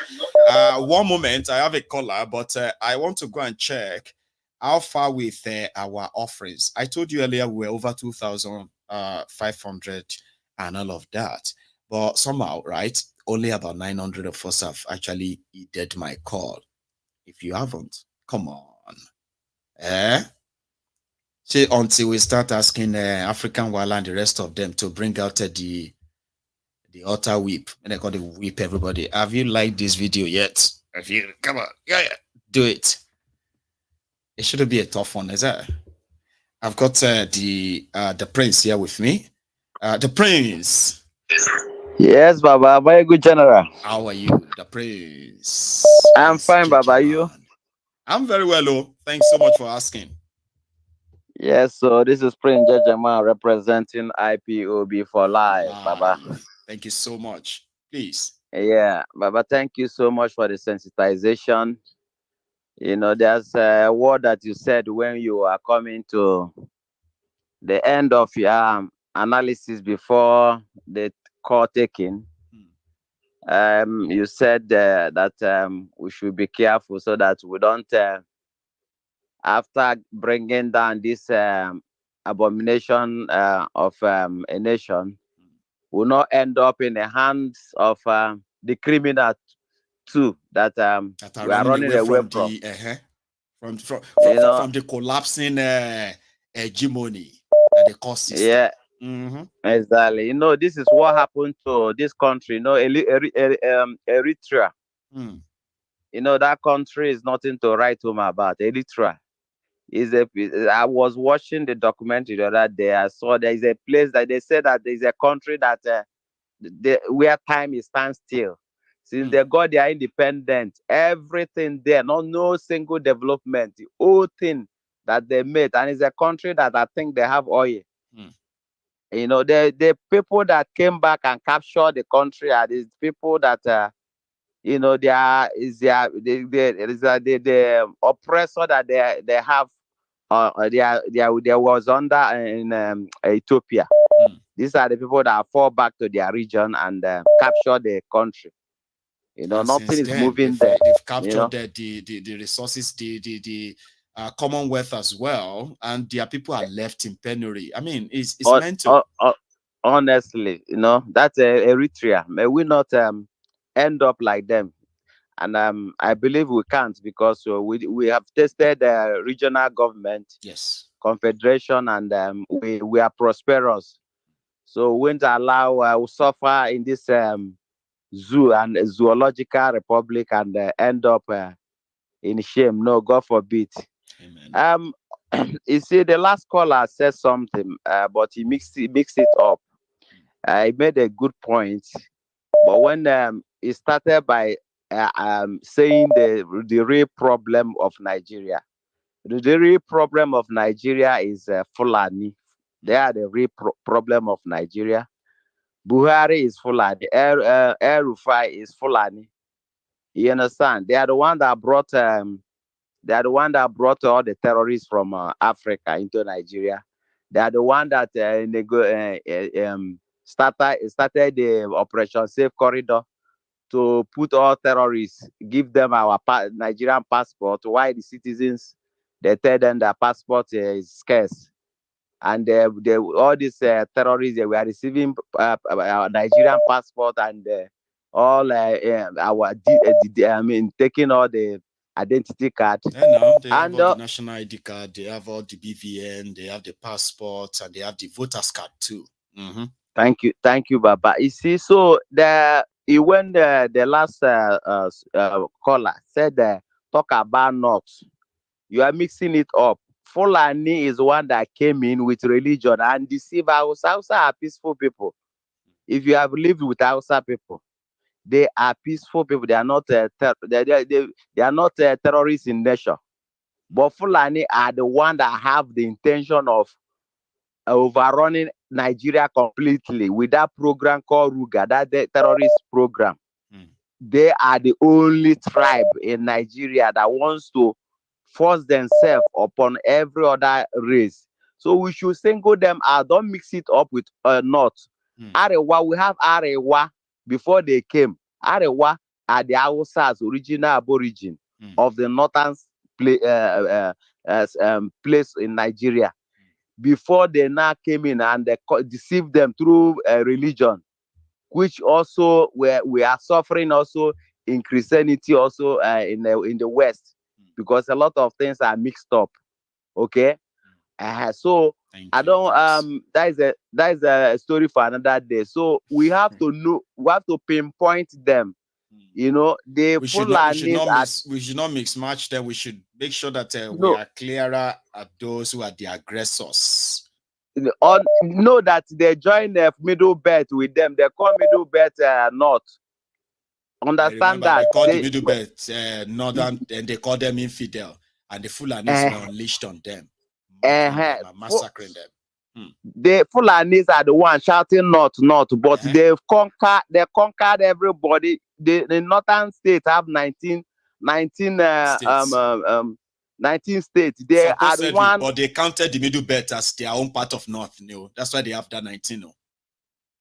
One moment, I have a caller, but I want to go and check how far with our offerings. I told you earlier we were over 2,500 and all of that, but somehow, right, only about 900 of us have actually heeded my call. If you haven't, come on. See, until we start asking African Wala and the rest of them to bring out the altar whip, and I got to whip everybody. Have you liked this video yet? Have you? Come on, do it. It shouldn't be a tough one, is that? I've got the prince here with me. The prince. Yes, Baba. Very good general. How are you, the prince? I'm fine, Baba. You? I'm very well, oh. Thanks so much for asking. Yes, so this is Prince Jajama representing IPOB for life, Baba. Thank you so much. Please. Yeah, Baba, thank you so much for the sensitization. You know, there's a word that you said when you are coming to the end of your analysis before the call taking. You said that we should be careful so that we don't, after bringing down this abomination of a nation, will not end up in the hands of the criminal too that we are running away from. From the collapsing hegemony that the cost system. Yeah. Exactly. This is what happened to this country. Eritrea. That country is nothing to write home about. Eritrea I was watching the documentary the other day. I saw there is a place that they said that there is a country that where time is standstill. Since they got their independence, everything there, no single development, the whole thing that they made, and it's a country that I think they have oil. The people that came back and captured the country are these people that the oppressor that they have there was under in Ethiopia. These are the people that fall back to their region and capture the country. Nothing is moving there. They've captured the resources, the Commonwealth as well, and their people are left in penury. I mean, it's mental. Honestly, that's Eritrea. May we not end up like them. And I believe we can't, because we have tested the regional government, yes, confederation, and we are prosperous. So we won't allow we suffer in this zoo and zoological republic and end up in shame. No, God forbid. Amen. You see, the last caller said something, but he mixed it up. He made a good point, but when he started by saying the real problem of Nigeria, the real problem of Nigeria is Fulani. They are the real problem of Nigeria. Buhari is Fulani. Rufai is Fulani. You understand? They are the one that brought all the terrorists from Africa into Nigeria. They are the one that started the Operation Safe Corridor to put all terrorists, give them our Nigerian passport. Why the citizens, they tell them their passport is scarce. And all these terrorists, they were receiving our Nigerian passport and all taking all the identity card. Now they have all the national ID card, they have all the BVN, they have the passport, and they have the voters card too. Thank you, Baba. You see, so when the last caller said talk about North, you are mixing it up. Fulani is one that came in with religion and deceived Hausa. Hausa are peaceful people. If you have lived with Hausa people, they are peaceful people. They are not they are not terrorists in nature. But Fulani are the one that have the intention of overrunning Nigeria completely with that program called Ruga, that terrorist program. They are the only tribe in Nigeria that wants to force themselves upon every other race. So we should single them out. Don't mix it up with North. Arewa, we have Arewa before they came. Arewa are the Hausa's original aborigine of the northern place in Nigeria. Before they now came in and they deceived them through religion, which also we are suffering also in Christianity, also in the West, because a lot of things are mixed up. Okay, so I don't. That is a story for another day. So we have to know. We have to pinpoint them. We should not mix match them. We should make sure that we are clearer at those who are the aggressors. Know that they join the middle belt with them. They call middle belt North. Understand that they call the middle belt Northern, and they call them infidel, and the Fulanis were unleashed on them, massacring them. The Fulanis are the ones shouting North, but they've conquered everybody. The northern states have 19 states. 19 states. They are one. But they counted the middle belt as their own part of North. That's why they have that 19. No?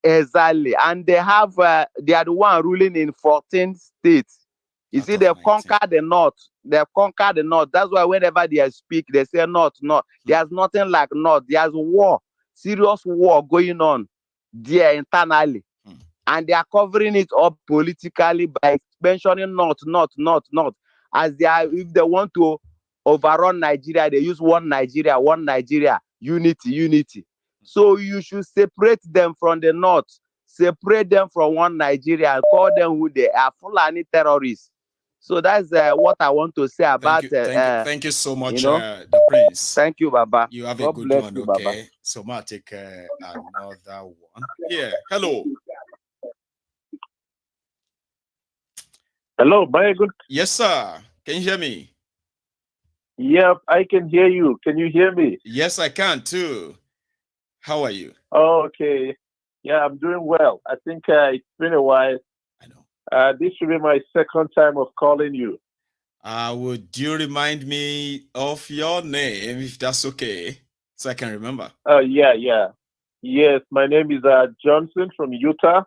Exactly, and they have they are the one ruling in 14 states. You see, they conquer the North. They conquer the North. That's why whenever they speak, they say North, North. There's nothing like North. There's war, serious war going on there internally. And they are covering it up politically by mentioning North, North, North, North. As they are, if they want to overrun Nigeria, they use one Nigeria, unity, unity. So you should separate them from the North, separate them from one Nigeria, and call them who they are, Fulani terrorists. So that's what I want to say about. Thank you so much, the Prince. Thank you, Baba. You have a God good bless one, you, okay? Baba. So I'll take another one. Here, hello. Hello, very good. Yes, sir. Can you hear me? Yep, I can hear you. Can you hear me? Yes, I can too. How are you? Oh, okay. Yeah, I'm doing well. I think it's been a while. I know. This should be my second time of calling you. Would you remind me of your name, if that's okay, so I can remember? Yeah. Yes, my name is Johnson from Utah.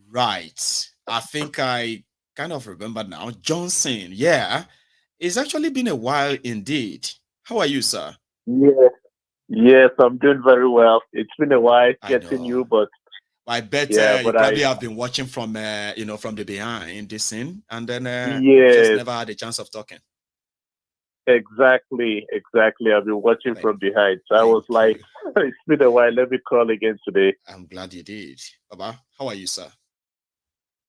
Right. I think I kind of remember now. Johnson, yeah. It's actually been a while indeed. How are you, sir? Yes, I'm doing very well. It's been a while getting you, but I bet you probably have been watching from from the behind this scene, and then just never had a chance of talking. Exactly. I've been watching from behind. So I was like, it's been a while. Let me call again today. I'm glad you did. Baba, how are you, sir?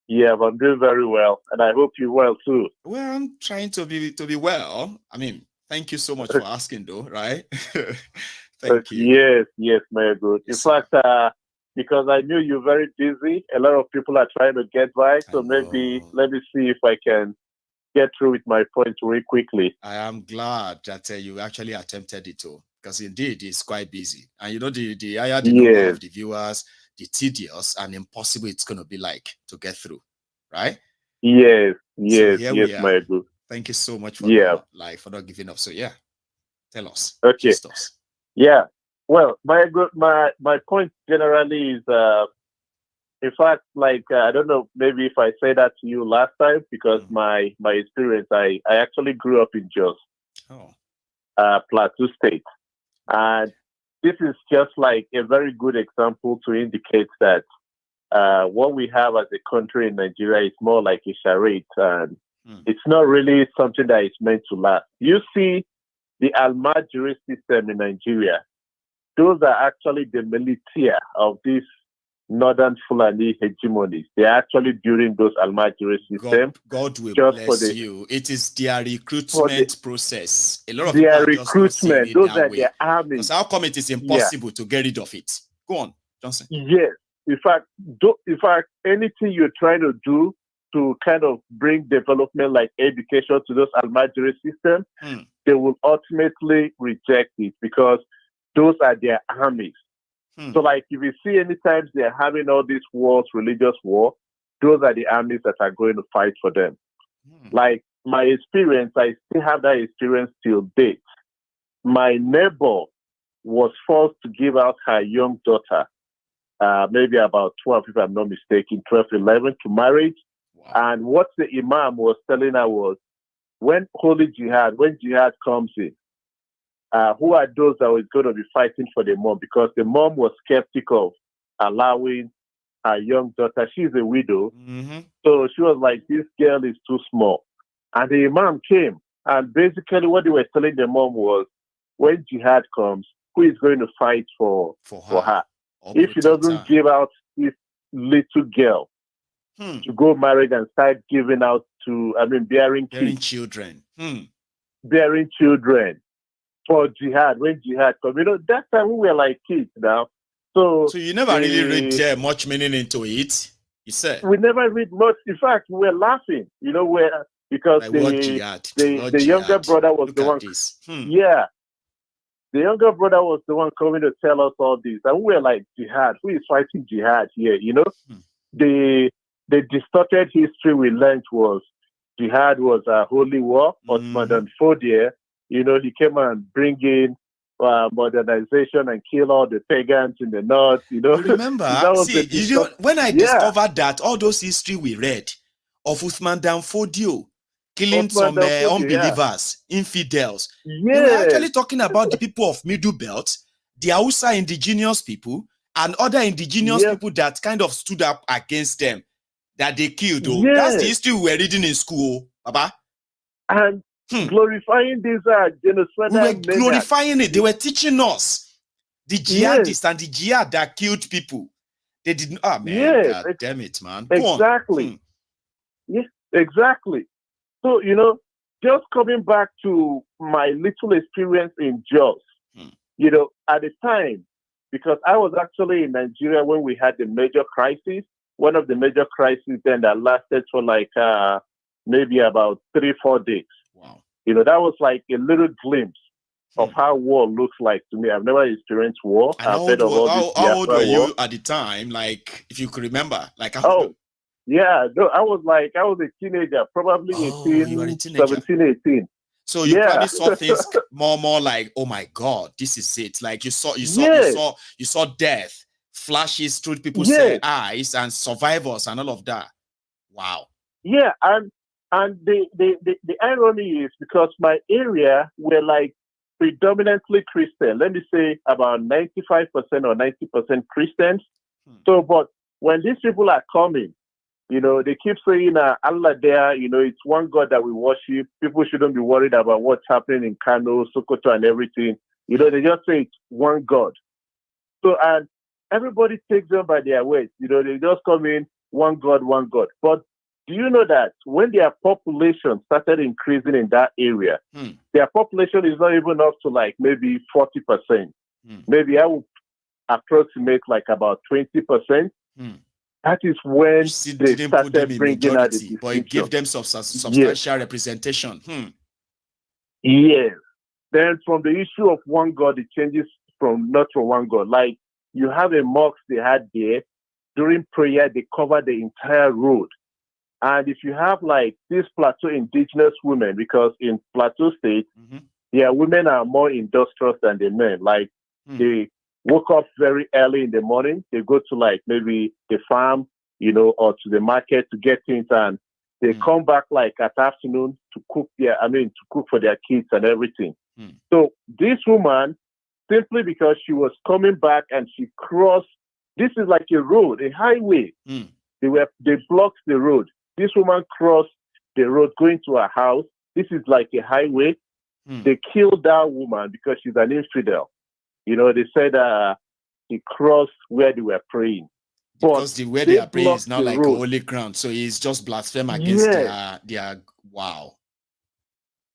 Yeah, I'm doing very well, and I hope you're well too. Well, I'm trying to be well. I mean, thank you so much for asking, though. Right? Thank you. Yes, my good. In fact, because I knew you're very busy, a lot of people are trying to get by. So maybe let me see if I can get through with my point very quickly. I am glad that you actually attempted it, too, because indeed it's quite busy. And the higher the number of the viewers, the tedious and impossible it's going to be like to get through, right? Yes, my good. Thank you so much for not giving up. So tell us. Okay. Us. Yeah. Well, my point generally is, in fact, I don't know, maybe if I say that to you last time, because my experience, I actually grew up in Jos, Plateau State, and this is just like a very good example to indicate that what we have as a country in Nigeria is more like a charade, and it's not really something that is meant to last. You see the Almajiri system in Nigeria, those are actually the militia of these northern Fulani hegemonies. They're actually building those Almajiri systems. God will bless you. It is their recruitment process. A lot of their recruitment, those are their armies. Because how come it is impossible to get rid of it? Go on, Johnson. Yes. In fact, anything you're trying to do to kind of bring development like education to those Almajiri systems, they will ultimately reject it because those are their armies. So like if you see anytime they're having all these wars, religious war, those are the armies that are going to fight for them. Like my experience, I still have that experience till date. My neighbor was forced to give out her young daughter, maybe about 12, if I'm not mistaken, 12, 11, to marriage. Wow. And what the imam was telling her was, when jihad comes in, who are those that were going to be fighting for the mom? Because the mom was skeptical of allowing her young daughter. She's a widow. So she was like, this girl is too small. And the imam came. And basically what they were telling the mom was, when jihad comes, who is going to fight for her? If she doesn't give out this little girl to go married and start giving out to, bearing children. Bearing children. For jihad, when jihad comes. That time we were like kids now. So you never really read much meaning into it, you said? We never read much. In fact, we were laughing, because like the younger brother was the one. Yeah. The younger brother was the one coming to tell us all this. And we were like, jihad, who is fighting jihad here? The distorted history we learned was jihad was a holy war, Ottoman Fodia. he came and bring in modernization and kill all the pagans in the north. Remember, when I discovered that all those history we read of Uthman Dan Fodio killing some unbelievers, infidels, they were actually talking about the people of Middle Belt, the Hausa indigenous people, and other indigenous people that kind of stood up against them, that they killed. That's the history we were reading in school, Baba. And glorifying these genocidal we were glorifying it. They were teaching us the jihadists and the jihad that killed people. They didn't. Oh man, God damn it, man. Exactly. Yes, exactly. So just coming back to my little experience in Jos, at the time, because I was actually in Nigeria when we had the major crisis. One of the major crises then that lasted for like maybe about 3-4 days. Wow. That was like a little glimpse of how war looks like to me. I've never experienced war. And how old were you at the time? Like, if you could remember, like yeah, no, I was a teenager, probably 17, 18. So you probably saw things more like, oh my God, this is it. Like you saw death flashes through people's eyes and survivors and all of that. Wow. Yeah, and the irony is because my area were like predominantly Christian. Let me say about 95% or 90% Christians. So, but when these people are coming, they keep saying Allah there, it's one God that we worship. People shouldn't be worried about what's happening in Kano, Sokoto, and everything. They just say it's one God. So, and everybody takes them by their words. They just come in, one God, one God. But do you know that when their population started increasing in that area, their population is not even up to like maybe 40%. Maybe I would approximate like about 20%. That is when they started bringing out the distinction. But it gave them substantial representation. Yes. Then from the issue of one God, it changes from not from one God. Like you have a mosque they had there. During prayer, they cover the entire road. And if you have like these Plateau indigenous women, because in Plateau State, women are more industrious than the men. Like they woke up very early in the morning. They go to like maybe the farm, or to the market to get things, and they come back like at afternoon to cook for their kids and everything. So this woman, simply because she was coming back and she crossed, this is like a road, a highway. They blocked the road. This woman crossed the road going to her house. This is like a highway. They killed that woman because she's an infidel. They said he crossed where they were praying. Because where they are praying is now like a holy ground. So he's just blaspheme against their wow.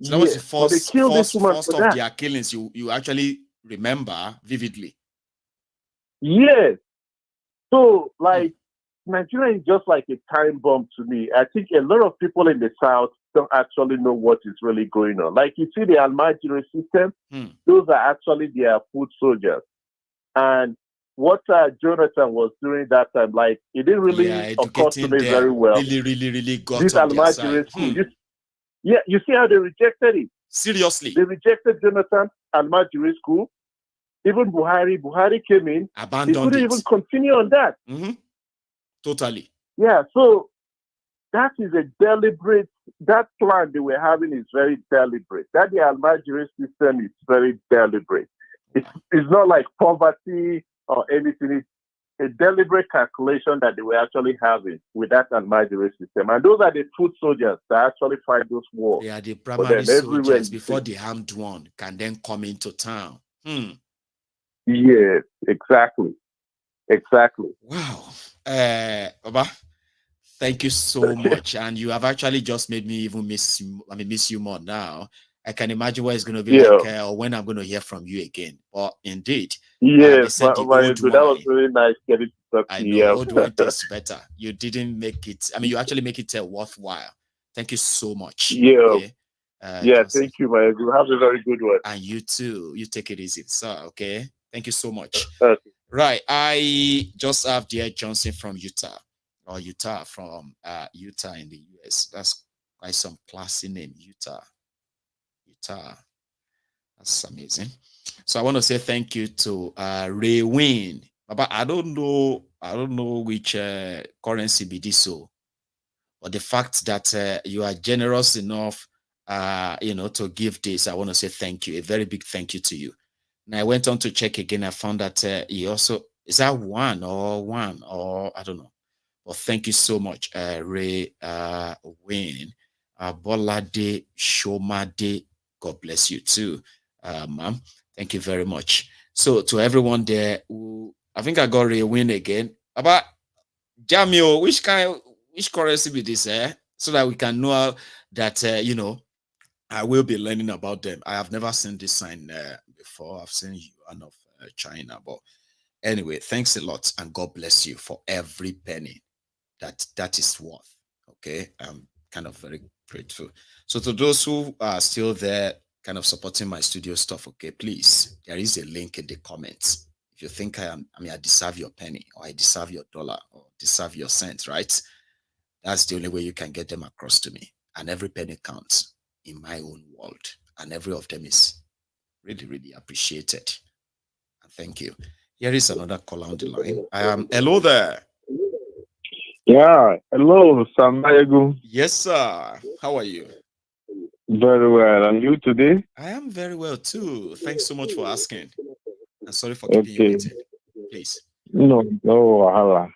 So that was the first of their killings you actually remember vividly. Yes. So like Nigeria is just like a time bomb to me. I think a lot of people in the South don't actually know what is really going on. Like you see the Almajiri system, those are actually their foot soldiers. And what Jonathan was doing that time, like it didn't really occur to me very well. Really got this on their side. You see how they rejected it? Seriously. They rejected Jonathan Almajiri school. Even Buhari came in. Abandoned he couldn't even continue on that. Totally. Yeah, so that is a deliberate, that plan they were having is very deliberate. That the Almajiri system is very deliberate. It's not like poverty or anything. It's a deliberate calculation that they were actually having with that Almajiri system. And those are the foot soldiers that actually fight those wars. They are the primary soldiers before the armed one can then come into town. Yes, exactly. Wow. Baba, thank you so much. And you have actually just made me even miss you more now. I can imagine what it's going to be like or when I'm going to hear from you again. But indeed, yes, that was really nice getting to talk to you. I know, old wine tastes better. You didn't make it, you actually make it worthwhile. Thank you so much. Yeah. Okay? Thank you, man. You have a very good one. And you too. You take it easy, sir. Okay. Thank you so much. Okay. Right. I just have dear Johnson from Utah from Utah in the US. That's quite some classy name, Utah. That's amazing. So I want to say thank you to Ray Wayne. But I don't know which currency be this so, but the fact that you are generous enough, to give this, I want to say thank you, a very big thank you to you. And I went on to check again. I found that he also is that one or I don't know. But thank you so much, Ray Wayne, Bolade Shomade. God bless you too, ma'am. Thank you very much. So to everyone there, I think I got Ray Wayne again. About Jamio, which currency be this, so that we can know that I will be learning about them. I have never seen this sign before. I've seen yuan of China, but anyway, thanks a lot, and God bless you for every penny that is worth. Okay, I'm kind of very grateful. So to those who are still there, kind of supporting my studio stuff, okay, please, there is a link in the comments. If you think I deserve your penny, or I deserve your dollar, or deserve your cent, right? That's the only way you can get them across to me. And every penny counts in my own world, and every of them is really, really appreciated. And thank you. Here is another caller on the line. Hello there. Yeah, hello, Samayagu. Yes, sir. How are you? Very well. And you today? I am very well too. Thanks so much for asking. And sorry for keeping you waiting. Please. No, Wahala.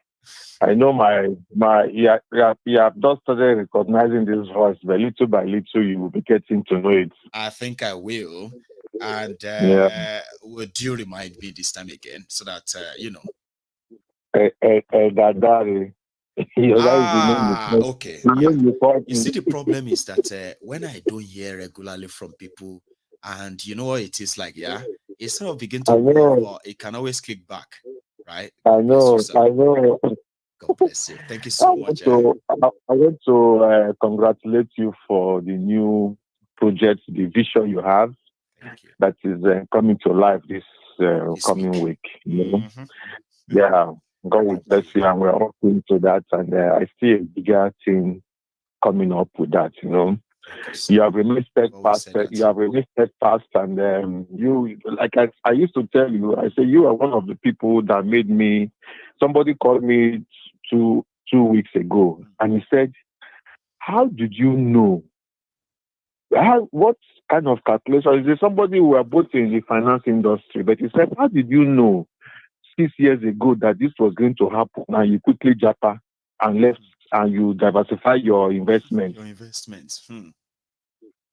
I know you have just started recognizing this voice, but little by little you will be getting to know it. I think I will. And would you remind me this time again so that okay. You see, the problem is that when I don't hear regularly from people, and you know what it is like, it sort of begin to move, but it can always kick back, right? I know. God bless you. Thank you so much. I want to congratulate you for the new project, the vision you have. That is coming to life this coming week. Yeah, God will bless you, and we're all into that. And I see a bigger thing coming up with that. You have remained steadfast. You have remained steadfast, and you, like I used to tell you, I say you are one of the people that made me. Somebody called me two weeks ago, and he said, "How did you know? What kind of calculation?" Is there somebody who are both in the finance industry? But he said, "How did you know 6 years ago that this was going to happen? Now you quickly japa and left, and you diversify your investments."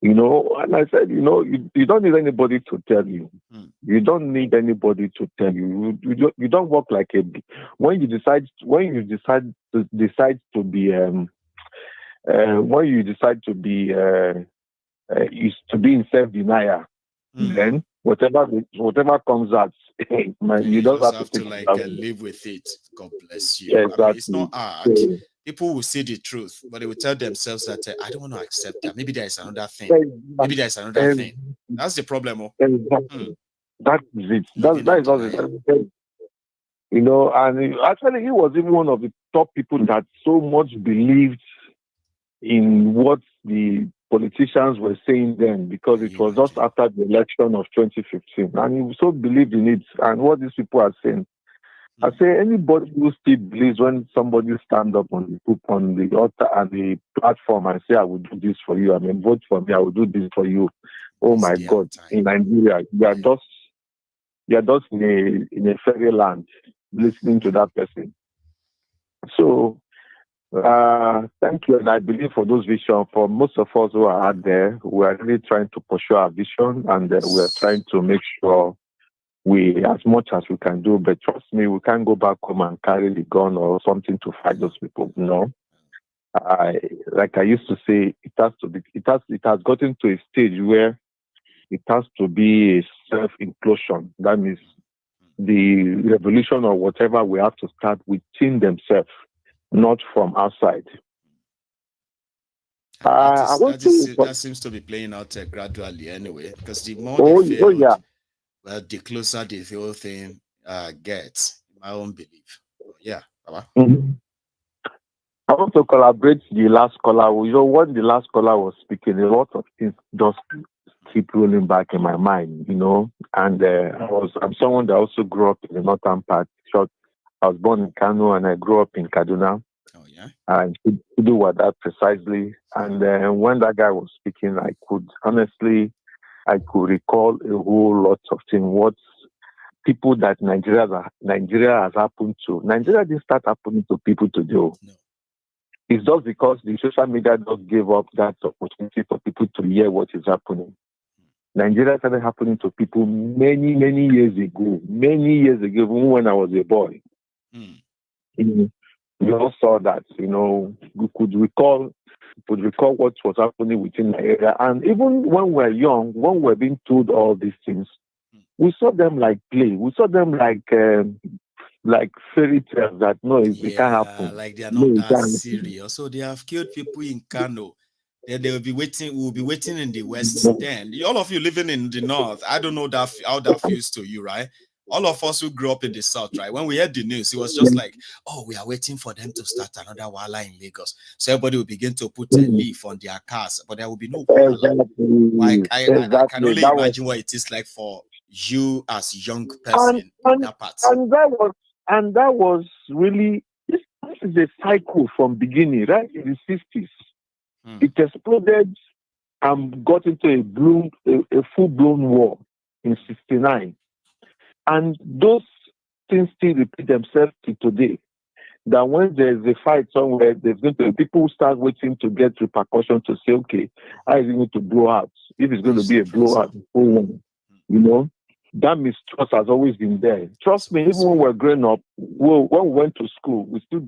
And I said, you don't need anybody to tell you. You don't need anybody to tell you. You don't work like a. When you decide to be is to be in self-denial, then whatever comes out, you don't have to live with it. God bless you. Exactly. It's not hard. People will see the truth, but they will tell themselves that I don't want to accept that. Maybe there is another thing. Maybe there is another thing. That's the problem. Exactly. That is it. That is all it. And actually, he was even one of the top people that so much believed in what the politicians were saying then, because it was just after the election of 2015, and he so believed in it and what these people are saying. I say anybody who still believes when somebody stand up on the altar and the platform and say, "I will do this for you," vote for me, I will do this for you. Oh my God! In Nigeria, you are just in a fairy land listening to that person. So thank you, and I believe for those visions, for most of us who are out there, we are really trying to pursue our vision, and we are trying to make sure we, as much as we can do, but trust me, we can't go back home and carry the gun or something to fight those people. No. Like I used to say, it has gotten to a stage where it has to be a self-implosion. That means the revolution or whatever we have to start within themselves, not from outside. That seems to be playing out gradually anyway, because the more they fail, well, the closer the whole thing gets, in my own belief. Yeah. Mm-hmm. I want to collaborate the last caller. When the last caller was speaking, a lot of things just keep rolling back in my mind, you know. And I'm someone that also grew up in the northern part. Short, I was born in Kano and I grew up in Kaduna. Oh yeah. And to do what that precisely. And when that guy was speaking, I could recall a whole lot of things. What people that Nigeria has happened to. Nigeria didn't start happening to people today. No. It's just because the social media just gave up that opportunity for people to hear what is happening. Nigeria started happening to people many, many years ago. Many years ago, even when I was a boy. We all saw that, you know, we could recall what was happening within the area. And even when we were young, when we were being told all these things, we saw them like play. We saw them like fairy tales that it can't happen. Like they are not that serious. So they have killed people in Kano. Then they will be waiting. We will be waiting in the West. Then all of you living in the North, I don't know how that feels to you, right? All of us who grew up in the South, right? When we heard the news, it was just like, oh, we are waiting for them to start another wala in Lagos. So everybody will begin to put a leaf on their cars, but there will be no wala. I can only imagine what it is like for you as a young person in that part. And that was really, this is a cycle from beginning, right? In the 60s. It exploded and got into a full-blown war in 69. And those things still repeat themselves to today. That when there's a fight somewhere, there's going to be people who start waiting to get repercussions to say, okay, how is it going to blow out? If it's going to be a blowout, you know, that mistrust has always been there. Trust me, even when we're growing up, when we went to school, we still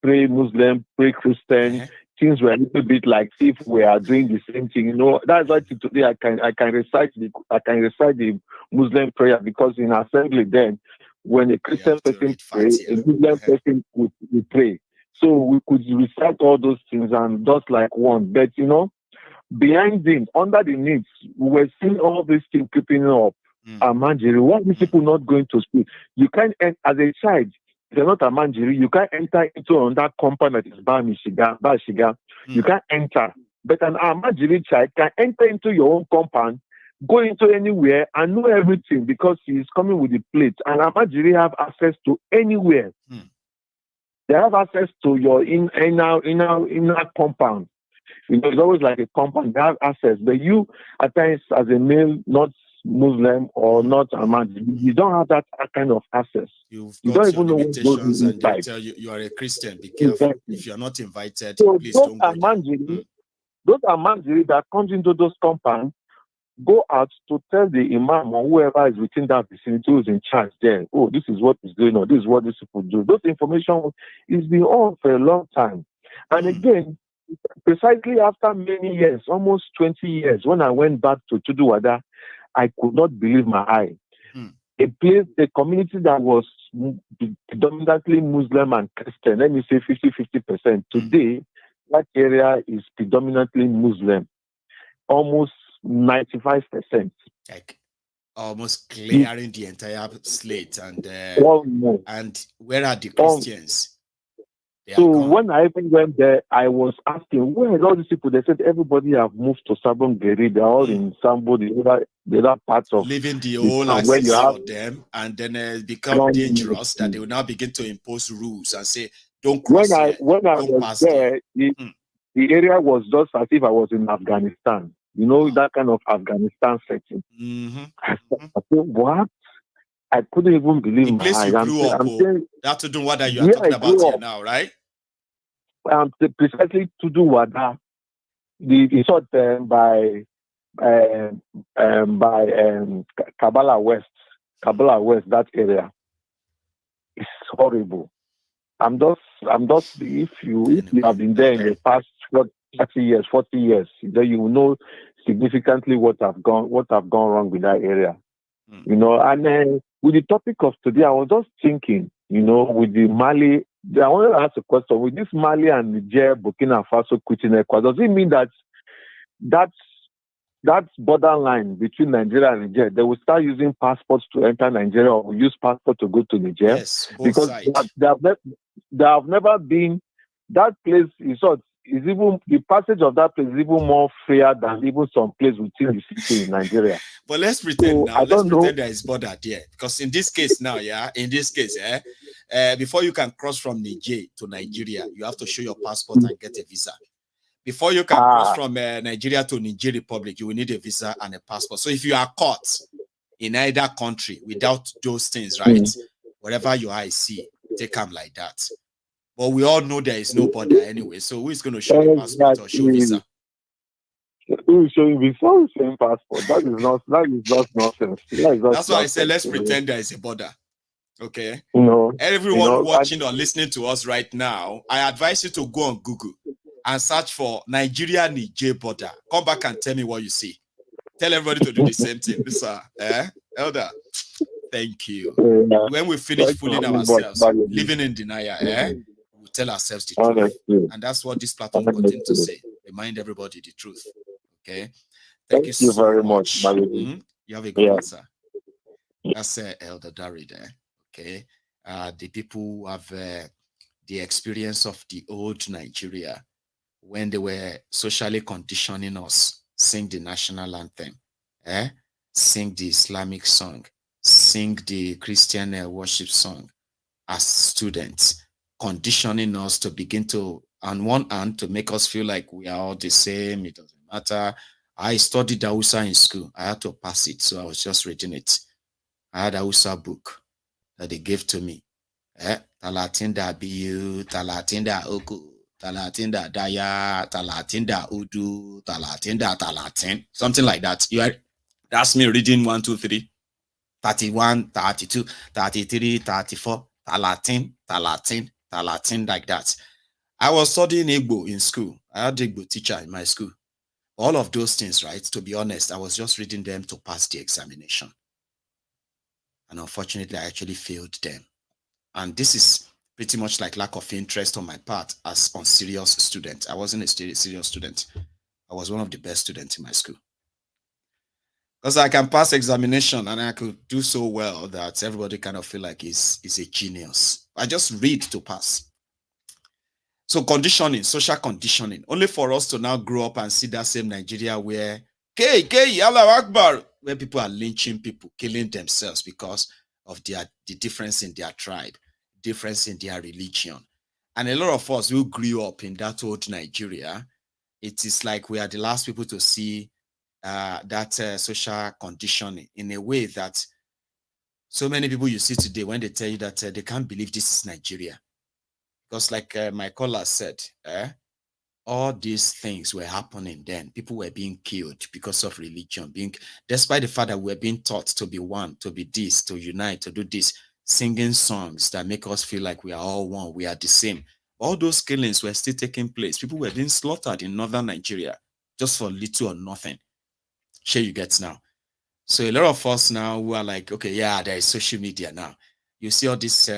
pray Muslim, pray Christian. Things were a little bit like if we are doing the same thing. You know, that's why today I can recite the Muslim prayer, because in assembly then, when a Christian person prays, a Muslim person would pray. So we could recite all those things and just like one. But you know, behind them, under the needs, we were seeing all these things creeping up. Manjiri, why are these people not going to school? You can't, as a child, if you're not a Manjiri, you can't enter into that compound that is Bashiga. You can't enter. But an Manjiri child can enter into your own compound, go into anywhere and know everything because he is coming with the plate. And Manjiri have access to anywhere. They have access to your inner compound. You know, it's always like a compound. They have access. But you, at times, as a male, not Muslim or not Ahmad, you don't have that kind of access. You don't even know what goes and they tell you you are a Christian. Be careful. If you are not invited, please don't go there. Those Ahmadis that comes into those compounds go out to tell the imam or whoever is within that vicinity who is in charge there, oh, this is what is going on, this is what these people do. Those information is been on for a long time. And again, precisely after many years, almost 20 years, when I went back to Tuduwada, I could not believe my eye. A community that was predominantly Muslim and Christian, let me say 50-50%. Today, that area is predominantly Muslim, almost 95%. Like almost clearing the entire slate. And where are the Christians? So when I even went there, I was asking, where are all these people? They said everybody have moved to Sabon Geri. They're all in Sambo, the other parts of living the whole access for them, and then it becomes dangerous that they will now begin to impose rules and say, don't cross when I was there, the area was just as if I was in Afghanistan. You know, that kind of Afghanistan setting. I said, what? I couldn't even believe my eyes. That's to do what you are talking about here now, right? Precisely to do what it's not by Kabbalah West, that area. It's horrible. I'm just if you have been there in the past 40 years, then you will know significantly what have gone wrong with that area. You know, and with the topic of today, I was just thinking, you know, with the Mali, I wanted to ask a question. With this Mali and Niger, Burkina Faso quitting Ecowas, does it mean that borderline between Nigeria and Niger, they will start using passports to enter Nigeria or use passport to go to Niger? Yes, because they have never been, that place is the passage of that place is even more freer than even some place within the city in Nigeria. But let's pretend So, now. Let's pretend there is border there, because in this case now, before you can cross from Niger to Nigeria, you have to show your passport and get a visa. Before you can cross from Nigeria to Niger Republic, you will need a visa and a passport. So if you are caught in either country without those things, right? Wherever you are, I see, take them like that. But we all know there is no border anyway. So who is going to show the passport or show visa? Who is showing visa? Who is showing passport? That is not nonsense. That's why I said let's pretend there is a border. Okay. Everyone watching or listening to us right now, I advise you to go on Google and search for Nigeria-Niger border. Come back and tell me what you see. Tell everybody to do the same thing. This Elder. Thank you. When we finish fooling ourselves, living in denial, we'll tell ourselves the truth. And that's what this platform continues to say. Remind everybody the truth. Okay. Thank you so very much. You have a good answer. That's Elder Dari there. Okay. The people who have the experience of the old Nigeria, when they were socially conditioning us, sing the national anthem, sing the Islamic song, sing the Christian worship song as students, conditioning us to begin to, on one hand, to make us feel like we are all the same, it doesn't matter. I studied Hausa in school. I had to pass it, so I was just reading it. I had a Hausa book that they gave to me. Talatinda Biyu, Talatinda Oku, Talatinda Daya, Talatinda Udu, Talatinda Talatin, something like that. That's me reading 1, 2, 3, 31, 32, 33, 34, Talatin, like that. I was studying Igbo in school. I had an Igbo teacher in my school. All of those things, right? To be honest, I was just reading them to pass the examination. And unfortunately, I actually failed them. And this is pretty much like lack of interest on my part as unserious student. I wasn't a serious student. I was one of the best students in my school. Because I can pass examination and I could do so well that everybody kind of feel like he's a genius. I just read to pass. So conditioning, social conditioning, only for us to now grow up and see that same Nigeria where Allah Akbar, where people are lynching people, killing themselves because of the difference in their tribe, difference in their religion. And a lot of us who grew up in that old Nigeria, it is like we are the last people to see that social conditioning in a way that so many people you see today, when they tell you that they can't believe this is Nigeria. Because like my caller said, all these things were happening then. People were being killed because of religion, despite the fact that we're being taught to be one, to be this, to unite, to do this, singing songs that make us feel like we are all one, we are the same. All those killings were still taking place. People were being slaughtered in northern Nigeria just for little or nothing. Sure, you get now. So a lot of us now who are like, okay, yeah, there is social media now. You see all these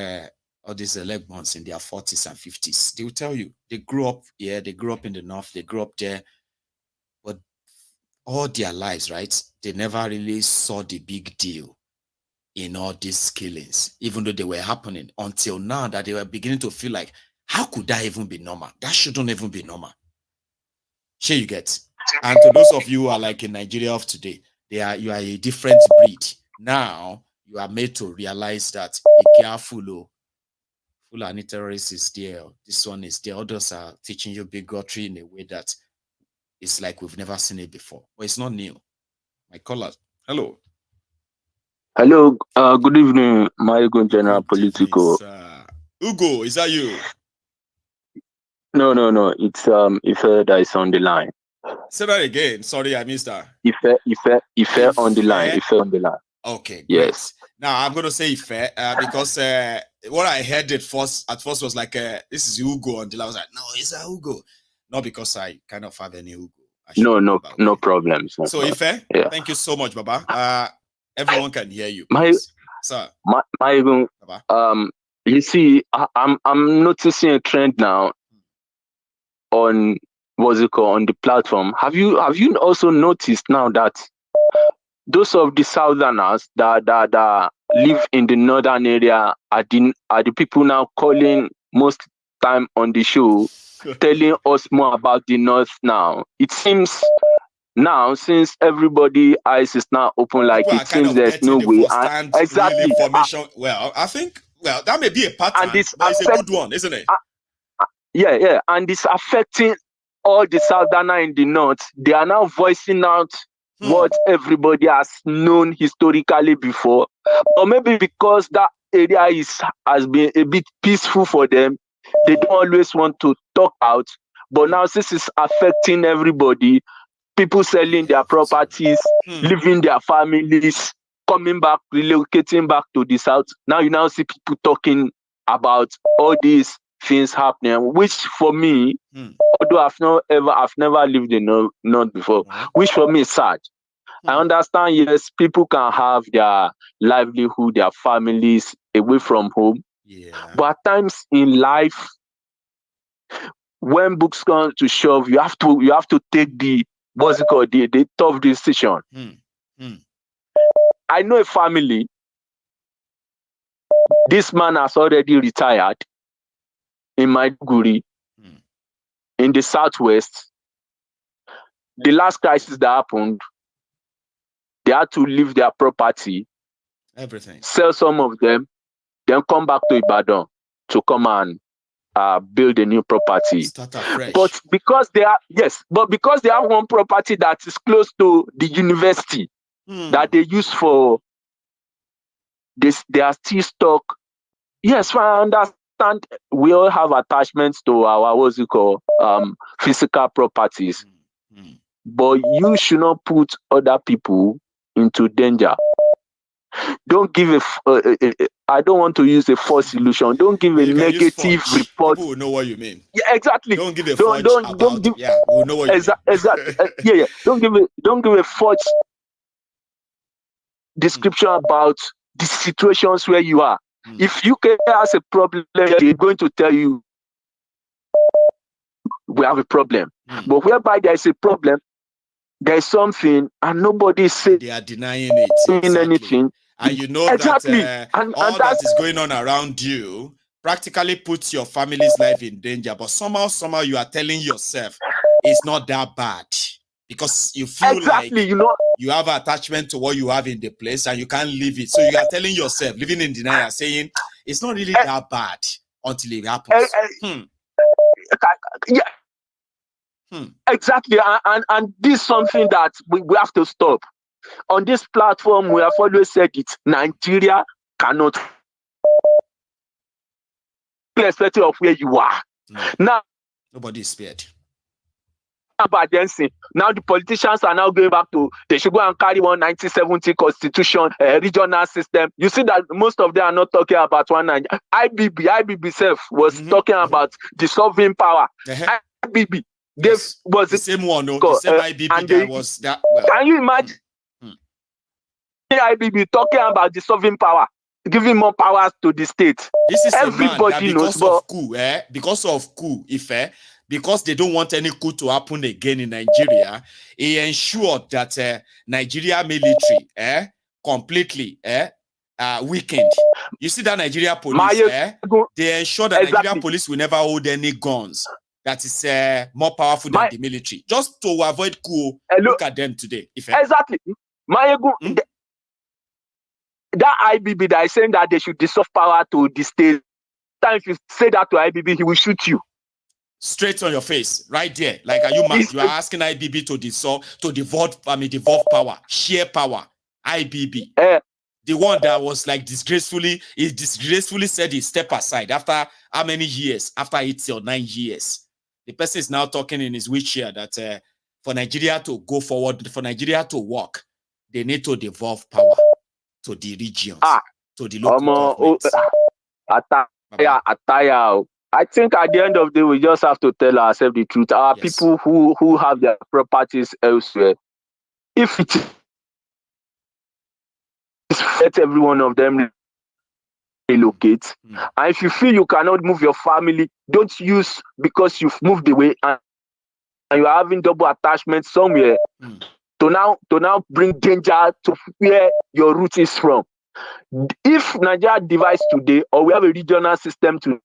leg bonds in their 40s and 50s. They will tell you they grew up here, they grew up in the north, they grew up there, but all their lives, right? They never really saw the big deal in all these killings, even though they were happening until now that they were beginning to feel like, how could that even be normal? That shouldn't even be normal. Sure, you get. And to those of you who are like in Nigeria of today, you are a different breed. Now you are made to realize that be careful. Fulani terrorists is there. This one is there. Others are teaching you bigotry in a way that it's like we've never seen it before. But it's not new. My caller. Hello. Hello. Good evening, my Ego General Political. Ugo, is that you? No. It's Ife that is on the line. Say that again. Sorry, I missed that. Ife on the line. Ife on the line. Okay. Yes. Great. Now I'm gonna say Ife because what I heard at first was like this is Ugo on the line. I was like, no, it's a Ugo. Not because I kind of have any Ugo. No problems. So Ife, thank you so much, Baba. Everyone can hear you. Sir. My Ego, you see, I'm noticing a trend now on on the platform. Have you also noticed now that those of the southerners that live in the northern area are the people now calling most time on the show telling us more about the North now. It seems now, since everybody eyes is now open, like People it seems there's no way. And exactly. Real information. Well, I think that may be a pattern, but it's a good one, isn't it? Yeah. And it's affecting all the Southerner in the North. They are now voicing out what everybody has known historically before. Or maybe because that area has been a bit peaceful for them, they don't always want to talk out. But now, since it's affecting everybody, people selling their properties, leaving their families, coming back, relocating back to the South. Now you now see people talking about all these things happening, which for me, although I've never lived in North before, which for me is sad. I understand, yes, people can have their livelihood, their families away from home. But at times in life, when books come to shove, you have to take the tough decision. I know a family. This man has already retired in Maiduguri, in the Southwest. The last crisis that happened, they had to leave their property, everything, sell some of them, then come back to Ibadan to come and build a new property. Start afresh. But because they have one property that is close to the university that they use for this, they are still stuck. Yes, I understand. We all have attachments to our physical properties, but you should not put other people into danger. Don't give I don't want to use a false illusion. Don't give a negative report. People will know what you mean. Yeah, exactly. Don't give a false about. We'll know what you mean. Exactly. Yeah. Don't give a false description about the situations where you are. If UK has a problem, they're going to tell you we have a problem. But whereby there is a problem, there is something, and nobody is saying they are denying it. Anything. And you know that all that is going on around you practically puts your family's life in danger. But somehow you are telling yourself it's not that bad because you feel like you have attachment to what you have in the place and you can't leave it. So you are telling yourself, living in denial, saying it's not really that bad until it happens. Exactly. And this is something that we have to stop. On this platform, we have always said it. Nigeria cannot, irrespective of where you are. Now, nobody is spared. About dancing. Now the politicians are now going back to, they should go and carry one 1970 constitution, regional system. You see that most of them are not talking about one Nigeria. IBB self was talking about the sovereign power. IBB. Was the same one, no? The same IBB that was that. Well. Can you imagine? IBB talking about the sovereign power, giving more powers to the state. This is everybody knows because of coup, because they don't want any coup to happen again in Nigeria, he ensured that Nigeria military completely weakened. You see that Nigeria police, they ensure that Nigeria police will never hold any guns. That is more powerful than the military. Just to avoid coup, look at them today. Exactly. That IBB that is saying that they should dissolve power to the state. If you say that to IBB, he will shoot you. Straight on your face, right there. Like, are you mad? You are asking IBB to devolve power, share power. IBB. The one that was like disgracefully said he step aside after how many years? After 8 or 9 years. The person is now talking in his wheelchair that for Nigeria to go forward, for Nigeria to work, they need to devolve power to the regions, to the local governments. I think at the end of the day, we just have to tell ourselves the truth. Our people who have their properties elsewhere, if it is let every one of them relocate. And if you feel you cannot move your family, don't use because you've moved away and you're having double attachment somewhere to now bring danger to where your root is from. If Nigeria divides today, or we have a regional system today,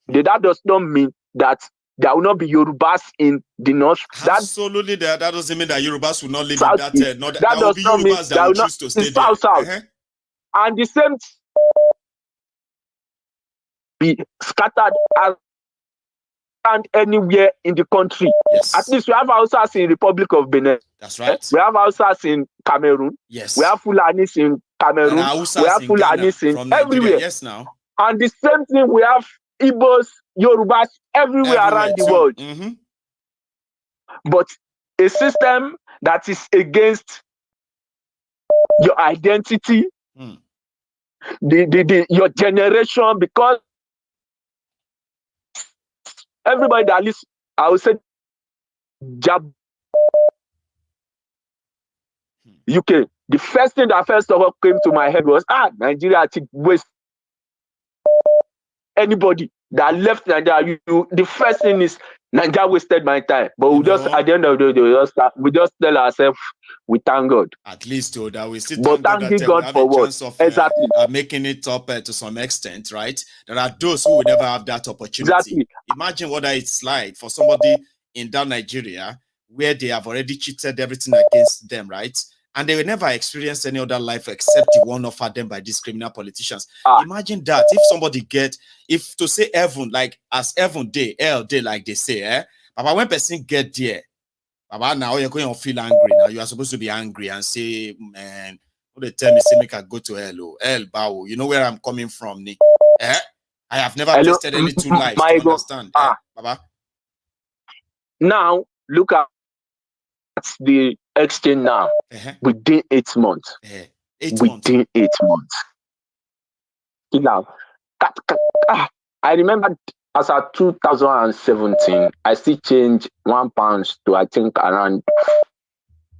that does not mean that there will not be Yorubas in the north. Absolutely, that doesn't mean that Yorubas will not live South in that. That does will be not mean Yorubas that will choose to stay there. South. And the same be scattered around anywhere in the country. Yes. At least we have Hausas in Republic of Benin. That's right. We have Hausas in Cameroon. Yes. We have Fulanis in Cameroon. We have Fulanis in everywhere. Yes, now. And the same thing, we have Igbos, Yorubas everywhere around the world. Mm-hmm. But a system that is against your identity, your generation, because everybody that lives, I would say, UK. The first thing that first of all came to my head was, Nigeria waste anybody that left Nigeria. The first thing is Nigeria wasted my time. But we just at the end of the day, we just tell ourselves we thank God. At least that we still but thank God, that we have for a what? chance of Exactly. making it up to some extent, right? There are those who will never have that opportunity. Exactly. Imagine what it's like for somebody in that Nigeria where they have already cheated everything against them, right? And they will never experience any other life except the one offered them by these criminal politicians. Imagine that if somebody if to say heaven, like as heaven day, hell day, like they say, but when person get there, Baba, now you're going to feel angry. Now you are supposed to be angry and say, man, what they tell me, say make I go to hell, hell bow. You know where I'm coming from, Nick? I have never tested any two lives to understand. Baba. Now look at the exchange now. Within 8 months. 8 months. Within 8 months. Now, I remember as of 2017, I still changed £1 to I think around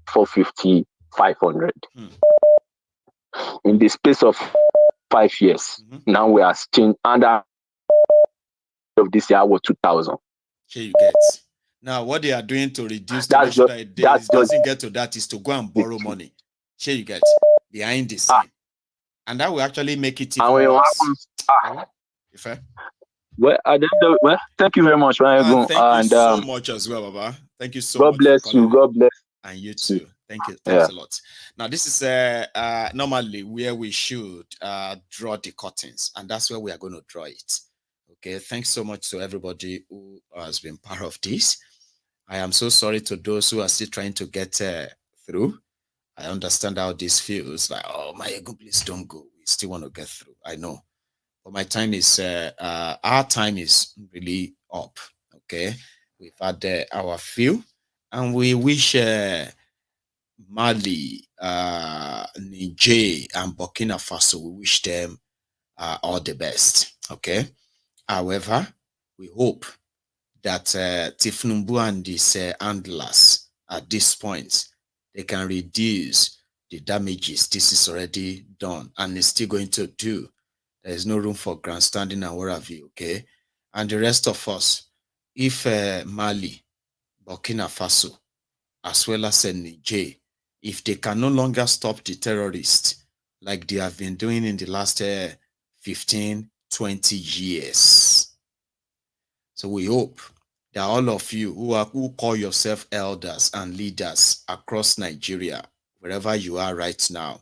450, 500. In the space of 5 years. Now we are changed under of this year was 2,000. Here you get. Now, what they are doing to reduce to make sure that it doesn't get to that is to go and borrow money. Here you get behind the scene. And that will actually make it even worse. Well, thank you very much. Thank you so much as well, Baba. Thank you so much. God bless you. God bless. And you too. Thank you. Thanks a lot. Now, this is normally where we should draw the curtains, and that's where we are going to draw it. Okay, thanks so much to everybody who has been part of this. I am so sorry to those who are still trying to get through. I understand how this feels. Like, oh, my ego, please don't go. We still want to get through. I know. But my time is, our time is really up. Okay, we've had our few, and we wish Mali, Niger, and Burkina Faso, we wish them all the best. Okay. However, we hope that Thiefnubu and his handlers at this point, they can reduce the damages this is already done and is still going to do. There is no room for grandstanding and what have you, okay? And the rest of us, if Mali, Burkina Faso, as well as Niger, if they can no longer stop the terrorists like they have been doing in the last 15, 20 years. So we hope that all of you who call yourself elders and leaders across Nigeria, wherever you are right now,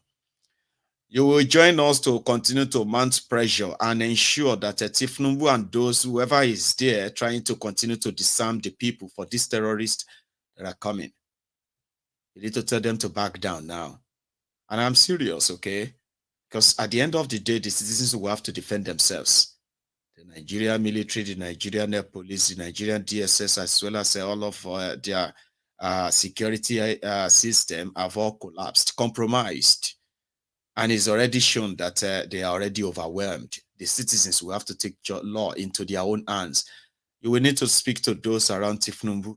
you will join us to continue to mount pressure and ensure that Thiefnubu and whoever is there trying to continue to disarm the people for these terrorists that are coming. You need to tell them to back down now. And I'm serious, okay? Because at the end of the day, the citizens will have to defend themselves. The Nigerian military, the Nigerian police, the Nigerian DSS, as well as all of their security system have all collapsed, compromised. And it's already shown that they are already overwhelmed. The citizens will have to take law into their own hands. You will need to speak to those around Thiefnubu,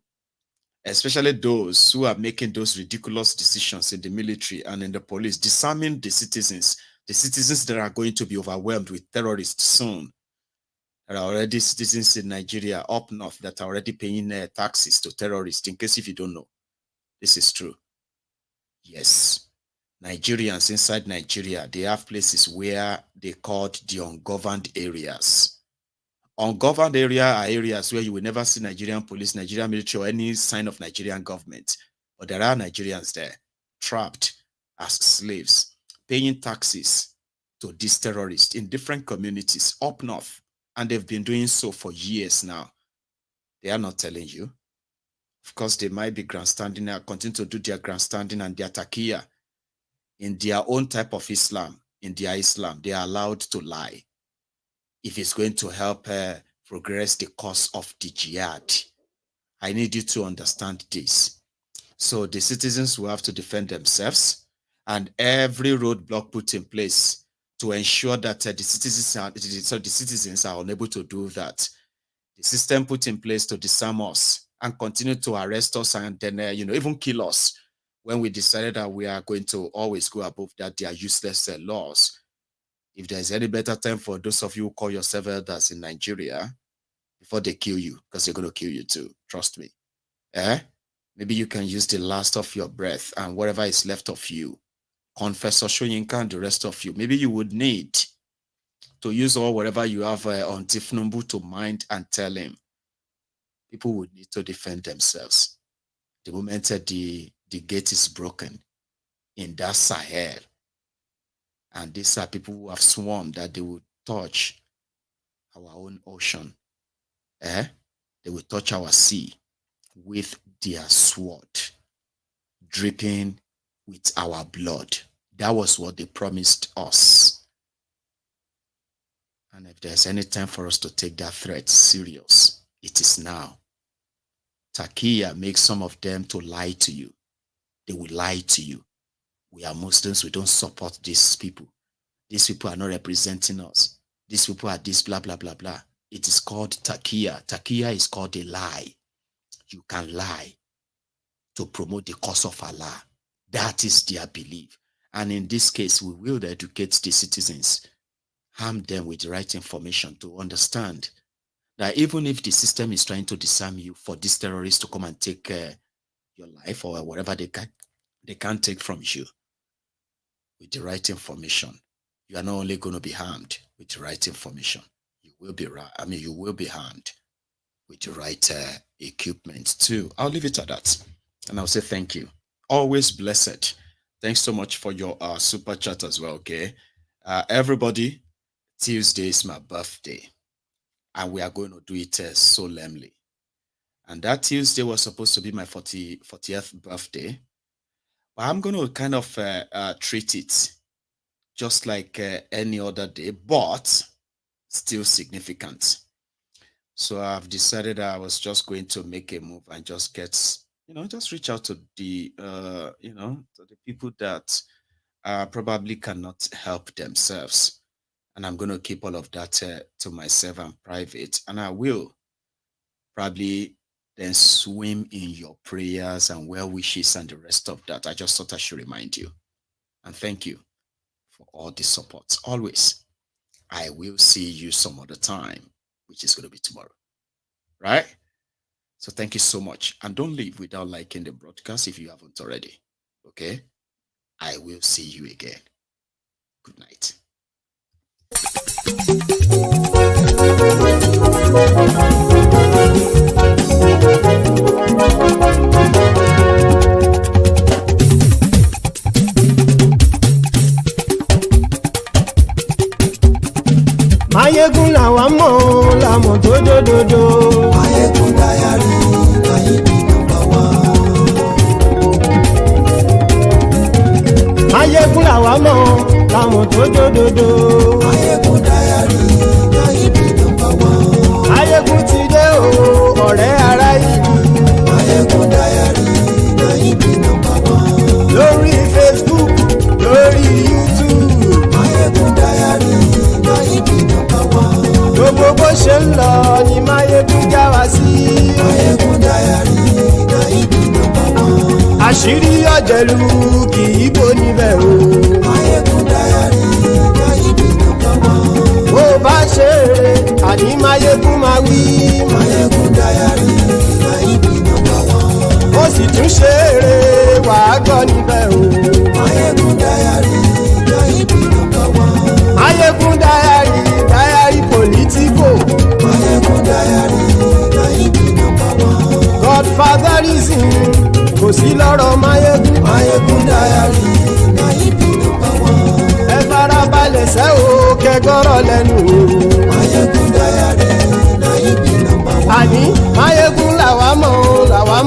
especially those who are making those ridiculous decisions in the military and in the police, disarming the citizens that are going to be overwhelmed with terrorists soon. There are already citizens in Nigeria up north that are already paying taxes to terrorists, in case if you don't know. This is true. Yes. Nigerians inside Nigeria, they have places where they called the ungoverned areas. Ungoverned area are areas where you will never see Nigerian police, Nigerian military, or any sign of Nigerian government. But there are Nigerians there, trapped as slaves, paying taxes to these terrorists in different communities up north. And they've been doing so for years now. They are not telling you. Of course, they might be grandstanding and continue to do their grandstanding and their taqiyya in their own type of Islam. In their Islam, they are allowed to lie if it's going to help progress the cause of the jihad. I need you to understand this. So the citizens will have to defend themselves, and every roadblock put in place to ensure that the citizens are unable to do that. The system put in place to disarm us and continue to arrest us and then, even kill us when we decided that we are going to always go above that. They are useless laws. If there's any better time for those of you who call yourself elders in Nigeria, before they kill you, because they're going to kill you too, trust me. Maybe you can use the last of your breath and whatever is left of you, Confessor Shoyinka and the rest of you, maybe you would need to use all whatever you have on Thiefnubu to mind and tell him. People would need to defend themselves. The moment the gate is broken in that Sahel, and these are people who have sworn that they will touch our own ocean. They will touch our sea with their sword, dripping with our blood. That was what they promised us. And if there's any time for us to take that threat serious, it is now. Taqiyya makes some of them to lie to you. They will lie to you. We are Muslims, we don't support these people. These people are not representing us. These people are this, blah, blah, blah, blah. It is called taqiyya. Taqiyya is called a lie. You can lie to promote the cause of Allah. That is their belief. And in this case, we will educate the citizens, arm them with the right information to understand that even if the system is trying to disarm you for these terrorists to come and take your life or whatever they can't take from you, with the right information, you are not only going to be harmed with the right information, you will be harmed with the right equipment too. I'll leave it at that. And I'll say thank you. Always blessed. Thanks so much for your super chat as well, okay? Everybody, Tuesday is my birthday. And we are going to do it solemnly. And that Tuesday was supposed to be my 40th birthday. But I'm going to kind of treat it just like any other day, but still significant. So I've decided I was just going to make a move and just get, just reach out to the, to the people that probably cannot help themselves. And I'm going to keep all of that to myself and private. And I will probably then swim in your prayers and well wishes and the rest of that. I just thought I should remind you. And thank you for all the support. Always. I will see you some other time, which is going to be tomorrow. Right? So thank you so much. And don't leave without liking the broadcast if you haven't already. Okay? I will see you again. Good night. Mayegun làwa mọ̀ làmọ̀ tó dòdòdò. Mayegun dayari Mayebi number one. Mayegun làwa mọ̀ làmọ̀ tó dòdòdò. Mayegun dayari Mayebi number one. Mayegun ti dé o ọ̀rẹ́ ará ìlú. Mayegun dayari Mayebi number one. Lórí Facebook, lórí YouTube. Mayegun dayari Mayebi number one. Gbogbo bó ṣe ń lọ ni Mayegun já wa sí. Mayegun dayari Mayebi number one. Àṣírí ọ̀jẹ̀lú kì í bò níbẹ̀ o. Mayegun dayari Mayebi number one. Bó bá ṣe eré àní Mayegun máa wí. Mayegun dayari Mayebi number one. Ó sì tún ṣe eré wàá gbọ́ níbẹ̀ o. Mayegun dayari Mayebi number one. Mayegun dayari Political. sí lọ́rọ̀ máyégún. Mayegun diary, na him be number one. Ẹ farabalẹ̀ sẹ́ o kẹgọ́rọ̀ lẹ́nu o. Mayegun diary, na him be number one. Àní máyégún làwa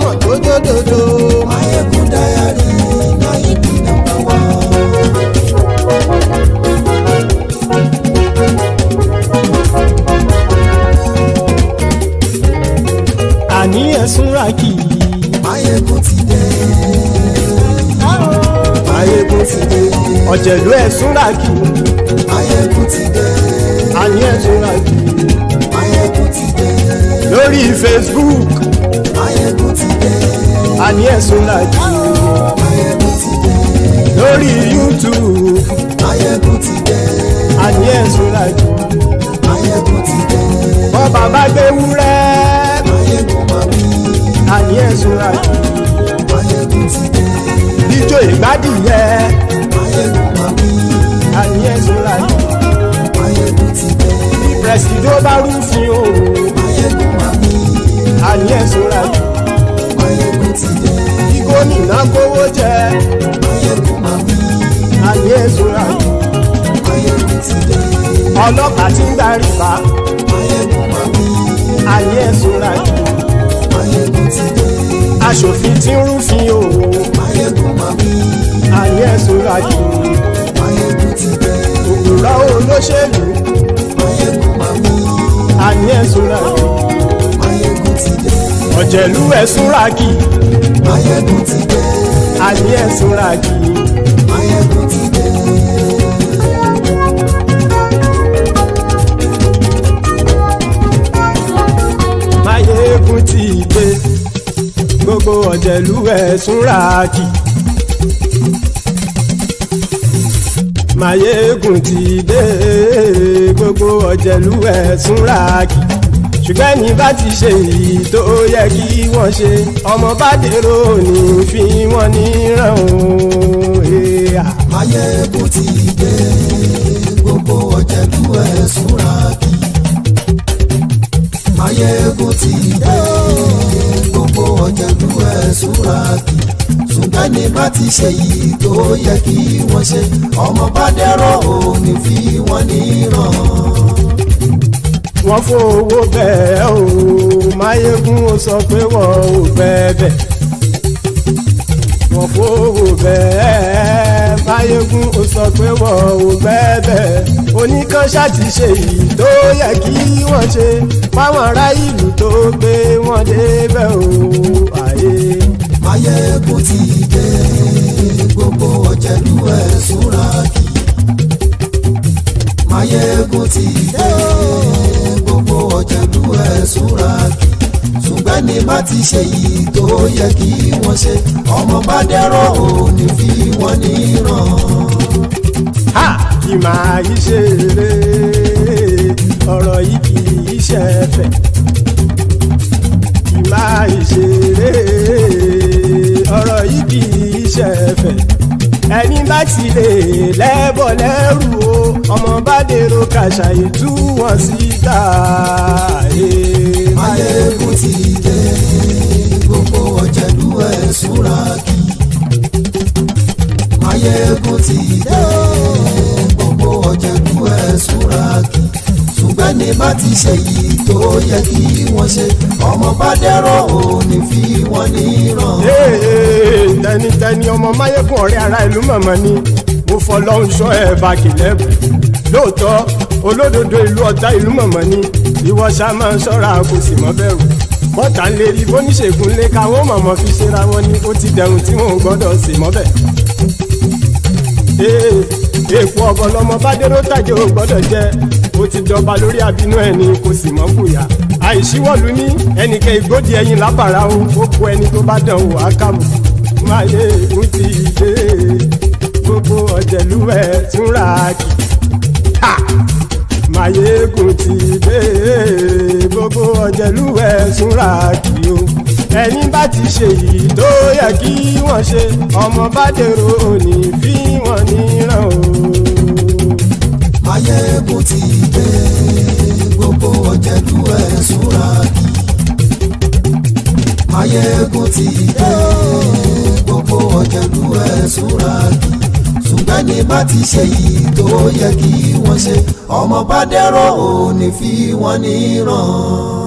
mọ̀ tó dódòdó. Mayegun diary, na him be number one. Àní ẹ̀sùn ràkì. Mayegun ti dé. Mayegun ti dé. Ọ̀jẹ̀lú ẹ̀sùn ràkì. Mayegun ti dé. Àní ẹ̀sùn ràkì. Mayegun ti dé. Lórí Facebook. Mayegun ti dé. Àní ẹ̀sùn ràkì. Mayegun ti dé. Lórí YouTube. Mayegun ti dé. Àní ẹ̀sùn ràkì. Mayegun ti dé. Bọ́ bàbá gbé wúrẹ́. Mayegun máa wí. Àní ẹ̀sùn ràkì. Mayegun ti dé. Ijó ìgbádìyẹ. Mayegun máa wí. Àní ẹ̀sùn ràkì. Mayegun ti dé. Bí pẹ̀sìdó bá rúfin o. Mayegun máa wí. Àní ẹ̀sùn ràkì. Mayegun ti dé. Bí gómìnà kówó jẹ. Mayegun máa wí. Àní ẹ̀sùn ràkì. Mayegun ti dé. Ọlọ́pàá tí ń gba rìbá. Mayegun máa wí. Àní ẹ̀sùn ràkì. Mayegun ti dé. Aṣòfin tí ń rúfin o. Mayegun máa wí. Àní ẹ̀sùn ràkì. Mayegun ti dé. Òpùrọ́ olóṣèlú. Mayegun máa wí. Àní ẹ̀sùn ràkì. Mayegun ti dé. Ọ̀jẹ̀lú ẹ̀sùn ràkì. Mayegun ti dé. Àní ẹ̀sùn ràkì. Mayegun ti dé. Máyégún ti dé. Gbogbo ọ̀jẹ̀lú ẹ̀sùn ràkì. Máyégún ti dé. Gbogbo ọ̀jẹ̀lú ẹ̀sùn ràkì. Ṣùgbọ́n ní bá ti ṣe èyí tó yẹ kí wọ́n ṣe, ọmọ bá dèrò ní fi wọ́n níran o. Mayegun ti dé. Gbogbo ọ̀jẹ̀lú ẹ̀sùn ràkì. Mayegun ti dé. Gbogbo ọ̀jẹ̀lú ẹ̀sùn ràkì. Ṣùgbọ́n ní bá ti ṣe èyí tó yẹ kí wọ́n ṣe, ọmọ bá dẹ̀rọ̀ ò ní fi wọ́n níran. Wọ́n fowó bẹ́ẹ̀ o. Máyégún ó sọ pé wọ́n ò fẹ́ bẹ̀. Wọ́n fowó bẹ́ẹ̀. Máyégún ó sọ pé wọ́n ò fẹ́ bẹ̀. Oníkan ṣáàtì ṣe èyí tó yẹ kí wọ́n ṣe fáwọn ará ìlú tó gbé wọn débẹ̀ o. Àyè. Mayegun ti dé. Gbogbo ọ̀jẹ̀lú ẹ̀sùn ràkì. Mayegun ti dé. Gbogbo ọ̀jẹ̀lú ẹ̀sùn ràkì. Ṣùgbọ́n ní bá ti ṣe yìí tó yẹ kí wọ́n ṣe, ọmọ bá dẹ̀rọ̀ ò ní fi wọ́n níran. Ha! Kì máa yí ṣeré. Ọ̀rọ̀ yìí kì í ṣẹ̀fẹ̀. Kì máa yí ṣeré. Ọ̀rọ̀ yìí kì í ṣẹ̀fẹ̀. Ẹni bá ti lè lẹ́bọ̀ lẹ́rù o, ọmọ bá dèrò kàṣàyè tú wọn síta. Mayegun ti dé. Gbogbo ọ̀jẹ̀lú ẹ̀sùn ràkì. Mayegun ti dé. Gbogbo ọ̀jẹ̀lú ẹ̀sùn ràkì. Ṣùgbọ́n ní bá ti ṣe yìí tó yẹ kí wọ́n ṣe, ọmọ bá dẹ̀rọ̀ ò ní fi wọ́n níran. Tẹnitẹni ọmọ Máyégún ọ̀rẹ́ ara ìlú mọ̀mọ́ ni mo fọlọ́hún ṣọ́ ẹ̀ bá kìlẹ́bù. Lóòótọ́ olódodo ìlú ọ̀tá ìlú mọ̀mọ́ ni ìwọ ṣá máa ń ṣọ́ra kò sì mọ́ bẹ̀rù. Bọ́tà ń lè rí bóníṣègùn lé káwọ́ mọ̀mọ́ fi ṣera wọn ni ó ti dẹrùn tí wọn ò gbọ́dọ̀ sì mọ́ bẹ̀. Èèpo ọ̀gọ̀ lọmọ bá dérò tàjẹ́ ò gbọ́dọ̀ jẹ́. Ó ti jọba lórí àbínú ẹni kò sì mọ́ fòyà. Àìsíwọ́lu ní ẹnìkẹ́ ìgbódì ẹyin lábàrá o. Ó kó ẹni tó bá dán wò á kàmù. Máyégún ti dé. Gbogbo ọ̀jẹ̀lú ẹ̀sùn ràkì. Máyégún ti dé. Gbogbo ọ̀jẹ̀lú ẹ̀sùn ràkì o. Ẹni bá ti ṣe yìí tó yẹ kí wọ́n ṣe, ọmọ bá dèrò òní fi wọ́n níran o. Mayegun ti dé. Gbogbo ọ̀jẹ̀lú ẹ̀sùn ràkì. Mayegun ti dé. ṣùgbọ́n ní bá ti ṣe yìí tó yẹ kí wọ́n ṣe ọmọ bá dẹ́rọ̀ ò ní fi wọ́n níran.